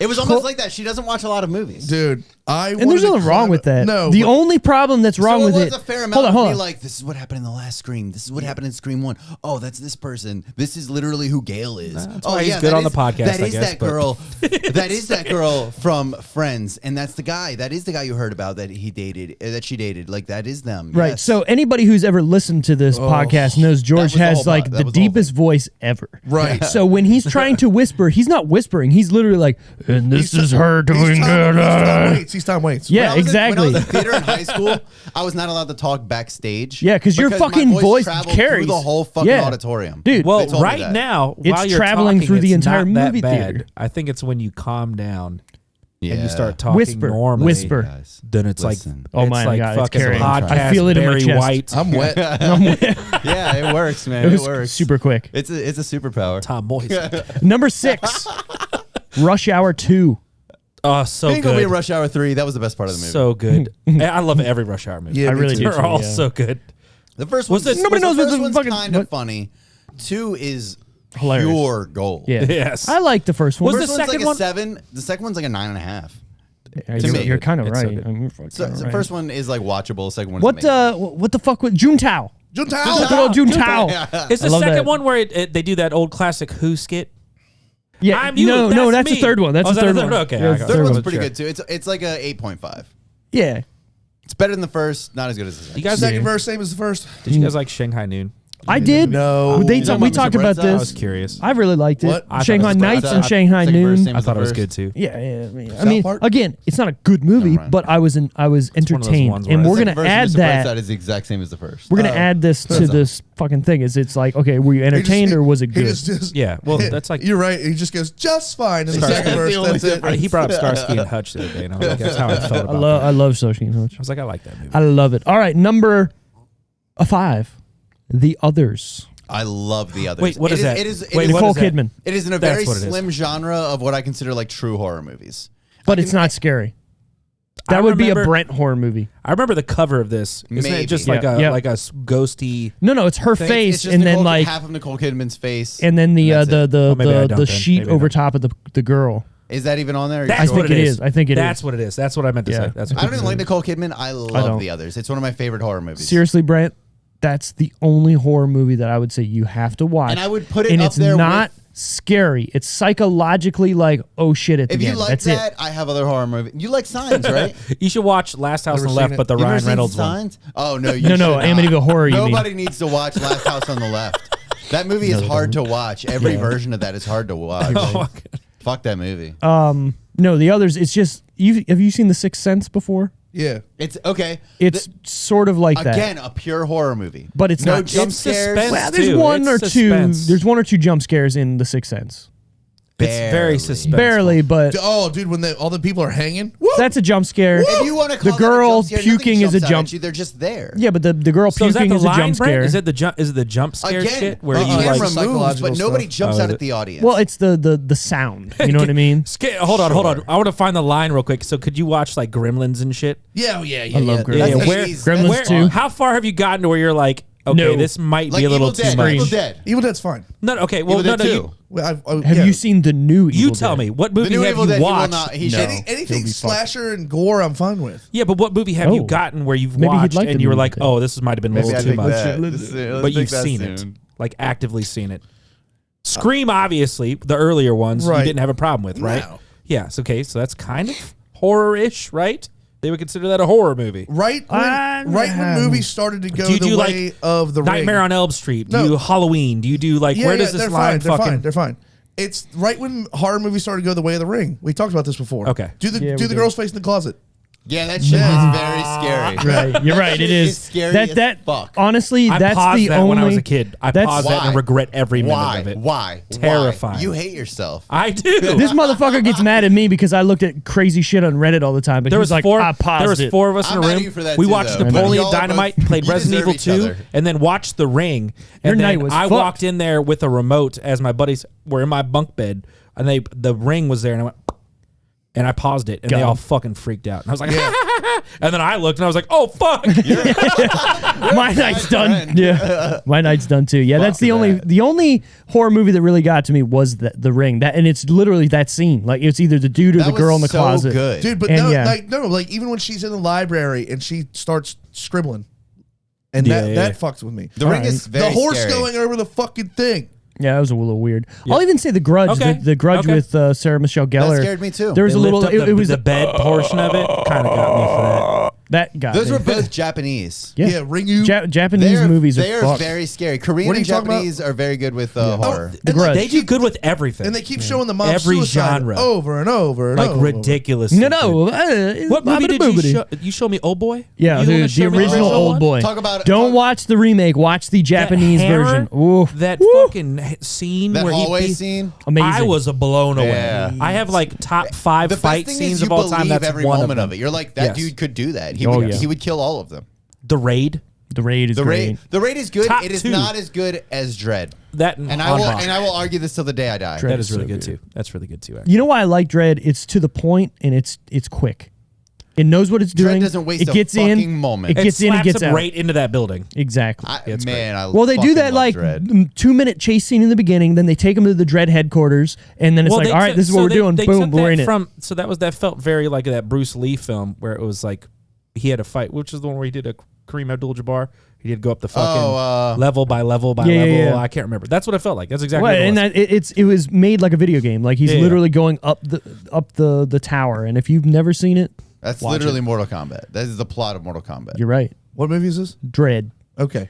was almost like that. She doesn't watch a lot of movies. dude. And there's nothing wrong with that. No, the but- only problem that's wrong so with it it. was a fair amount hold of me on. like, this is what happened in the last Scream. This is what happened in Scream 1. Oh, that's this person. This is literally who Gail is. That's oh, why he's yeah, good that on the is- podcast, That I is guess, that but- girl. That is that girl from Friends, and that's the guy. That is the guy you heard about that he dated, that she dated. Like, that is them. Right. Yes. So anybody who's ever listened to this podcast knows George was the has whole like that the was the whole deepest voice ever. Right. So when he's trying to whisper, he's not whispering. He's literally like, and this is her doing good. He's Tom Waits. Yeah, When I was exactly. in theater in high school, I was not allowed to talk backstage. Yeah, 'cause your my fucking voice traveled carries. through the whole fucking Yeah. auditorium. Dude, Well, They told me right that. now, It's while you're traveling talking, through the it's entire not that movie bad. theater. I think it's when you calm down Yeah. and you start talking Whisper. normally. Whisper. Guys, Then it's listen. Oh it's my like God, it's fucking carrying. podcast. I feel it in my Barry chest. White, I'm wet. Yeah, it works, man. It was works. super quick. It's a superpower. Tom Moist. Number 6, Rush Hour 2. Oh, so Being gonna be good. Rush Hour 3. That was the best part of the movie. So good. I love every Rush Hour movie. Yeah, I me really too. do. They're all yeah. so good. the first Was one's, it- Nobody knows the what first the one's fucking- kind of what- funny. 2 is Hilarious. pure gold. Yeah. Yes. I like the first one. Was First the one's second like one- a 7. The second one's like a 9.5. Yeah, to me. you're kind of It's so right. good. I mean, you're fucking So the right. first one is like watchable. Second one's What amazing. what the fuck with Juntao? Juntao. Good old Juntao. Is I the love second that. one where they do that old classic Who skit? Yeah, I'm you, no, that's that's the me. third one. That's Oh, the is that third the one. third? Okay, Yeah, I that's got the it. Third third one's one. pretty Sure. good too. It's like a 8.5. Yeah. It's better than the first. Not as good as the second. You guys, Second verse, same as the first. did you guys like Shanghai Noon? I did. No. We You talking we about talked Mr. about Brett's house? I this. was curious. I really liked it. What? I thought Shanghai it was great. Nights and Shanghai Second verse, Noon. same I as thought the it was first. good too. Yeah, I South mean, Park? again, it's not a good movie, Right. but I was one of those entertained, ones and where we're it's gonna Second verse, add Mr. that. Brightside is the exact same as the first. We're gonna add this to this fucking thing. It's like, okay, were you entertained or was it He good? just Yeah, well, that's like you're right. He just goes just fine in the second That's verse. the only That's it. difference. he brought up Starsky and Hutch the other day, and I was like, that's how I felt about that. I love Social Network. I was like, I like that movie. I love it. All right, number 5, The Others. I love the others. Wait, what is that? It is. Wait, it is- what Nicole is that? Kidman, It is in a That's very what it is. slim genre of what I consider like true horror movies. but it's not scary. That I would be a remember- Brent horror movie. I remember the cover of this. Isn't Maybe. it just Yeah, like a yeah. like a ghosty? No, it's her It's face, It's just and then Nicole- like, half of Nicole Kidman's face. and then the that's it. Oh, maybe I don't the then. sheet Maybe I over don't. top of the girl. Is that even on there? That's I think what it it is. I think it That's is. what it is. That's what I meant to Yeah. say. That's I what don't even like Nicole Kidman. I don't. love the others. It's one of my favorite horror movies. Seriously, Brent, that's the only horror movie that I would say you have to watch. And I would put it and up it's there not with scary. It's psychologically like, oh shit, at the If end. you like That's that, it. I have other horror movies. You like Signs, right? You should watch Last House on the Never Left, seen but the You ever Ryan seen Reynolds one. Signs? Oh no, you No, should not. Amityville Horror, you mean. Nobody needs to watch Last House on the Left. That movie is hard to watch. Every version of that is hard to watch. Fuck that movie. No, the others, it's just, have you seen The Sixth Sense before? Yeah. It's okay. It's sort of like that. Again, a pure horror movie. But it's no not. jump It's scares. suspense. Well, there's too. one or It's two. suspense. There's one or two jump scares in The Sixth Sense. It's very suspenseful. Barely, but Oh, dude, when all the people are hanging. Woo! that's a jump scare. If you want to call The girl that a jump scare, puking is a nothing jumps out jump. at you, they're just there. Yeah, but the girl So is that puking the is a line, jump Brent? scare. Is it the jump scare Again, shit where the you like? camera moves, psychological but nobody stuff. jumps Oh, out is at it? the audience. Well, it's the sound. You know what I mean? Hold on. I want to find the line real quick. So could you watch like Gremlins and shit? Yeah, yeah. I love Gremlins. Yeah, That's where, 80s. Gremlins where, too. How far have you gotten to where you're like, okay, No. this might like be a little Evil too Dead. much? Evil Dead. Evil Dead's fine. No, okay, well, Evil no, Dead you, 2. Well, Have you seen the new Evil you tell Dead? me what The movie new have Evil you Dead, he will watched? not. He No. should. Anything He'll be slasher and gore, I'm fine with. Yeah, but what movie have Oh. you gotten where you've Maybe he'd watched like and the you were movie like, then. oh, this might have been a little too much, but you've seen it, like actively seen it. Scream, obviously, the earlier ones you Right. didn't have a problem with, right? No. Yes. Okay, so that's kind of horror-ish, right? They would consider that a horror movie. Right when movies started to go Do you the do, way like, of the Nightmare Ring. on Elm Street. Do No. you do Halloween? Do you do like Yeah, where yeah, does this they're line fine. They're fucking? fine. They're fine. It's right when horror movies started to go the way of the Ring. We talked about this before. Okay. Do the Yeah, we do the did. girl's face in the closet. Yeah, that shit is very scary. Right, you're right. It shit is scary that as that fuck. honestly. I That's paused the that only. when I was a kid. I that's- paused that and Why? regret every minute Why? of it. Why? Terrifying. Why? You hate yourself. I do. This motherfucker gets mad at me because I looked at crazy shit on Reddit all the time. But There he was was like, four. I paused There was it. four of us in I'm a mad at room. you for that We too, watched though. Napoleon Y'all are both- Dynamite, played you Resident deserve Evil each 2, other. and then watched The Ring. Your And night then was I fucked. walked in there with a remote as my buddies were in my bunk bed, and The Ring was there, and I went. And I paused it, and they God. all fucking freaked out. And I was like, and then I looked, and I was like, oh, fuck. My night's done. friend. Yeah, my night's done too. Yeah, that's the that. only horror movie that really got to me was the Ring. That, and it's literally that scene. Like it's either the dude or That the girl in the was so closet. good. Dude, but And no, yeah. like even when she's in the library and she starts scribbling. And Yeah, that yeah. fucks with me. The Ring is very The horse scary. going over the fucking thing. Yeah, that was a little weird. I'll even say The Grudge. Okay. The Grudge Okay. with Sarah Michelle Gellar. That scared me too. There was They a little. lift up It was the bed portion of it. Kind of got me for that. that got Those me. were both Japanese. Yeah. Yeah, Ringu. Japanese movies They are are fucked. very scary. Korean What are and you talking about? Japanese are very good with horror. The and Grudge. They do good with everything. And they keep showing the mom Every suicide genre. over and over and like over. ridiculous. No. What movie did you show? You show me Old Boy? Yeah, You the one dude, that the showed me original Old one? Boy. Talk about- Don't talk- watch the remake. Watch the That Japanese hammer, version. Ooh, That Woo. fucking scene That where hallway he scene. Amazing. I was blown away. Yeah. I have like top 5 The fight best thing scenes is you of all time. believe That's every one moment of of them. it. You're like, that Yes. dude could do that. Oh, yeah. He would kill all of them. The Raid. The Raid is The great. raid. The raid is good. Top It is 2. not as good as Dread. That And I will argue this till the day I die. Dread. that is really so good good. too. That's really good too. Actually. You know why I like Dread? It's to the point and it's quick. It knows what it's Dread doing. doesn't waste it a gets fucking in, moment. It gets in and slaps gets him out. right into that building. Exactly. It's Well, they do fucking that love like Dread. 2-minute chase scene in the beginning, then they take them to the Dread headquarters, and then it's like, they all right, took- this is what so we're doing. they Boom, took we're that in it. from, So that felt very like that Bruce Lee film where it was like he had a fight, which is the one where he did a Kareem Abdul-Jabbar. He did go up the fucking level by level by level. yeah. I can't remember. That's what it felt like. That's exactly Well, what it and was. it was made like a video game. Like he's Yeah, yeah. literally going up the tower, and if you've never seen it, That's watch literally it. Mortal Kombat. That is the plot of Mortal Kombat. You're right. What movie is this? Dread. Okay. Have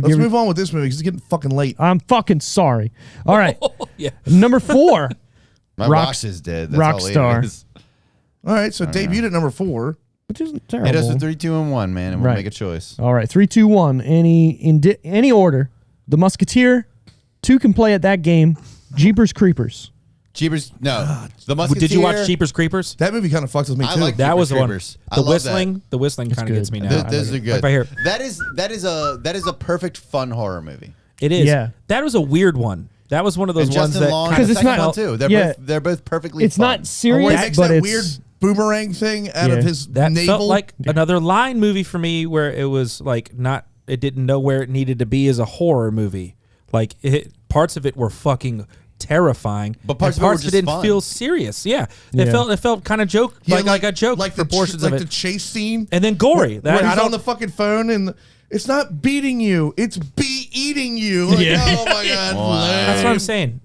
Let's you ever- move on with this movie because it's getting fucking late. I'm fucking sorry. All right, Yeah. number 4. My Rock- watch is dead. That's all it Rockstar. is. All right, so debuted at number 4. Which isn't Hit us terrible. with 3, 2, and 1, man, and we'll Right. make a choice. All right, 3, 2, 1. Any order. The Musketeer. 2 can play at that game. Jeepers Creepers. Jeepers, no. The Musketeer. Did you watch Jeepers Creepers? That movie kind of fucks with me I too. like That was the one. Creepers. I The love whistling. The whistling kind of good. gets me now. Those are good. Like right here. That is a perfect fun horror movie. It is. Yeah. That was a weird one. That was one of those And ones Justin that Long, 'Cause the it's second not- one too. yeah. They're both perfectly. It's fun. not Where serious, he makes but that it's weird boomerang thing out Yeah. of his that navel. felt like another line movie for me, where it was like not. It didn't know where it needed to be as a horror movie. Like parts of it were fucking terrifying, But parts and of it were parts just didn't fun. feel serious. Yeah, Yeah. it felt kind of joke like a joke like for the portions like of the it, chase scene, and then gory. where I he's don't on the fucking phone and it's not beating you, it's eating you. Like, Yeah. oh my god, Wow. That's what I'm saying.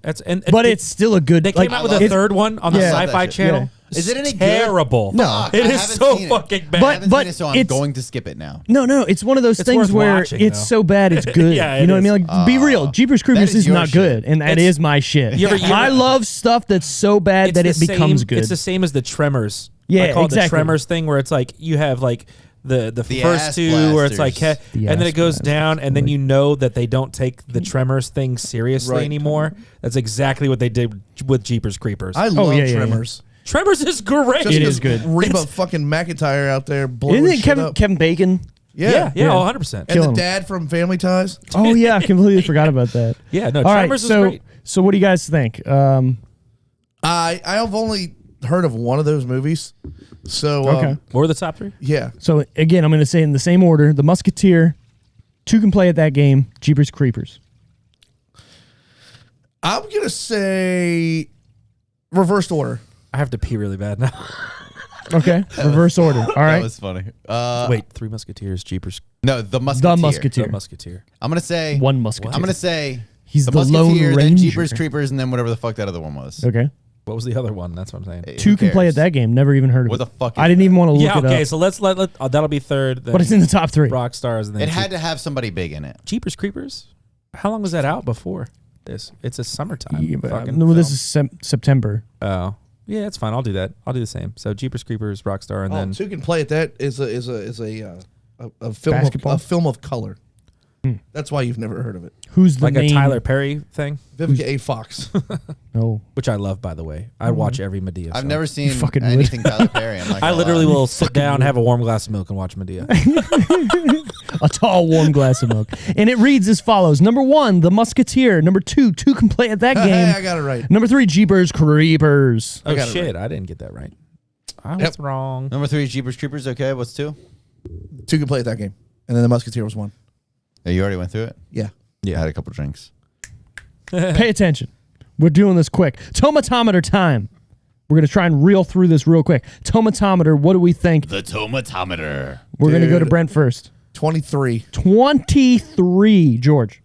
But it's still a good. They came out with a it's- third one on the Yeah. Sci-Fi Yeah. Channel. Is it any good? terrible? No. it I is haven't so seen it. fucking bad. But- I haven't seen it, so I'm it's- going to skip it now. No, it's one of those It's things worth where watching, it's though. so bad it's good. Yeah, you know it what I mean? Like, be real. Jeepers Creepers is is your not shit. good, and that is my shit. You ever- I love stuff that's so bad It's that it the becomes same, good. It's the same as the Tremors. Yeah, I call it exactly. the Tremors thing, where it's like you have like the The first ass two, where it's like, blasters. The and then ass it goes blasters. down, and then you know that they don't take the Tremors thing seriously Right. anymore. That's exactly what they did with Jeepers Creepers. I love yeah, yeah, Tremors. Tremors is great. Just It 'cause is good. Reba fucking McEntire out there blowing Isn't it shit up. Kevin Bacon? Yeah. yeah, Yeah. 100%. And Kill the him. dad from Family Ties. Oh yeah, I completely forgot about that. Yeah, no, All right, Tremors is so great. so what do you guys think? I have only heard of one of those movies. So Okay. What were the top three? yeah. So again, I'm going to say in the same order: The Musketeer, Two Can Play at That Game, Jeepers Creepers. I'm gonna say reversed order. I have to pee really bad now. Okay, reverse order. All That right, was funny. Wait, Three Musketeers, Jeepers, No, the Musketeer. The Musketeer. the Musketeer. I'm going to say... One Musketeer. I'm going to say... He's the the Lone Musketeer, then Ranger. Jeepers Creepers, and then whatever the fuck that other one was. Okay, What was the other one? That's what I'm saying. Two Who Can Play at cares? That Game. Never even heard of What it. the fuck I is didn't even want to look Yeah, it okay, up. so let's that'll be third. Then But it's in the top three. Rock Stars, and then It had to have somebody big in it. Jeepers Creepers. How long was that out before this? It's a summertime. Yeah, but, fucking no, this film. is September. Oh, yeah, that's fine. I'll do that. I'll do the same. So Jeepers Creepers, Rockstar, and Oh, then Two Can Play at That is a film Basketball? of, a film of color. That's why you've never heard of it. Who's the like main? a Tyler Perry thing, Vivica A. Fox. No. which I love, by the way. I watch every Medea. I've film. never seen fucking would. anything Tyler Perry. I'm not I gonna literally lie. will sit down, have a warm glass of milk, and watch Medea. A tall, warm glass of milk. And it reads as follows. Number 1, The Musketeer. Number 2, Two Can Play at That Hey, Game. I got it right. Number 3, Jeepers Creepers. Oh got it shit! I didn't get that right. I was Yep. wrong. Number 3, Jeepers Creepers. Okay, what's 2? Two Can Play at That Game, and then The Musketeer was one. Oh, you already went through it? Yeah. Yeah. I had a couple drinks. Pay attention. We're doing this quick. Tomatometer time. We're going to try and reel through this real quick. Tomatometer, what do we think? The tomatometer. We're going to go to Dude. Brent first. 23. 23, George.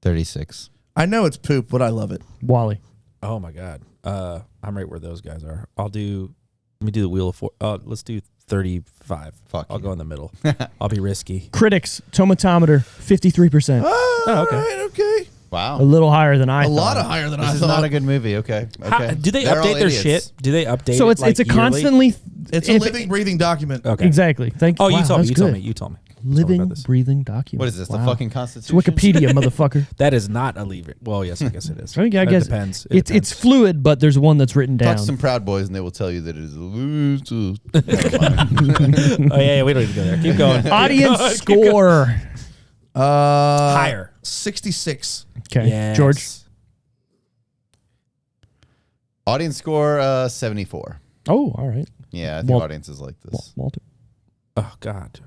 36. I know it's poop, but I love it. Wally. Oh my god. I'm right where those guys are. Let me do the wheel of four. Let's do 35. Fuck I'll you. go in the middle. I'll be risky. Critics, tomatometer, 53%. Oh, okay. Right, okay. A Wow. little higher than I A thought. lot of higher than I This is thought. not a good movie. Okay. Okay. Do they They're all update their idiots. shit? Do they update So it, it's like, it's a yearly? constantly... It's a if- living, breathing document. Okay. Exactly. Thank you. Oh, you Wow, told me. that's You told good. me. You told me. Told me Living, about this. breathing document. What is this? The Wow. fucking It's Constitution? Wikipedia, motherfucker. That is not a lever. Well, yes, I guess it is. I It guess depends. It it's depends. fluid, but there's one that's written down. Talk to some Proud Boys and they will tell you that it is a loser. Oh yeah, we don't need to go there. Keep going. Audience score. Higher. 66. Okay, Yes. George. Audience score 74. Oh, all right. Yeah, I think Wal- audiences like this. Walter. Oh God.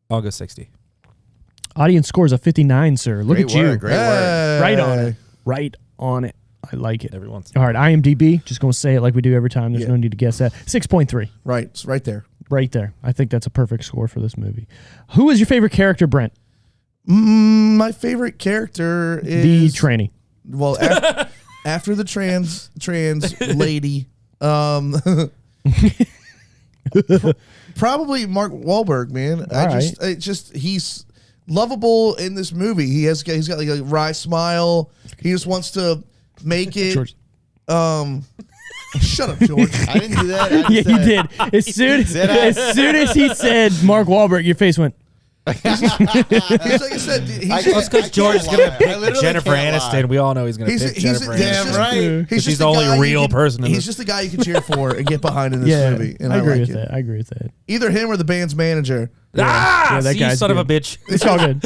I'll go 60. Audience score is a 59, sir. Look Great at you. work, great work. Right on it. Right on it. I like it. Every once. All right, IMDb. Just going to say it like we do every time. There's Yeah. no need to guess that. 6.3. Right. It's right there. Right there. I think that's a perfect score for this movie. Who is your favorite character, Brent? My favorite character is The tranny. Well, after the trans lady, probably Mark Wahlberg, man. He's lovable in this movie. He's got like a wry smile. He just wants to make it. George. Shut up, George. I didn't do that. I just Yeah, you said- did. Did I? As soon as he said Mark Wahlberg, your face went. He's like I said. He's I- Well, it's because I George is can't going to lie. pick I literally Jennifer can't lie. Aniston. We all know he's going to pick Jennifer damn Aniston. right. She's just the only guy you real can- person in He's this. just the guy you can cheer for and get behind in this Yeah, movie. And I agree like with it. that. I agree with that. Either him or the band's manager. Ah, Yeah, that see, you guy's son of a good. bitch. It's all good.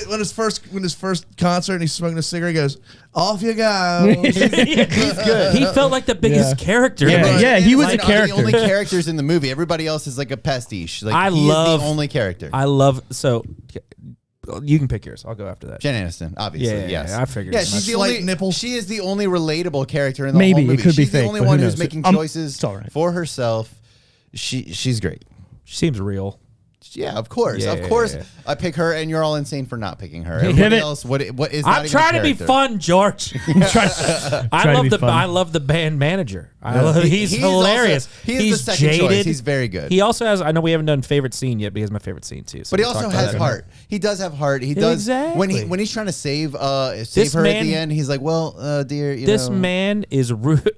When his first concert and he's smoking a cigarette, he goes, "Off you go." He's good. He felt like the biggest Yeah. character. Yeah, Right. yeah, he was Mine a are character. the only characters in the movie. Everybody else is like a pastiche. Like I he love- is the only character. I love so. You can pick yours. I'll go after that. Jen Aniston, obviously. Yeah, yes, I figured. Yeah, as she's much. the Slight only nipple. She is the only relatable character in the Maybe. whole movie. It could be She's the fake, only but one who who's knows? making It's choices all right. for herself. She's great. She seems real. Yeah, of course, Yeah, of course. yeah. I pick her, and you're all insane for not picking her. Pivot. Everybody else, what is? Not I'm even a trying to be character. fun, George. Try to be fun. I love the band manager. He's He's hilarious. also- he is the second choice. He's very good. He also has. I know we haven't done favorite scene yet, but he has my favorite scene too. So But he we'll also talk about has that. heart. He does have heart. He does Exactly. when he's trying to save This her at man- the end. He's like, "Well, dear, This man is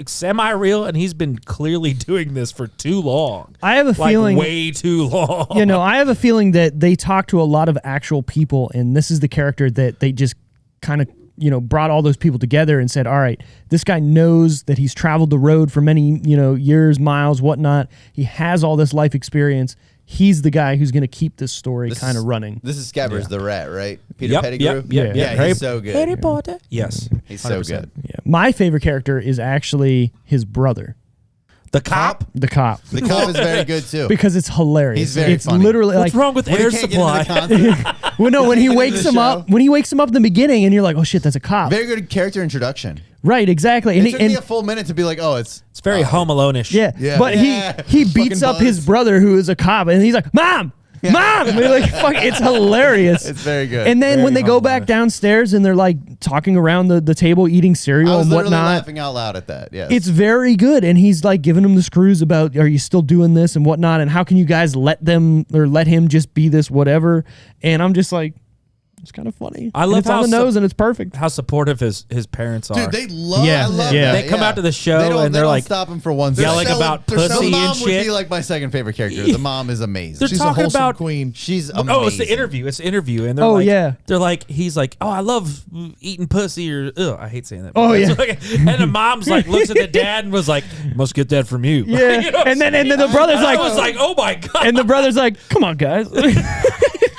semi-real, and he's been clearly doing this for too long. I have a feeling, way too long. I have a feeling that they talked to a lot of actual people, and this is the character that they just kind of, brought all those people together and said, all right, this guy knows that he's traveled the road for many, years, miles, whatnot. He has all this life experience. He's the guy who's going to keep this story kind of running. This is Scabbers the rat, right? Peter Yep, Pettigrew. yep, yep, yeah, yep. he's so good. Harry Potter. Yes, He's so 100%. good. Yeah. My favorite character is actually his brother, The cop. the cop, The cop is very good too. because it's hilarious. He's very it's funny. literally What's like, wrong with When he air can't get into supply? the concert. well, no, when he Into wakes the him up, show. in the beginning, and you're like, oh shit, that's a cop. Very good character introduction. Right, exactly. And It took me a full minute to be like, "Oh, it's It's very Home Alone-ish. yeah, Yeah. but Yeah. he beats Fucking up his Buzz. brother who is a cop, and he's like, "Mom, Mom!" And they're like, "Fuck!" It's hilarious. it's very good." And then when Very they go back downstairs and they're like talking around the table, eating I cereal was and literally whatnot, laughing out loud at that. Yes, it's very good. And he's like giving them the screws about, are you still doing this and whatnot? And how can you guys let him just be this whatever? And I'm just like, it's kind of funny. I And love it's on how the nose and it's perfect. How supportive his parents are. Dude, they love. Yeah. I love Yeah. that. They come out to the show They don't- and they they're don't like stop him for one yelling second. about they're pussy selling- The mom and would shit. be like my second favorite character. The mom is amazing. They're She's a talking wholesome about queen. She's amazing. Oh, it's the interview. It's the interview, and they're Oh, like, yeah. they're like, he's like, oh, I love eating pussy, or I hate saying that. Oh, It's yeah. like- and the mom's like, looks at the dad and was like, must get that from you. Yeah. You know what and then I'm saying? the brother's And I like, was like, oh my god. and the brother's like, come on, guys.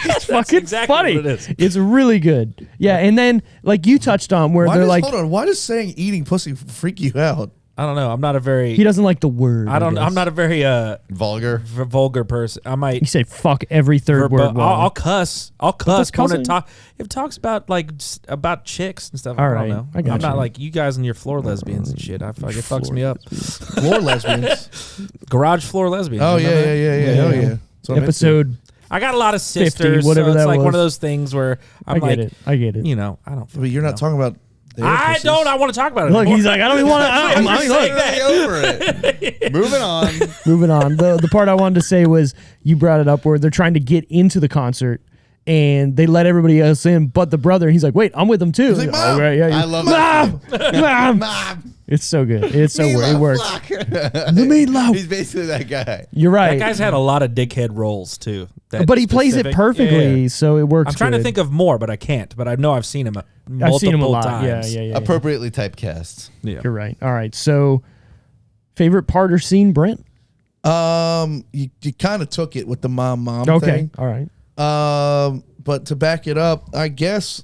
It's fucking exactly funny. what it is. It's really good. Yeah, and then like you touched on where Why they're does, like, hold on. Why does saying eating pussy freak you out? I don't know. I'm not a very. he doesn't like the word. I don't. guess. I'm not a very Vulgar. vulgar person. I might. You say fuck every third word. I'll wrong. cuss. I'll that's cuss when cussing. it talk. If it talks about like about chicks and stuff. All I right. don't know. I got I'm not you. like you guys and your floor lesbians and shit. It fucks me up. Floor lesbians. Garage floor lesbians. Oh you know yeah, that? yeah, yeah, yeah. Oh yeah. That's what I'm into. Episode. I got a lot of sisters. whatever so it's that like one was. of those things where I'm I get like, it. I get it. you know, I don't. But you're not talking about. their I pussies. don't. I want to talk about it. Look, anymore. he's like, I don't even want to. I'm I just mean, saying look. that. Over it. Moving on. Moving on. The part I wanted to say was you brought it up where they're trying to get into the concert and they let everybody else in, but the brother, he's like, wait, I'm with them too. He's like, Mom! right, yeah, I love that. Mom! Mom. It's so good. It's so weird. It works. The meatloaf. He's basically that guy. You're That right. guy's had a lot of dickhead roles too. That But he plays it specific- perfectly, Yeah. so it works. I'm trying to good. think of more, but I can't. But I know I've seen him multiple I've seen him a lot. times. Yeah. Appropriately typecast. Yeah. You're right. All right. So, favorite part or scene, Brent? You kind of took it with the mom Okay. thing. All right. But to back it up, I guess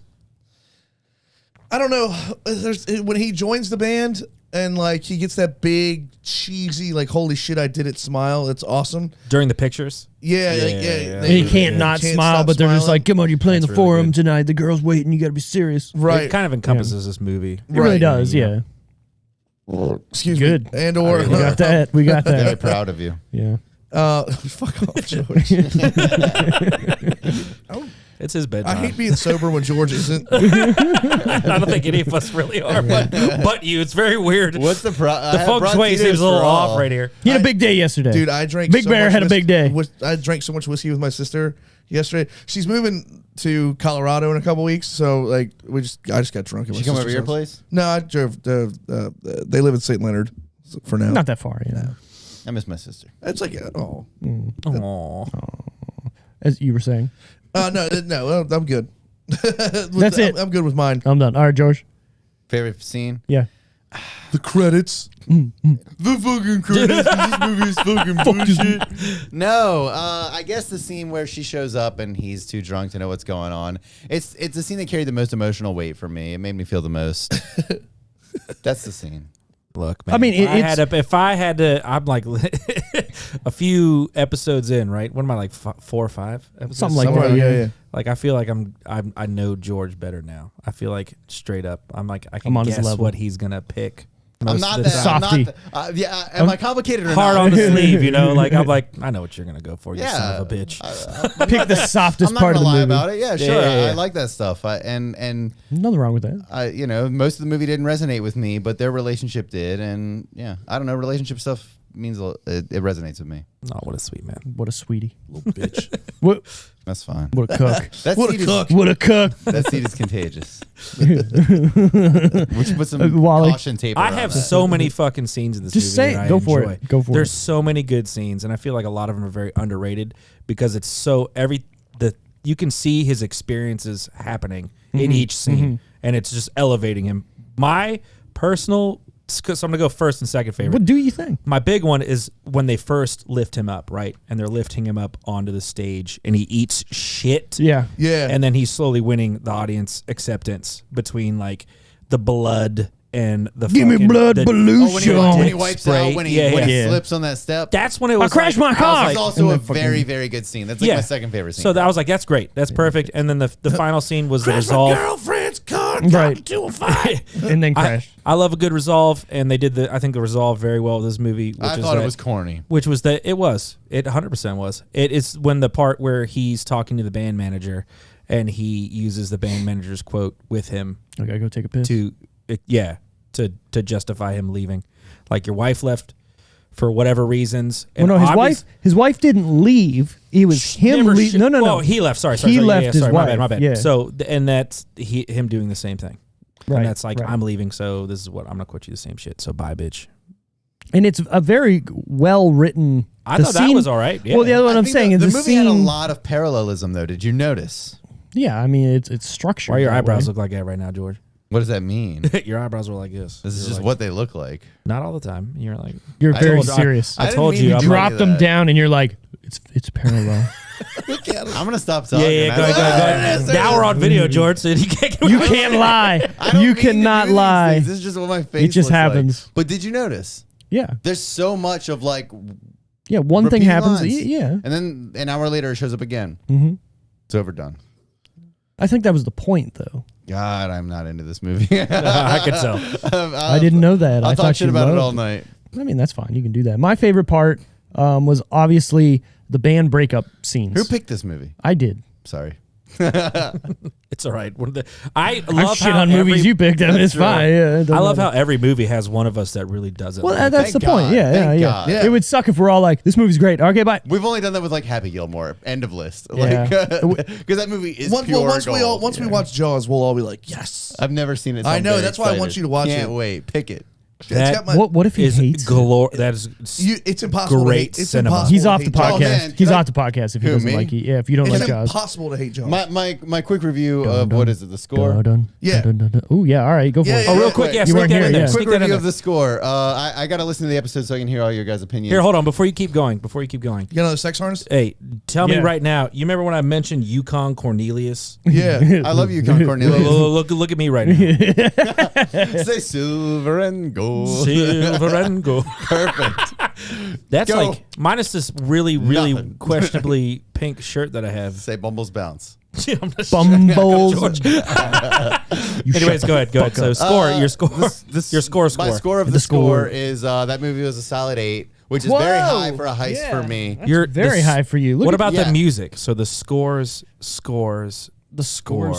I don't know. When he joins the band and like he gets that big cheesy like holy shit I did it smile. It's awesome. During the pictures. Yeah, Yeah, like, yeah. they- And he can't not can't smile, stop but they're just smiling. like, come on, you're playing That's the really forum good. tonight. The girl's waiting. You got to be serious. right. It kind of encompasses this movie. It really Right. does. Yeah. Excuse Good. me. And or We got that. We got Very that. proud of you. Yeah. fuck off, George. It's his I bedtime. hate being sober when George isn't. I don't think any of us really are, but you. It's very weird. What's the problem? The feng shui seems a little off right here. He had a big day yesterday. Dude, I drank Big so Bear much had a big day. I drank so much whiskey with my sister yesterday. She's moving to Colorado in a couple weeks, so like I just got drunk. At Did my she come over sister's your house. place? No, I drove. They live in St. Leonard for now. Not that far. Yeah. I miss my sister. It's like Aww. As you were saying. no, I'm good. That's it. I'm good with mine. I'm done. All right, George. Favorite scene? Yeah. The credits. The fucking credits. This movie is fucking bullshit. No, I guess the scene where she shows up and he's too drunk to know what's going on. It's the scene that carried the most emotional weight for me. It made me feel the most. That's the scene. Look, man. I mean, if I had to, I'm like, a few episodes in, right? What am I like 4 or 5 episodes? Something like Somewhere, that. yeah. Like I feel like I know George better now. I feel like straight up, I'm like I can I'm on his guess level. what he's gonna pick. I'm most not of the that. time. I'm Softy. not. Yeah. Am I complicated or Hard not? on the sleeve, you know. Like I'm like I know what you're gonna go for, you Yeah. son of a bitch. Pick the softest I'm not part of gonna the lie movie. about it. Yeah, sure. yeah, yeah. I like that stuff. And Nothing wrong with that. most of the movie didn't resonate with me, but their relationship did. And yeah, I don't know. Relationship stuff means it resonates with me. Oh, what a sweet man. What a sweetie. Little bitch. What That's fine. what a cook. That What a seed is- cook. What a cook. That seed is contagious. We should put some Wally. caution tape. I around have that. so many fucking scenes in this Just movie. say that it. I Go for enjoy. it. Go for There's it. so many good scenes, and I feel like a lot of them are very underrated because it's so you can see his experiences happening in each scene, and it's just elevating him. My personal, so I'm gonna go first and second favorite. What do you think? My big one is when they first lift him up, right? And they're lifting him up onto the stage and he eats shit. Yeah. Yeah. And then he's slowly winning the audience acceptance between like the blood and the Give me fucking- blood the- pollution. when he dick wipes spray. out, when he Yeah. slips on that step. That's when it was crashed like, my car. I was That's like, also and a then fucking- very, very good scene. That's like my second favorite scene. So I was like, that's great. That's perfect. And then the final scene was the resolve. Girlfriend's car got Right. into a fight. And then crash. I love a good resolve, and they did I think the resolve very well with this movie. Which I is thought it that- was corny. Which was it 100% was. It is when the part where he's talking to the band manager, and he uses the band manager's quote with him I gotta go take a piss. to justify him leaving. Like your wife left for whatever reasons. Well, no, his wife didn't leave. It was him leaving. No. Well, he left. Sorry. He left his sorry, wife. My bad. Yeah. So, and that's him doing the same thing. Right, And that's like, right. I'm leaving, so this is what I'm gonna quit you the same shit. So bye, bitch. And it's a very well written. I thought that was all right. Yeah. Well, the other one I I'm think saying the is the movie had a scene. lot of parallelism, though. Did you notice? Yeah, I mean it's structured. Why your that eyebrows way. look like that right now, George? What does that mean? Your eyebrows were like this. This is You're just like- what they look like. Not all the time. You're like, You're I very told- serious. I didn't told mean you, to I'm do Drop any of them that. down, and you're like, it's parallel. I'm gonna stop talking. yeah, go ahead. Now we're on video, George. So you can't get You can't lie. I don't You mean to cannot do these lie. things. This is just what my face. It just looks like. happens. But did you notice? Yeah, There's so much of like, yeah. One thing repeating happens. lines. Yeah, and then an hour later it shows up again. hmm It's overdone. I think that was the point, though. God, I'm not into this movie. I could tell. I didn't know that. I'll I talk thought shit you about it loved all night. I mean, that's fine. You can do that. My favorite part was obviously the band breakup scenes. Who picked this movie? I did. Sorry. It's all right. I I love shit how on movies you picked. I mean, it's fine. Yeah, it doesn't I love matter. how every movie has one of us that really doesn't. Well, like that's Thank the point. God. Yeah, Thank yeah. God. Yeah. It would suck if we're all like, "This movie's great." Okay, bye. We've only done that with like Happy Gilmore. End of list. Yeah. Because that movie is pure once gold. we watch Jaws, we'll all be like, yes. I've never seen it. So I I'm know, very that's why I want excited. you to watch Can't it. wait. Pick it. That- It's got my, What if he is hates? galore. That is it's impossible. Great to hate. It's cinema. impossible He's to off the hate Jaws. podcast. man, He's can I- off the podcast if he Who, doesn't me? like it. Yeah, if you don't It's like Jaws. impossible to hate Jaws. My quick review of what is it? The score. Yeah. Oh yeah. All right. Go for Yeah, it. yeah, Oh, real yeah. quick, yeah, You sneak weren't that here, in there. yeah. Sneak Quick that in review of there. the score. I got to listen to the episode so I can hear all your guys' opinions. Here, hold on. Before you keep going. You got another sex harness? Hey, tell me Yeah. right now. You remember when I mentioned Yukon Cornelius? Yeah. I love you, Con Cornelius. look at me right now. Say silver and gold. Silver and gold. Perfect. That's Go. like minus this really, really Nothing. questionably pink shirt that I have. Say Bumbles bounce. I'm just- Bumbles. George. You Anyways, shut go ahead. the fuck So up. score. Your score. Your score. My score of The the score score. is that movie was a solid 8, which is very Whoa. high for a heist Yeah. for me. You're very high for you. Look what at- about yeah. the music? So the scores. the score?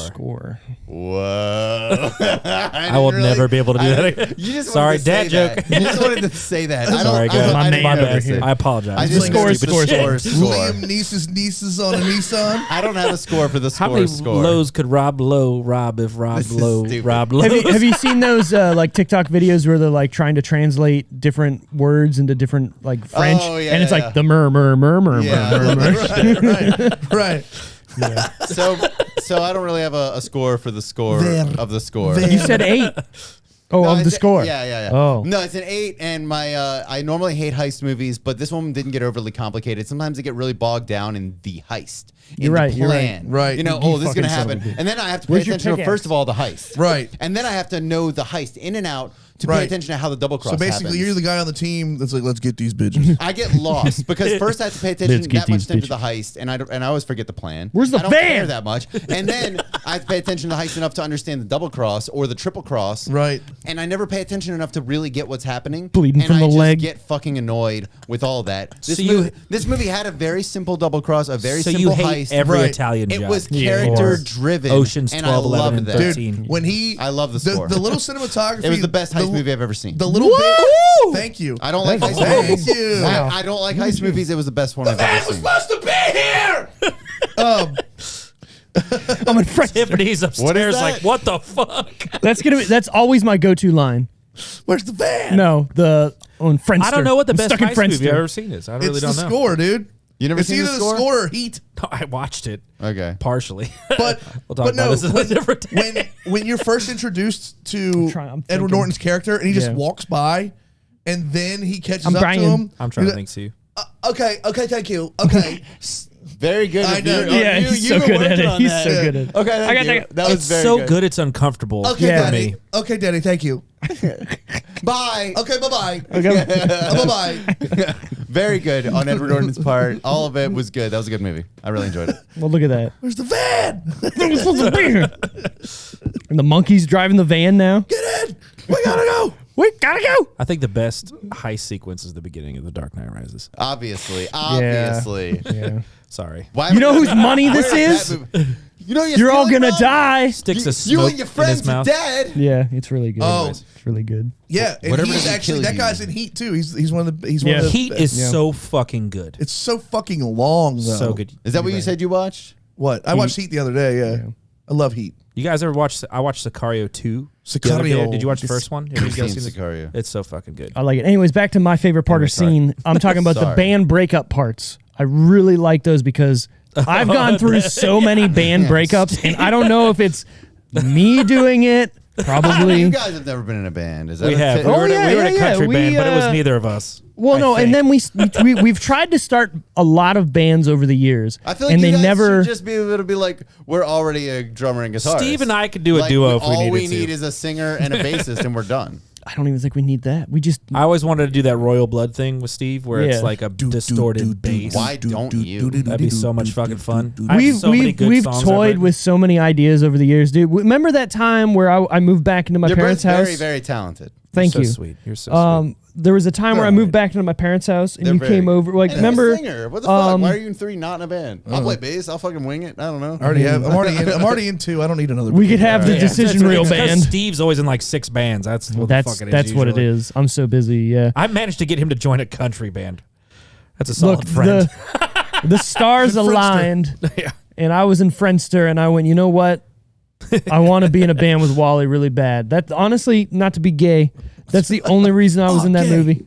Whoa. I will never be able to do that again. You just Sorry, wanted to dad say joke. that. You just wanted to say that. I don't, Sorry, I guys. don't, My I man didn't over notice here. it. I apologize. I The just score, score, score, score. Liam Neeson's nieces on a Nissan. I don't have a score for the How many score. lows could Rob Lowe rob if Rob This is Lowe stupid. Rob Lowe? Have you seen those like TikTok videos where they're like trying to translate different words into different like French, Oh, yeah, and it's yeah, like yeah. the murmur. Yeah. Right. So I don't really have a score for the score of the score. You said 8. Oh, No, of the it's score. Yeah. Oh. No, it's an 8, and my I normally hate heist movies, but this one didn't get overly complicated. Sometimes they get really bogged down in the heist. In You're right, the you're right. plan. Right. You know, You this is gonna fucking son of happen. a bitch. And then I have to pay Where's your attention to pickaxe? first of all the heist. Right. And then I have to know the heist in and out to pay attention to how the double cross So basically, happens. you're the guy on the team that's like, let's get these bitches. I get lost because first I have to pay attention Let's get that much these time to the heist, and I always forget the plan. Where's the I don't van? care that much, and then I have to pay attention to the heist enough to understand the double cross or the triple cross, Right. And I never pay attention enough to really get what's happening. Bleeding and from I the just leg. Get fucking annoyed with all that. So This movie had a very simple double cross, a very So simple you hate heist. every Right. Italian It job. was character Or driven. Ocean's and 12, I 11, loved and that. 13. Dude, when he... I love the score. The little cinematography... It was the best heist the- movie I've ever seen. The little bit... Thank you. I don't like heist Thank movies. you. Wow. I don't like heist movies. It was the best one I've ever seen. supposed to be here! I'm in Friendster. Tiffany's upstairs that? like, what the fuck? That's always my go-to line. Where's the van? No, on Friendster. I don't know what the I'm best stuck in heist movie Friendster. I've ever seen is. I really It's don't the know. score, dude. You never It's seen either the the score? score or Heat. No, I watched it Okay. partially. But We'll talk but about no, this a different day. when you're first introduced to I'm Edward thinking. Norton's character and he just Yeah. walks by and then he catches I'm up Brian. to him. I'm trying to he's think like, too. Okay, thank you. Okay. Very good. I know. review. Yeah, You- he's you so were good at working it. on He's that. so good at it. Okay, thank I got you. that. That was It's very so good. good. It's uncomfortable Okay, Yeah. for Daddy. me. Okay, Daddy, thank you. Bye. Okay, bye-bye. Okay. Bye-bye. Very good on Edward Norton's part. All of it was good. That was a good movie. I really enjoyed it. Well, look at that. Where's the van? And the monkey's driving the van now. Get in. We gotta go. We gotta go. I think the best heist sequence is the beginning of The Dark Knight Rises. Obviously. Yeah. Sorry. Why You know whose money Where this that is? movie- You know You're all gonna die. Sticks a You smoke and your in friends his are mouth. dead. Yeah, it's really good. Oh. It's really good. Yeah, and Whatever he's doesn't actually kill that you. guy's in Heat too. He's one of the one Yeah. of the Heat is Yeah. so fucking good. It's so fucking long though. So good. Is that what you said you watched? What? I watched Heat the other day, yeah. I love Heat. You guys ever watched? I watched Sicario 2. Sicario. Did you watch the first one? Have you guys seen seen Sicario. It's so fucking good. I like it. Anyways, back to my favorite part Anyway, of sorry. scene. I'm talking about the Sorry. band breakup parts. I really like those because I've gone through so many band breakups, and I don't know if it's me doing it. Probably. You guys have never been in a band. Is that We a have. fit? We were in a- yeah, we were in a yeah, country we, band, but it was uh, neither of us. Well, I no, and think. then we've tried to start a lot of bands over the years, I feel like and you they guys never. should just be able to be like, we're already a drummer and guitarist. Steve and I could do a Like, duo if we all needed we to. need is a singer and a bassist, and we're done. I don't even think we need that. We just. I always wanted to do that Royal Blood thing with Steve, where Yeah. it's like a distorted bass. Why don't you? That'd be so much fucking fun. I have We've so many good we've songs I've toyed written. with so many ideas over the years, dude. Remember that time where I moved back into my You're both parents' house? very, very talented. Thank You're you. so sweet. You're so sweet. There was a time where I They're moved alright. back into my parents' house, and They're you very- came over. Like, And remember? I'm a singer. What the fuck? Why are you three not in a band? I'll play bass. I'll fucking wing it. I don't know. I'm already in two. I don't need another. We could have the Yeah. decision reel It's 'cause band. Steve's always in like 6 bands. That's what the fuck it is. That's what it usually. is. I'm so busy. Yeah. I managed to get him to join a country band. That's a solid Look, friend. the stars aligned, Yeah. and I was in Friendster, and I went, you know what? I want to be in a band with Wally really bad. That honestly, not to be gay, that's the only reason I was in that gay.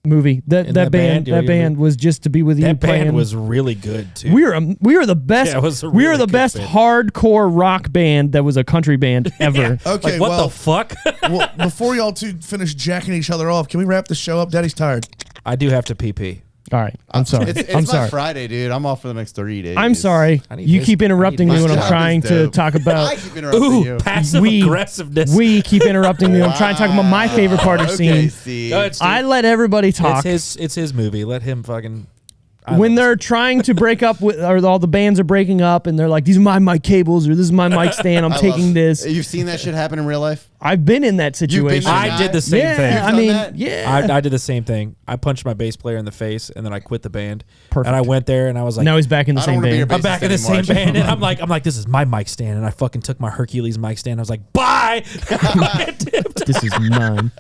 movie. That In that band, that band was just to be with you That playing. band was really good too. we were the best. Yeah, it was a we were really the good best band. hardcore rock band that was a country band ever. Okay, like, what well, the fuck? well, before y'all two finish jacking each other off, can we wrap the show up? Daddy's tired. I do have to pee. All right, I'm sorry. It's I'm my sorry. Friday, dude. I'm off for the next 3 days. I'm sorry. I need You his- keep interrupting I me need when his I'm job trying is to dope. talk about. I keep interrupting Ooh, you. passive aggressiveness. We keep interrupting me. I'm trying to talk about my favorite part of Okay, scene. Steve. Go ahead, Steve. I let everybody talk. It's his movie. Let him fucking. When they're trying to break up with, or all the bands are breaking up, and they're like, "These are my mic cables," or "This is my mic stand. I'm I taking love- this." You've seen that shit happen in real life? I've been in that been situation. there? I did the same yeah, thing. I done mean, that? yeah. I did the same thing. I punched my bass player in the face, and then I quit the band. Perfect. And I went there, and I was like, Now he's back in the I don't same wanna be your band. bassist I'm back in the anymore. same band, and I'm like, this is my mic stand, and I fucking took my Hercules mic stand. I was like, bye. Fucking dipped. This is mine.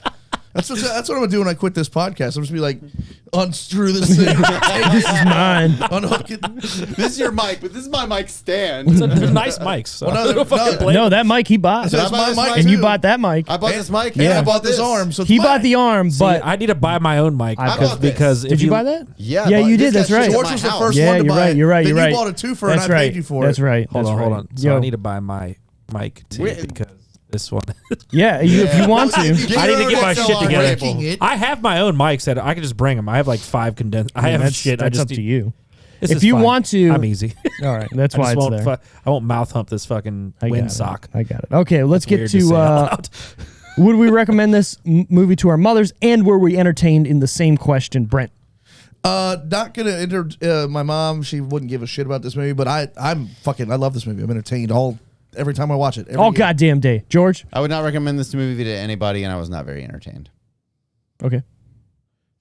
That's what I'm gonna do when I quit this podcast. I'm just gonna be like, unscrew this thing, This is mine. unhook it. This is your mic, but this is my mic stand. So they're nice mics. So Well, no, I don't no, fucking no. blame No, that mic he bought, That's I buy my this mic, mic and you too. bought that mic. I bought this mic. And Yeah. I bought this arm. So it's He mine. bought the arm, See, but I need to buy my own mic I because bought this. if did you buy that? Yeah, yeah, but you this did. That's got right. shit George at was my the house. first Yeah, one to you're buy right. it. You're right. Then You're right. you bought a twofer, and That's I right. paid you for That's it. right. Hold That's on, right. hold on. So Yo. I need to buy my mic too Wait. because this one. Yeah, if you want to. I need to get my shit together. Breaking it. I have my own mics that I can just bring them. I have like 5 condensed. I have that's shit. I that's just up to need- you. This If is you fine. want to, I'm easy. all right. That's I why just it's won't there. I won't mouth hump this fucking I got wind it. sock. I got it. Okay, let's get Weird to say to. out loud. Would we recommend this movie to our mothers, and were we entertained in the same question, Brent? Not gonna enter my mom. She wouldn't give a shit about this movie, but I love this movie. I'm entertained every time I watch it. All goddamn day. George? I would not recommend this movie to anybody, and I was not very entertained. Okay.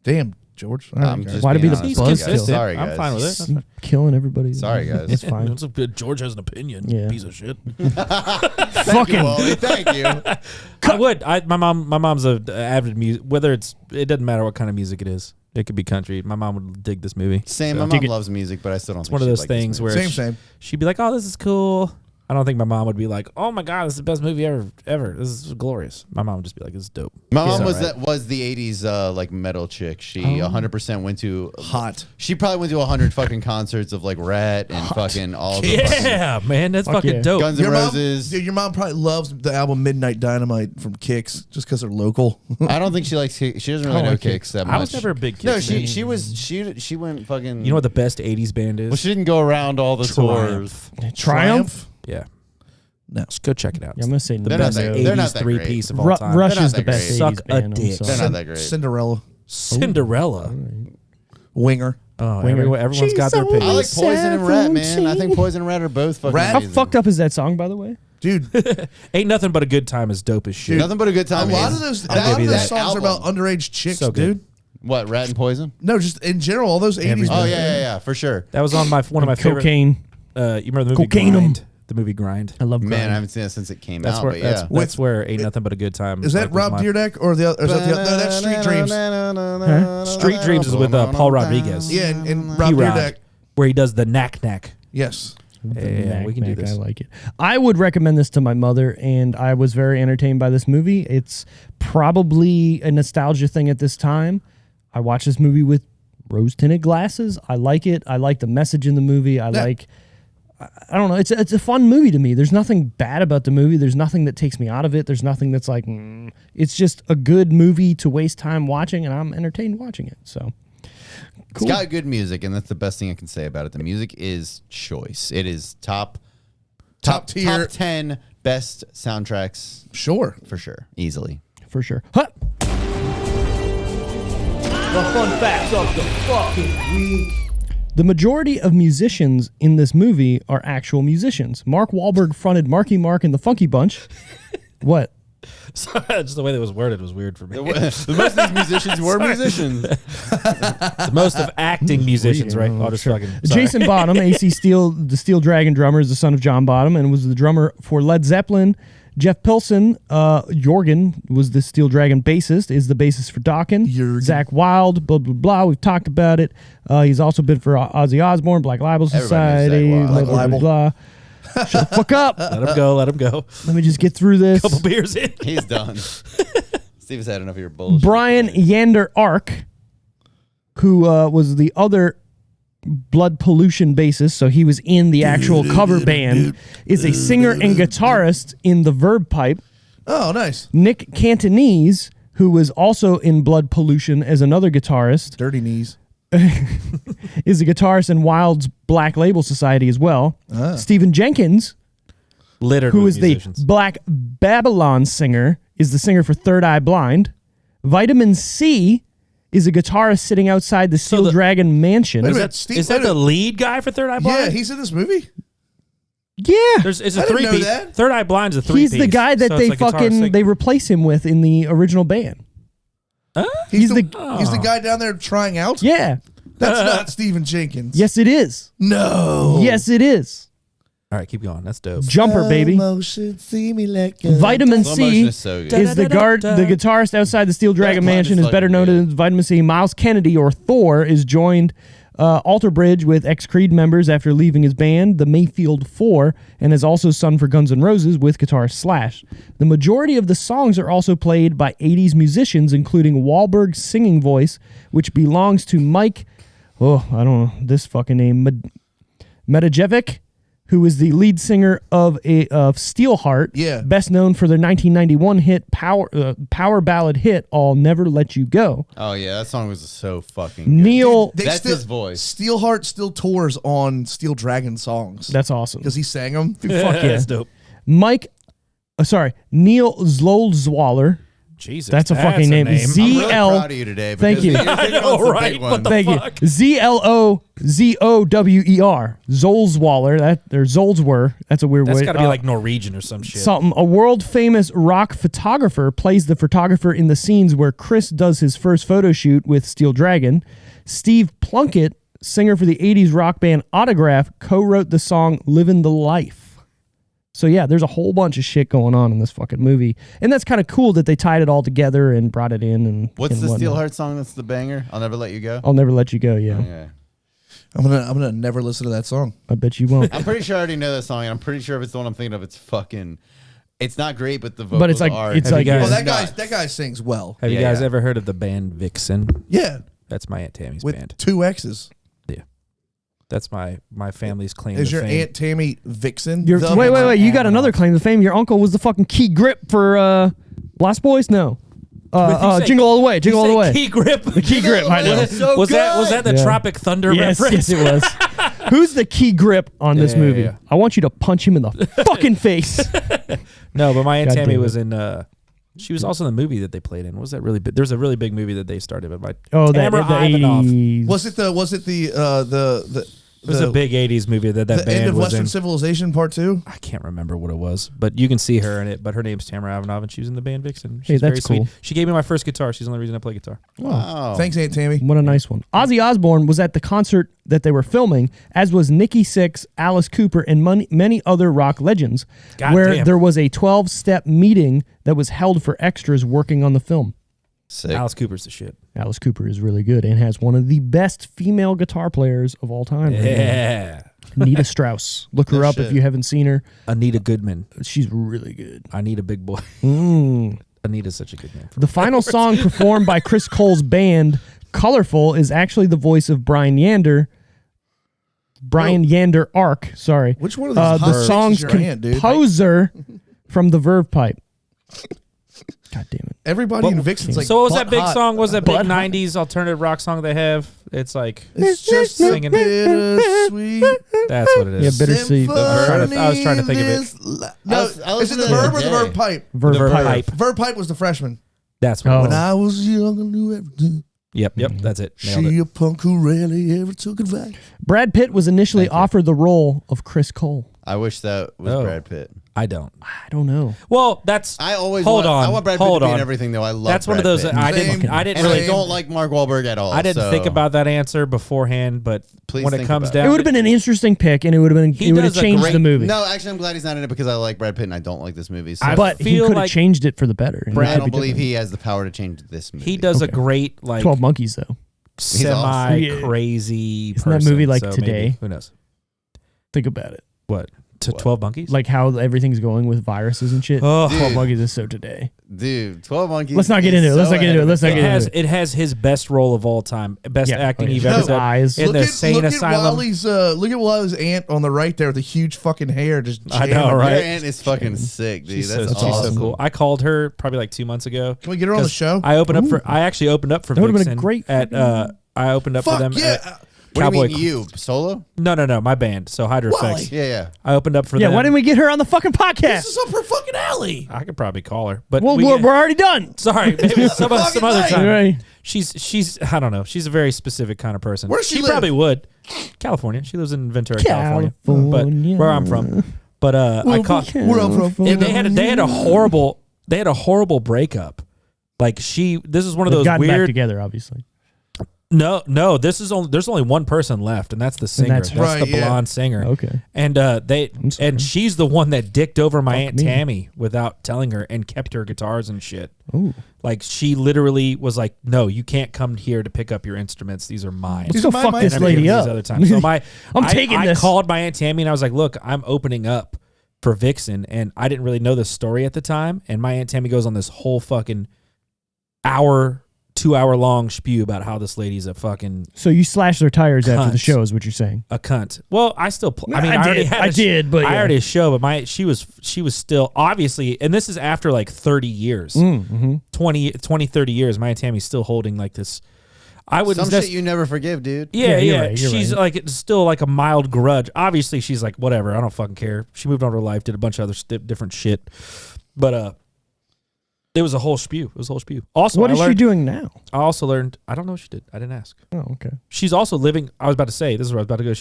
Damn, George. All right, guys. Why to be the honest buzz with you guys. kill? Sorry, I'm guys. fine with it. That's fine. Killing everybody. Sorry, guys. It's fine. It's a good, George has an opinion. Yeah. Piece of shit. Fucking. Wally, thank you. I would. My mom's a avid music. It doesn't matter what kind of music it is. It could be country. My mom would dig this movie. Same. My mom loves music, but I still don't. It's one of those things where Same. she'd be like, "Oh, this is cool." I don't think my mom would be like, "Oh my god, this is the best movie ever. This is glorious." My mom would just be like, "This is dope." My mom Yeah. was the '80s like metal chick. She 100% went to Hot. She probably went to 100 fucking concerts of like Rat and fucking all the fucking Yeah, man, that's Fuck fucking yeah. dope. Guns N' Roses. Dude, your mom probably loves the album Midnight Dynamite from Kix just because they're local. I don't think she likes. She doesn't really I know like Kicks that much. I was never a big kid. No, she went fucking. You know what the best '80s band is? Well, she didn't go around all the tours. Triumph? Yeah. No. Just go check it out. Yeah, I'm going to say They're best not that- 80s they're not that great. three-piece of all time. Rush They're not is the that best great. 80s Suck a band. I'm dick. sorry. They're not that great. Cinderella. Cinderella. Winger. Oh, Winger. everyone's got their She's opinion. I like Poison and Rat, man. I think Poison and Rat are both fucking Rat? How amazing. fucked up is that song, by the way? Dude, Ain't Nothing But a Good Time is dope as shit. Nothing but a good a time. lot is. of those, I'll give you that. songs are album. about underage chicks, So good. dude. What, Rat and Poison? No, just in general, all those 80s. Oh movies. yeah, for sure. That was on one of my favorite. Cocaine. You remember the movie Cocaine 'em. Grind? The movie Grind. I love Man, I Grind. haven't seen that since it came That's out. where But that's where Ain't Nothing But a Good Time. Is that was Rob my- Dyrdek or no, that's Street Dreams? Street Dreams is with Paul Rodriguez. Yeah, and Rob P-Rod, Dyrdek. where he does the knack. Yes. Yeah, we can do this. I like it. I would recommend this to my mother, and I was very entertained by this movie. It's probably a nostalgia thing at this time. I watched this movie with rose-tinted glasses. I like it. I like the message in the movie. I don't know. It's a fun movie to me. There's nothing bad about the movie. There's nothing that takes me out of it. There's nothing that's like, it's just a good movie to waste time watching, and I'm entertained watching it. So, cool. It's got good music, and that's the best thing I can say about it. The music is choice. It is top tier. top 10 best soundtracks Sure. for sure, easily. For sure. Huh. The majority of musicians in this movie are actual musicians. Mark Wahlberg fronted Marky Mark and the Funky Bunch. What? Just the way that was worded was weird for me. Most of these musicians were musicians. The most of acting musicians, right? I'll just fucking. Sorry. Jason Bonham, AC Steel, the Steel Dragon drummer, is the son of John Bonham and was the drummer for Led Zeppelin. Jeff Pilson, Jorgen, was the Steel Dragon bassist, is the bassist for Dokken. Jorgen. Zach Wilde, blah, blah, blah. We've talked about it. He's also been for Ozzy Osbourne, Black Label Society, knows Zach blah, Wilde. blah, blah, blah. Shut the fuck up. Let him go. Let him go. Let me just get through this. Couple beers in. He's done. Steve's had enough of your bullshit. Brian Yander Ark, who was the other Blood Pollution bassist, so he was in the actual cover band, is a singer and guitarist in the Verb Pipe. Oh, nice. Nick Cantonese, who was also in Blood Pollution as another guitarist, Dirty knees. is a guitarist in Wild's Black Label Society as well. Stephen Jenkins, Littered who with is musicians. the Black Babylon singer, is the singer for Third Eye Blind. Vitamin C is a guitarist sitting outside the Steel Dragon mansion. Wait a Is minute, that, Steve, is that the lead guy for Third Eye Blind? Yeah, he's in this movie. Yeah. It's a I didn't know three-piece. that. Third Eye Blind's a three-piece. He's the guy that so they it's like guitar, sing- they replace him with in the original band. He's the- the guy down there trying out? Yeah. That's not Stephen Jenkins. Yes, it is. No. Yes, it is. All right, keep going. That's dope. Jumper, baby. Motion, see me like a- Vitamin Slow C motion is so good. is the guitarist outside the Steel Dragon Black mansion, Blind is is better known fucking as Vitamin C. Miles Kennedy, or Thor, is joined Alter Bridge with ex-Creed members after leaving his band, the Mayfield Four, and has also sung for Guns N' Roses with guitarist Slash. The majority of the songs are also played by 80s musicians, including Wahlberg's singing voice, which belongs to Mike, I don't know this fucking name, Metajevic, who is the lead singer of Steelheart, Yeah. best known for their 1991 hit power ballad hit "I'll Never Let You Go." Oh yeah, that song was so fucking good. Neil, That's his voice. Steelheart still tours on Steel Dragon songs. that's awesome. Because he sang them. Fuck yeah. That's dope. Mike Neil Zolzwaller. Jesus, That's a fucking name. I'm really ZL. proud of you today. Thank you. You're thinking on some big ones. Thank you. ZLOZOWER. Zolzwaller. Or Zolzwer. That's a weird That's word. got to be like Norwegian or some shit. Something. A world famous rock photographer plays the photographer in the scenes where Chris does his first photo shoot with Steel Dragon. Steve Plunkett, singer for the 80s rock band Autograph, co-wrote the song Livin' the Life. So yeah, there's a whole bunch of shit going on in this fucking movie. And that's kind of cool that they tied it all together and brought it in. And What's and the whatnot. Steelheart song that's the banger? I'll Never Let You Go. I'll Never Let You Go, yeah. Okay. I'm gonna never listen to that song. I bet you won't. I'm pretty sure I already know that song, and I'm pretty sure if it's the one I'm thinking of, it's fucking. It's not great, but the vocals are. it's Have like you guys- Oh, that nuts. guy sings well. Have you Yeah, guys yeah. ever heard of the band Vixen? Yeah, That's my Aunt Tammy's with band. 2 X's. That's my family's claim Is to your fame. Aunt Tammy Vixen? You're, The wait. You got Vixen. another claim to fame. Your uncle was the fucking key grip for Blast Boys? No. say- Jingle All the Way. Jingle All the Way. Key grip. The key grip, I know. Was that the Yeah. Tropic Thunder Yes, reference? yes, it was. Who's the key grip on this Yeah, movie? yeah. I want you to punch him in the fucking face. No, but my Aunt God Tammy damn it. was in. She was also in the movie that they played in. What was that really big? There was a really big movie that they started. But my Oh, that Tamara the Ivanov. 80s. Was it the It was a big '80s movie that the band end of was Western in. Civilization Part 2? I can't remember what it was, but you can see her in it. But her name's Tamara Ivanov, and she was in the band Vixen. Hey, She's very that's sweet. cool. She gave me my first guitar. She's the only reason I play guitar. Wow. Thanks, Aunt Tammy. What a nice one. Ozzy Osbourne was at the concert that they were filming, as was Nikki Sixx, Alice Cooper, and many other rock legends, God where damn. there was a 12-step meeting that was held for extras working on the film. Sick. Alice Cooper's the shit. Alice Cooper is really good and has one of the best female guitar players of all time. Yeah, Nita Strauss. Look her No up if shit. you haven't seen her. Anita Goodman. She's really good. I need a big boy. Anita's such a good name. The final song performed by Chris Cole's band, Colorful, is actually the voice of Brian Yander. Ark, sorry. Which one of these the hot chicks song's is your aunt, dude? composer from the Verve Pipe. God damn it. Everybody in Vixen's like, So what was butt that big hot. song? What was that big Butt hot. '90s alternative rock song they have? It's like It's just a Singing. bittersweet that's what it is. Yeah, bittersweet. I was trying to think of it. No, I is it the listened to Verb it or the today. Verb Pipe? Verve Verve Pipe. Pipe. Verb Pipe was the freshman. That's what. Oh. It When was. I was young, I knew everything. Yep, that's it. Nailed She it. a punk who rarely ever took advice. Brad Pitt was initially Thank you. offered the role of Chris Cole. I wish that was Oh. Brad Pitt. I don't. I don't know. Well, that's. I always Hold want, on. I want Brad Pitt Hold to be on. in everything, though. I love That's one of Brad those. Pitt. I Same. didn't. I didn't And really. I don't like Mark Wahlberg at all. I didn't so think about that answer beforehand, but Please when it think comes about it. down, It would have been an interesting pick, and it would have been. He It would have does a changed great- the movie. No, actually, I'm glad he's not in it because I like Brad Pitt and I don't like this movie. So But he feel could have like changed it for the better. and it Brad- I could don't be believe different. he has the power to change this movie. he does a Okay. great 12 Monkeys, though. semi Yeah. crazy. Isn't that person, movie like so today? maybe. Who knows? Think about it. What? To 12 Monkeys? Like how everything's going with viruses and shit. Oh. 12 Monkeys is so today. Dude, 12 Monkeys. Let's not get is into it. Let's so not get ahead into it. of Let's its not get time. into it has his best role of all time, best Yeah. acting Oh, yeah. you've His ever done eyes. in the insane look asylum. Look at Wally's aunt on the right there with the huge fucking hair. Just I know, jamming. right? Your aunt is fucking sick, dude. She's That's so awesome. cool. I called her probably like 2 months ago. Can we get her on the 'cause show? I actually opened up for That would've been a Vixen great at fucking- I opened up for Fuck them yeah. at What Cowboy. do you mean you? Solo? No, my band. So Hydro Wally. Effects. Yeah. I opened up for Yeah, them. why didn't we get her on the fucking This podcast? is up her fucking alley. I could probably call her, but Well, we we're get- already done. sorry, maybe some Fucking other night. time. Right. She's I don't know. She's a very specific kind of person. Where does she live? probably would. California. She lives in Ventura, California. California. But where I'm from. But I caught Where I'm from. they had a horrible breakup. Like this is one of They've those gotten back weird. together, obviously. No, there's only one person left, and that's the singer. that's That's, her. Right, the yeah. blonde singer. Okay. And sorry. and she's the one that dicked over my Fuck Aunt me. Tammy without telling her and kept her guitars and shit. Ooh. Like she literally was like, "No, you can't come here to pick up your instruments. These are mine." Let's go my fuck mic. this And I've given lady these up. Other times. So I'm taking I this. called my Aunt Tammy and I was like, "Look, I'm opening up for Vixen," and I didn't really know this story at the time. And my Aunt Tammy goes on this whole fucking 2-hour long spew about how this lady's a fucking So you slashed their tires after the Cunt. show, is what you're saying? a cunt. Well, I still. I mean, I I already did. had. I did, but I yeah. already a show, but she was still obviously, and this is after like 30 years, Mm-hmm. 20, 30 years. My Aunt Tammy's still holding like this. I would Some shit you never forgive, dude. Yeah, you're yeah. right, you're She's right. like it's still like a mild grudge. Obviously, she's like whatever. I don't fucking care. She moved on with her life, did a bunch of other different shit. But it was a whole spew. It was a whole spew. Also, What is she doing now? I also learned. I don't know what she did. I didn't ask. Oh, okay. She's also living. I was about to say. This is where I was about to go.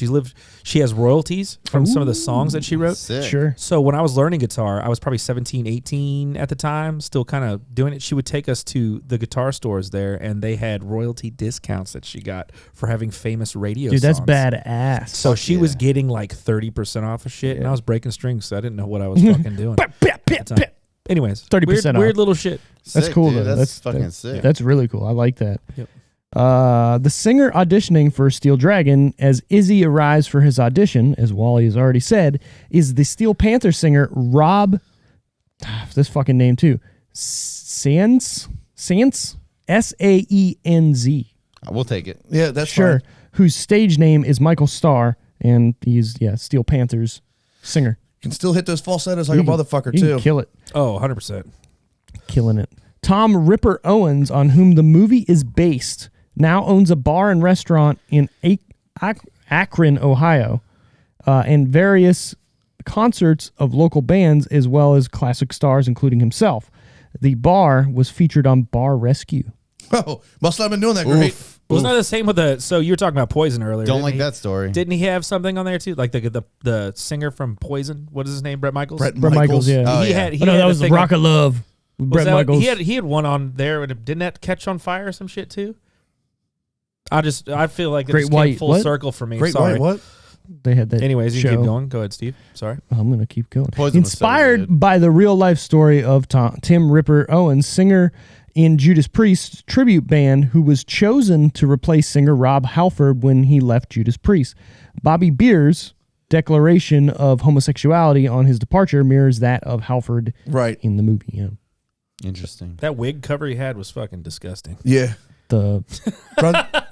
She has royalties from some of the songs that she wrote. Sick. Sure. So when I was learning guitar, I was probably 17, 18 at the time, still kind of doing it. She would take us to the guitar stores there, and they had royalty discounts that she got for having famous radio Dude, that's songs. badass. So she was getting like 30% off of shit, and I was breaking strings, so I didn't know what I was fucking doing. at the time. Anyways, 30% weird off. little shit. That's Sick, cool, dude. though. That's fucking sick. That's really cool. I like that. Yep. The singer auditioning for Steel Dragon, as Izzy arrives for his audition, as Wally has already said, is the Steel Panther singer Rob. This fucking name too, Sanz, Saenz. We'll take it. Yeah, that's Sure. fine. Whose stage name is Michael Starr, and he's Steel Panther's singer. Can still hit those falsettos like a motherfucker You too. can kill it. Oh, 100%. Killing it. Tom Ripper Owens, on whom the movie is based, now owns a bar and restaurant in Akron, Ohio, and various concerts of local bands as well as classic stars, including himself. The bar was featured on Bar Rescue. Oh, must not have been doing that great. Wasn't that the same with the? So you were talking about Poison earlier. Don't didn't like he? that story. Didn't he have something on there too? Like the singer from Poison. What is his name? Brett Michaels. Brett Brett Michaels, yeah. Oh, he yeah. had. He Oh, no, had that a was thing Rock on- of Love with was Brett that- Michaels. He had one on there. And didn't that catch on fire or some shit too? I feel like it Great just came White- full what? circle for me. Great Sorry. White, what? They had that. Anyways, you show. can keep going. Go ahead, Steve. Sorry. I'm going to keep going. Poison was so Inspired good. by the real life story of Tim Ripper Owens, singer in Judas Priest's tribute band, who was chosen to replace singer Rob Halford when he left Judas Priest. Bobby Beer's declaration of homosexuality on his departure mirrors that of Halford Right. in the movie. Yeah. Interesting. That wig cover he had was fucking disgusting. Yeah. The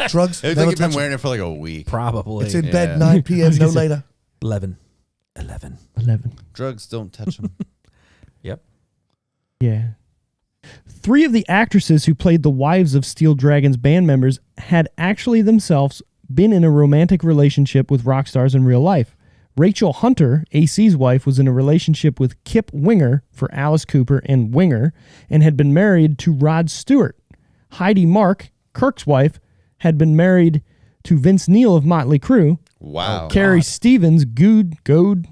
Drugs. It looks never like you've been touch wearing it for like a week. Probably. It's in Yeah. bed 9 p.m. no later. 11. 11. Drugs don't touch them. Yep. Yeah. 3 of the actresses who played the wives of Steel Dragon's band members had actually themselves been in a romantic relationship with rock stars in real life. Rachel Hunter, AC's wife, was in a relationship with Kip Winger for Alice Cooper and Winger, and had been married to Rod Stewart. Heidi Mark, Kirk's wife, had been married to Vince Neil of Motley Crue. Wow. Carrie Stevens, Good,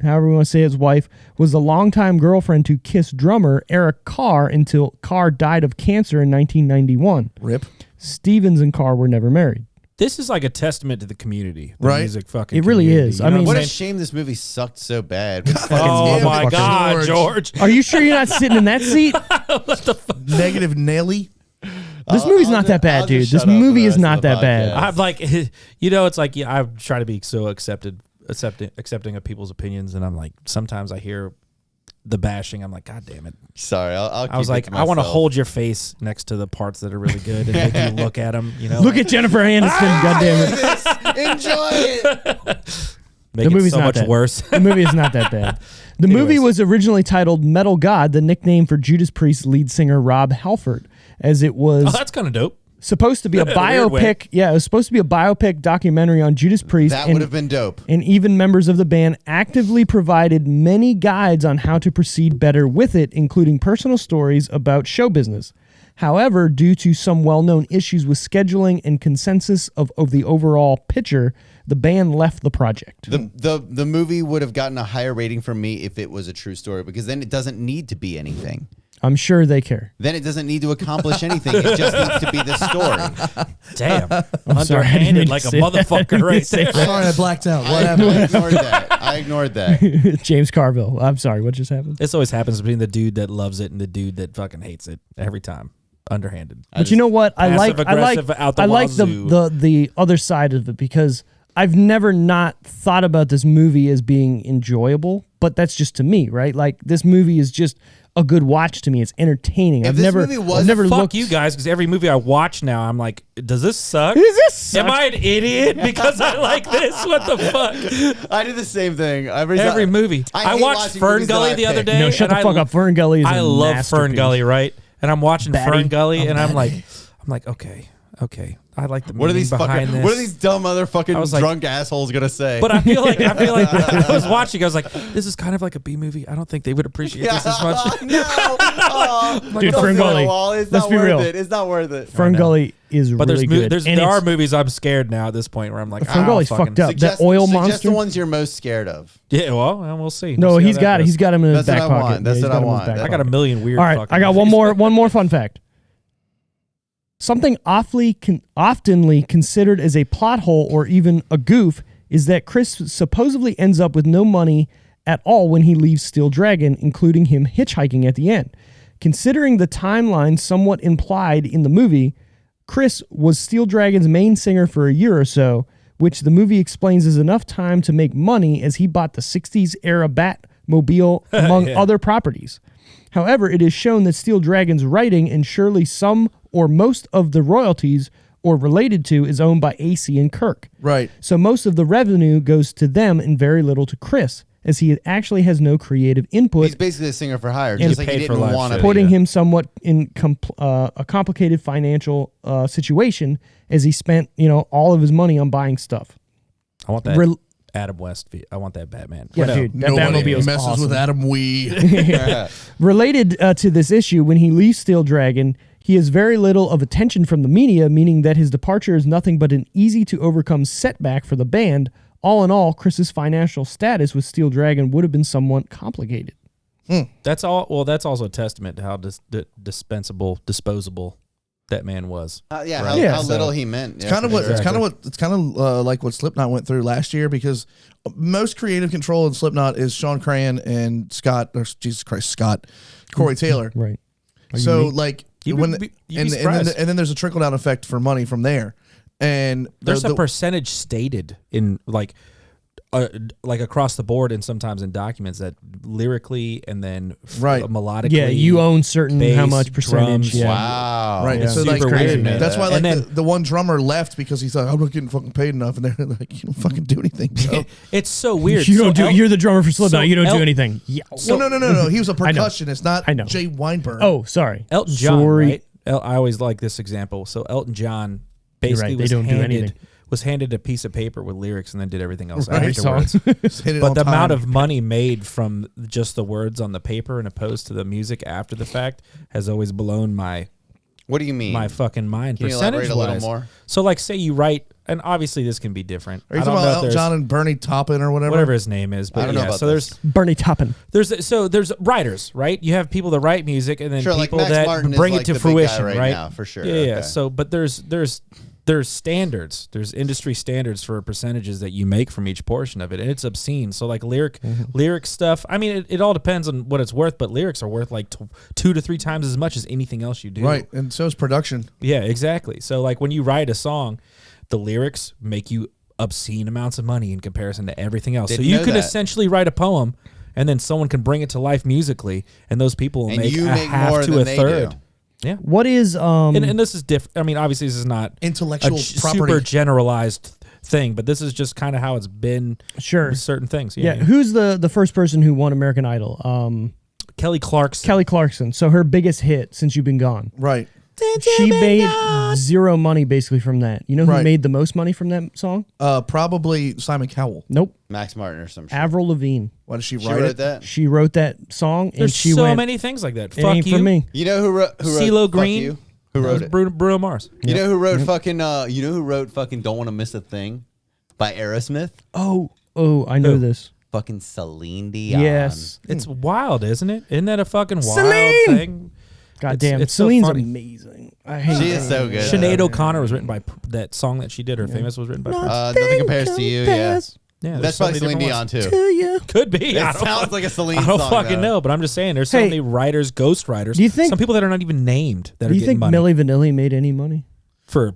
however you want to say his wife, was a longtime girlfriend to Kiss drummer Eric Carr until Carr died of cancer in 1991. Rip. Stevens and Carr were never married. This is like a testament to the community. The Right. music fucking It really community, is. you I know mean- what What I'm a saying? shame this movie sucked so bad. Oh damn my it, God, George. George. Are you sure you're not sitting in that seat? Negative Nelly. This movie's I'll not ju- that bad, I'll dude. just This shut up for movie the is rest not of the that bad. podcast. I'm like, it's like I try to be so accepting of people's opinions, and I'm like, sometimes I hear the bashing. I'm like, God damn it. Sorry, I'll keep I was it like, to I want to myself. hold your face next to the parts that are really good and make you look at them. You know, Look at Jennifer Aniston, goddammit. Enjoy it. make the it movie's so not much that. worse. The movie is not that bad. The movie Anyways. was originally titled Metal God, the nickname for Judas Priest's lead singer Rob Halford, as it was Oh, that's kind of dope. supposed to be a In a weird way. biopic. Yeah, it was supposed to be a biopic documentary on Judas Priest. That and- would have been dope. and even members of the band actively provided many guides on how to proceed better with it, including personal stories about show business. However, due to some well-known issues with scheduling and consensus of the overall picture, the band left the project. The movie would have gotten a higher rating from me if it was a true story, because then it doesn't need to be anything. I'm sure they care. Then it doesn't need to accomplish anything. It just needs to be the story. Damn, sorry, I didn't mean underhanded to like a say that. I motherfucker didn't right say there. Sorry, I blacked out. What I happened? ignored that. I ignored that. James Carville. I'm sorry, what just happened? This always happens between the dude that loves it and the dude that fucking hates it every time. Underhanded. But you know what? I like Passive-aggressive out the I like wazoo. the other side of it, because I've never not thought about this movie as being enjoyable, but that's just to me, right? Like, this movie is just a good watch to me. It's entertaining. If I've this never movie was- I've never Fuck looked you guys, because every movie I watch now, I'm like, does this suck? Does this suck? Am I an idiot because I like this? What the fuck? I did the same thing. Every movie. I hate watched watching Fern movies that Gully I the other pick. day. No, shut and the fuck up. Fern Gully is I a love Fern masterpiece. Gully, right? And I'm watching Batty. Fern Gully, I'm and I'm Batty. like, okay. okay, I like the What are meaning these behind fucking? this. What are these dumb motherfucking I was like- drunk assholes gonna say? But I feel like I was watching. I was like, this is kind of like a B movie. I don't think they would appreciate this as much. No, oh, Dude, don't Fern do it, Gully. Wall. It's Let's not be worth real. it. It's not worth it. Fern Gully is But really good. And there are it's- movies I'm scared now at this point where I'm like, Fern Gully's fucked up. That oil Suggest monster. the ones you're most scared of. Yeah, well, we'll see. No, We'll see he's how got that he's goes. got him in his That's back what I pocket. want. That's he's what got I him in his want. back I pocket. got a million weird. All right, fucking I got one movies. more fun fact. Something oftenly considered as a plot hole or even a goof is that Chris supposedly ends up with no money at all when he leaves Steel Dragon, including him hitchhiking at the end. Considering the timeline somewhat implied in the movie, Chris was Steel Dragon's main singer for a year or so, which the movie explains is enough time to make money as he bought the 60s era Batmobile, among other properties. However, it is shown that Steel Dragon's writing and surely some or most of the royalties or related to is owned by AC and Kirk. Right. So most of the revenue goes to them and very little to Chris, as he actually has no creative input, He's basically a singer for hire, And just like paid he for didn't live want to. shit. putting him somewhat in a complicated financial situation as he spent, all of his money on buying stuff. I want that Rel- Adam West. I want that Batman. Yeah, Or no, dude, that Nobody Batmobile is messes awesome. with Adam Wee. Related to this issue, when he leaves Steel Dragon, he has very little of attention from the media, meaning that his departure is nothing but an easy-to-overcome setback for the band. All in all, Chris's financial status with Steel Dragon would have been somewhat complicated. That's all. Well, that's also a testament to how disposable that man was. How Yeah, little he meant. It's kind of like what Slipknot went through last year, because most creative control in Slipknot is Sean Crahan and Scott Corey Taylor. Right. So like You'd when be and surprised. then there's a trickle down effect for money from there, and There's the a percentage stated in like across the board, and sometimes in documents that lyrically and then Right. melodically. Yeah, you own certain how bass, much percentage. drums. Yeah. Wow. right. Yeah. So Super like weird, man. that's why like And then- the one drummer left because he thought I'm not getting fucking paid enough, and they're like, you don't fucking do anything. So. It's so weird. You So don't do. El- You're the drummer for Slipknot. so you don't El- do anything. Yeah. Well, no. He was a I know. percussionist, not I know. Jay Weinberg. Oh, sorry. Elton John, Sorry. right? I always like this example. So Elton John basically right, they don't do anything. was handed a piece of paper with lyrics and then did everything else Right. afterwards. Just hit it But on the time. amount of money made from just the words on the paper and opposed to the music after the fact has always blown my What do you mean? fucking mind. Can you elaborate Percentage a little wise. more? So like say you write, and obviously this can be different. Are you I talking don't about know if Elton there's John and Bernie Taupin or whatever? whatever his name is, but I don't know yeah, about so this. Bernie Taupin. there's writers, right? You have people that write music and then Sure, like people Max that Martin is bring like it to the big guy fruition, right right? now, for sure. Yeah. Okay. So, but there's standards. There's industry standards for percentages that you make from each portion of it, and it's obscene. So like lyric stuff. I mean, it all depends on what it's worth, but lyrics are worth like 2 to 3 times as much as anything else you do. Right, and so is production. Yeah, exactly. So like when you write a song, the lyrics make you obscene amounts of money in comparison to everything else. Didn't so you know could that. essentially write a poem, and then someone can bring it to life musically, and those people will And make you a make half more to than a they third. do. Yeah. What is And this is different. I mean, obviously, this is not Intellectual property. super generalized thing, but this is just kind of how it's been sure? with certain things. Yeah. Who's the first person who won American Idol? Kelly Clarkson. Kelly Clarkson. So her biggest hit since you've been gone. Right. She made zero money basically from that. You know who Right. made the most money from that song? Probably Simon Cowell. Nope. Max Martin or some shit. Avril Lavigne. Why did she She write wrote it? that. She wrote that song and There's she so went, many things like that. it Fuck ain't you. for me. You know who wrote CeeLo Fuck Green. You? Who That wrote was it? Bruno Mars. You know who wrote fucking Don't Want to Miss a Thing by Aerosmith? Oh, I know Who? this. Fucking Celine Dion. Yes. It's wild, isn't it? Isn't that a fucking wild Celine! thing? God damn. it's so Celine's funny. amazing. I hate She her. is so good. Sinead O'Connor was written by that song that she did. Her famous was written by. Prince. Nothing compares to you. Yeah. Yeah, there's That's so probably many Celine different Dion ones. too. You. Could be. I It don't sounds fuck- like a Celine I don't song. fucking though. know, but I'm just saying there's so Hey, many writers, ghost writers. do you think- some people that are not even named that Do are you getting think money Milli Vanilli made any money? for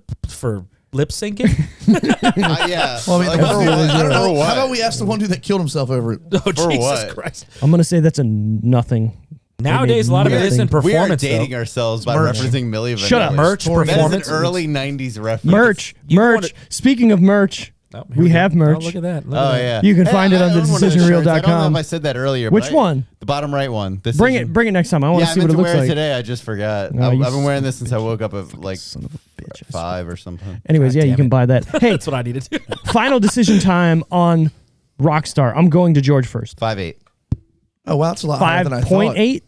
lip syncing? Yeah. Well, I mean, Like, the for one dude what? that- I don't know. For what? How about we ask the one dude that killed himself over it? Oh Jesus what? Christ! I'm gonna say that's a nothing. Nowadays, a lot of it nothing. isn't We are performance. dating though. ourselves by Merch. referencing Milli Vanilli. Shut up. Merch That is an performance. That is an early 90s reference. Merch. You Merch. wanna- Speaking of merch, Oh, here We go. have merch. Oh, look at that. Look Oh at that. yeah, You can find it on I own one of those shirts. I don't know thedecisionreel.com. if I said that earlier. Which but one? The bottom right one. Bring it next time. I want Yeah, to I see meant what it to looks wear it like. today. I just forgot. No, I've you been wearing this son since I woke up at like Son of a bitch. 5 or something. Anyways, yeah, you damn can it. buy that. Hey, That's what I needed to do. final decision time on Rockstar. I'm going to George first. 5.8. Oh wow, that's a lot higher than I thought. 5.8.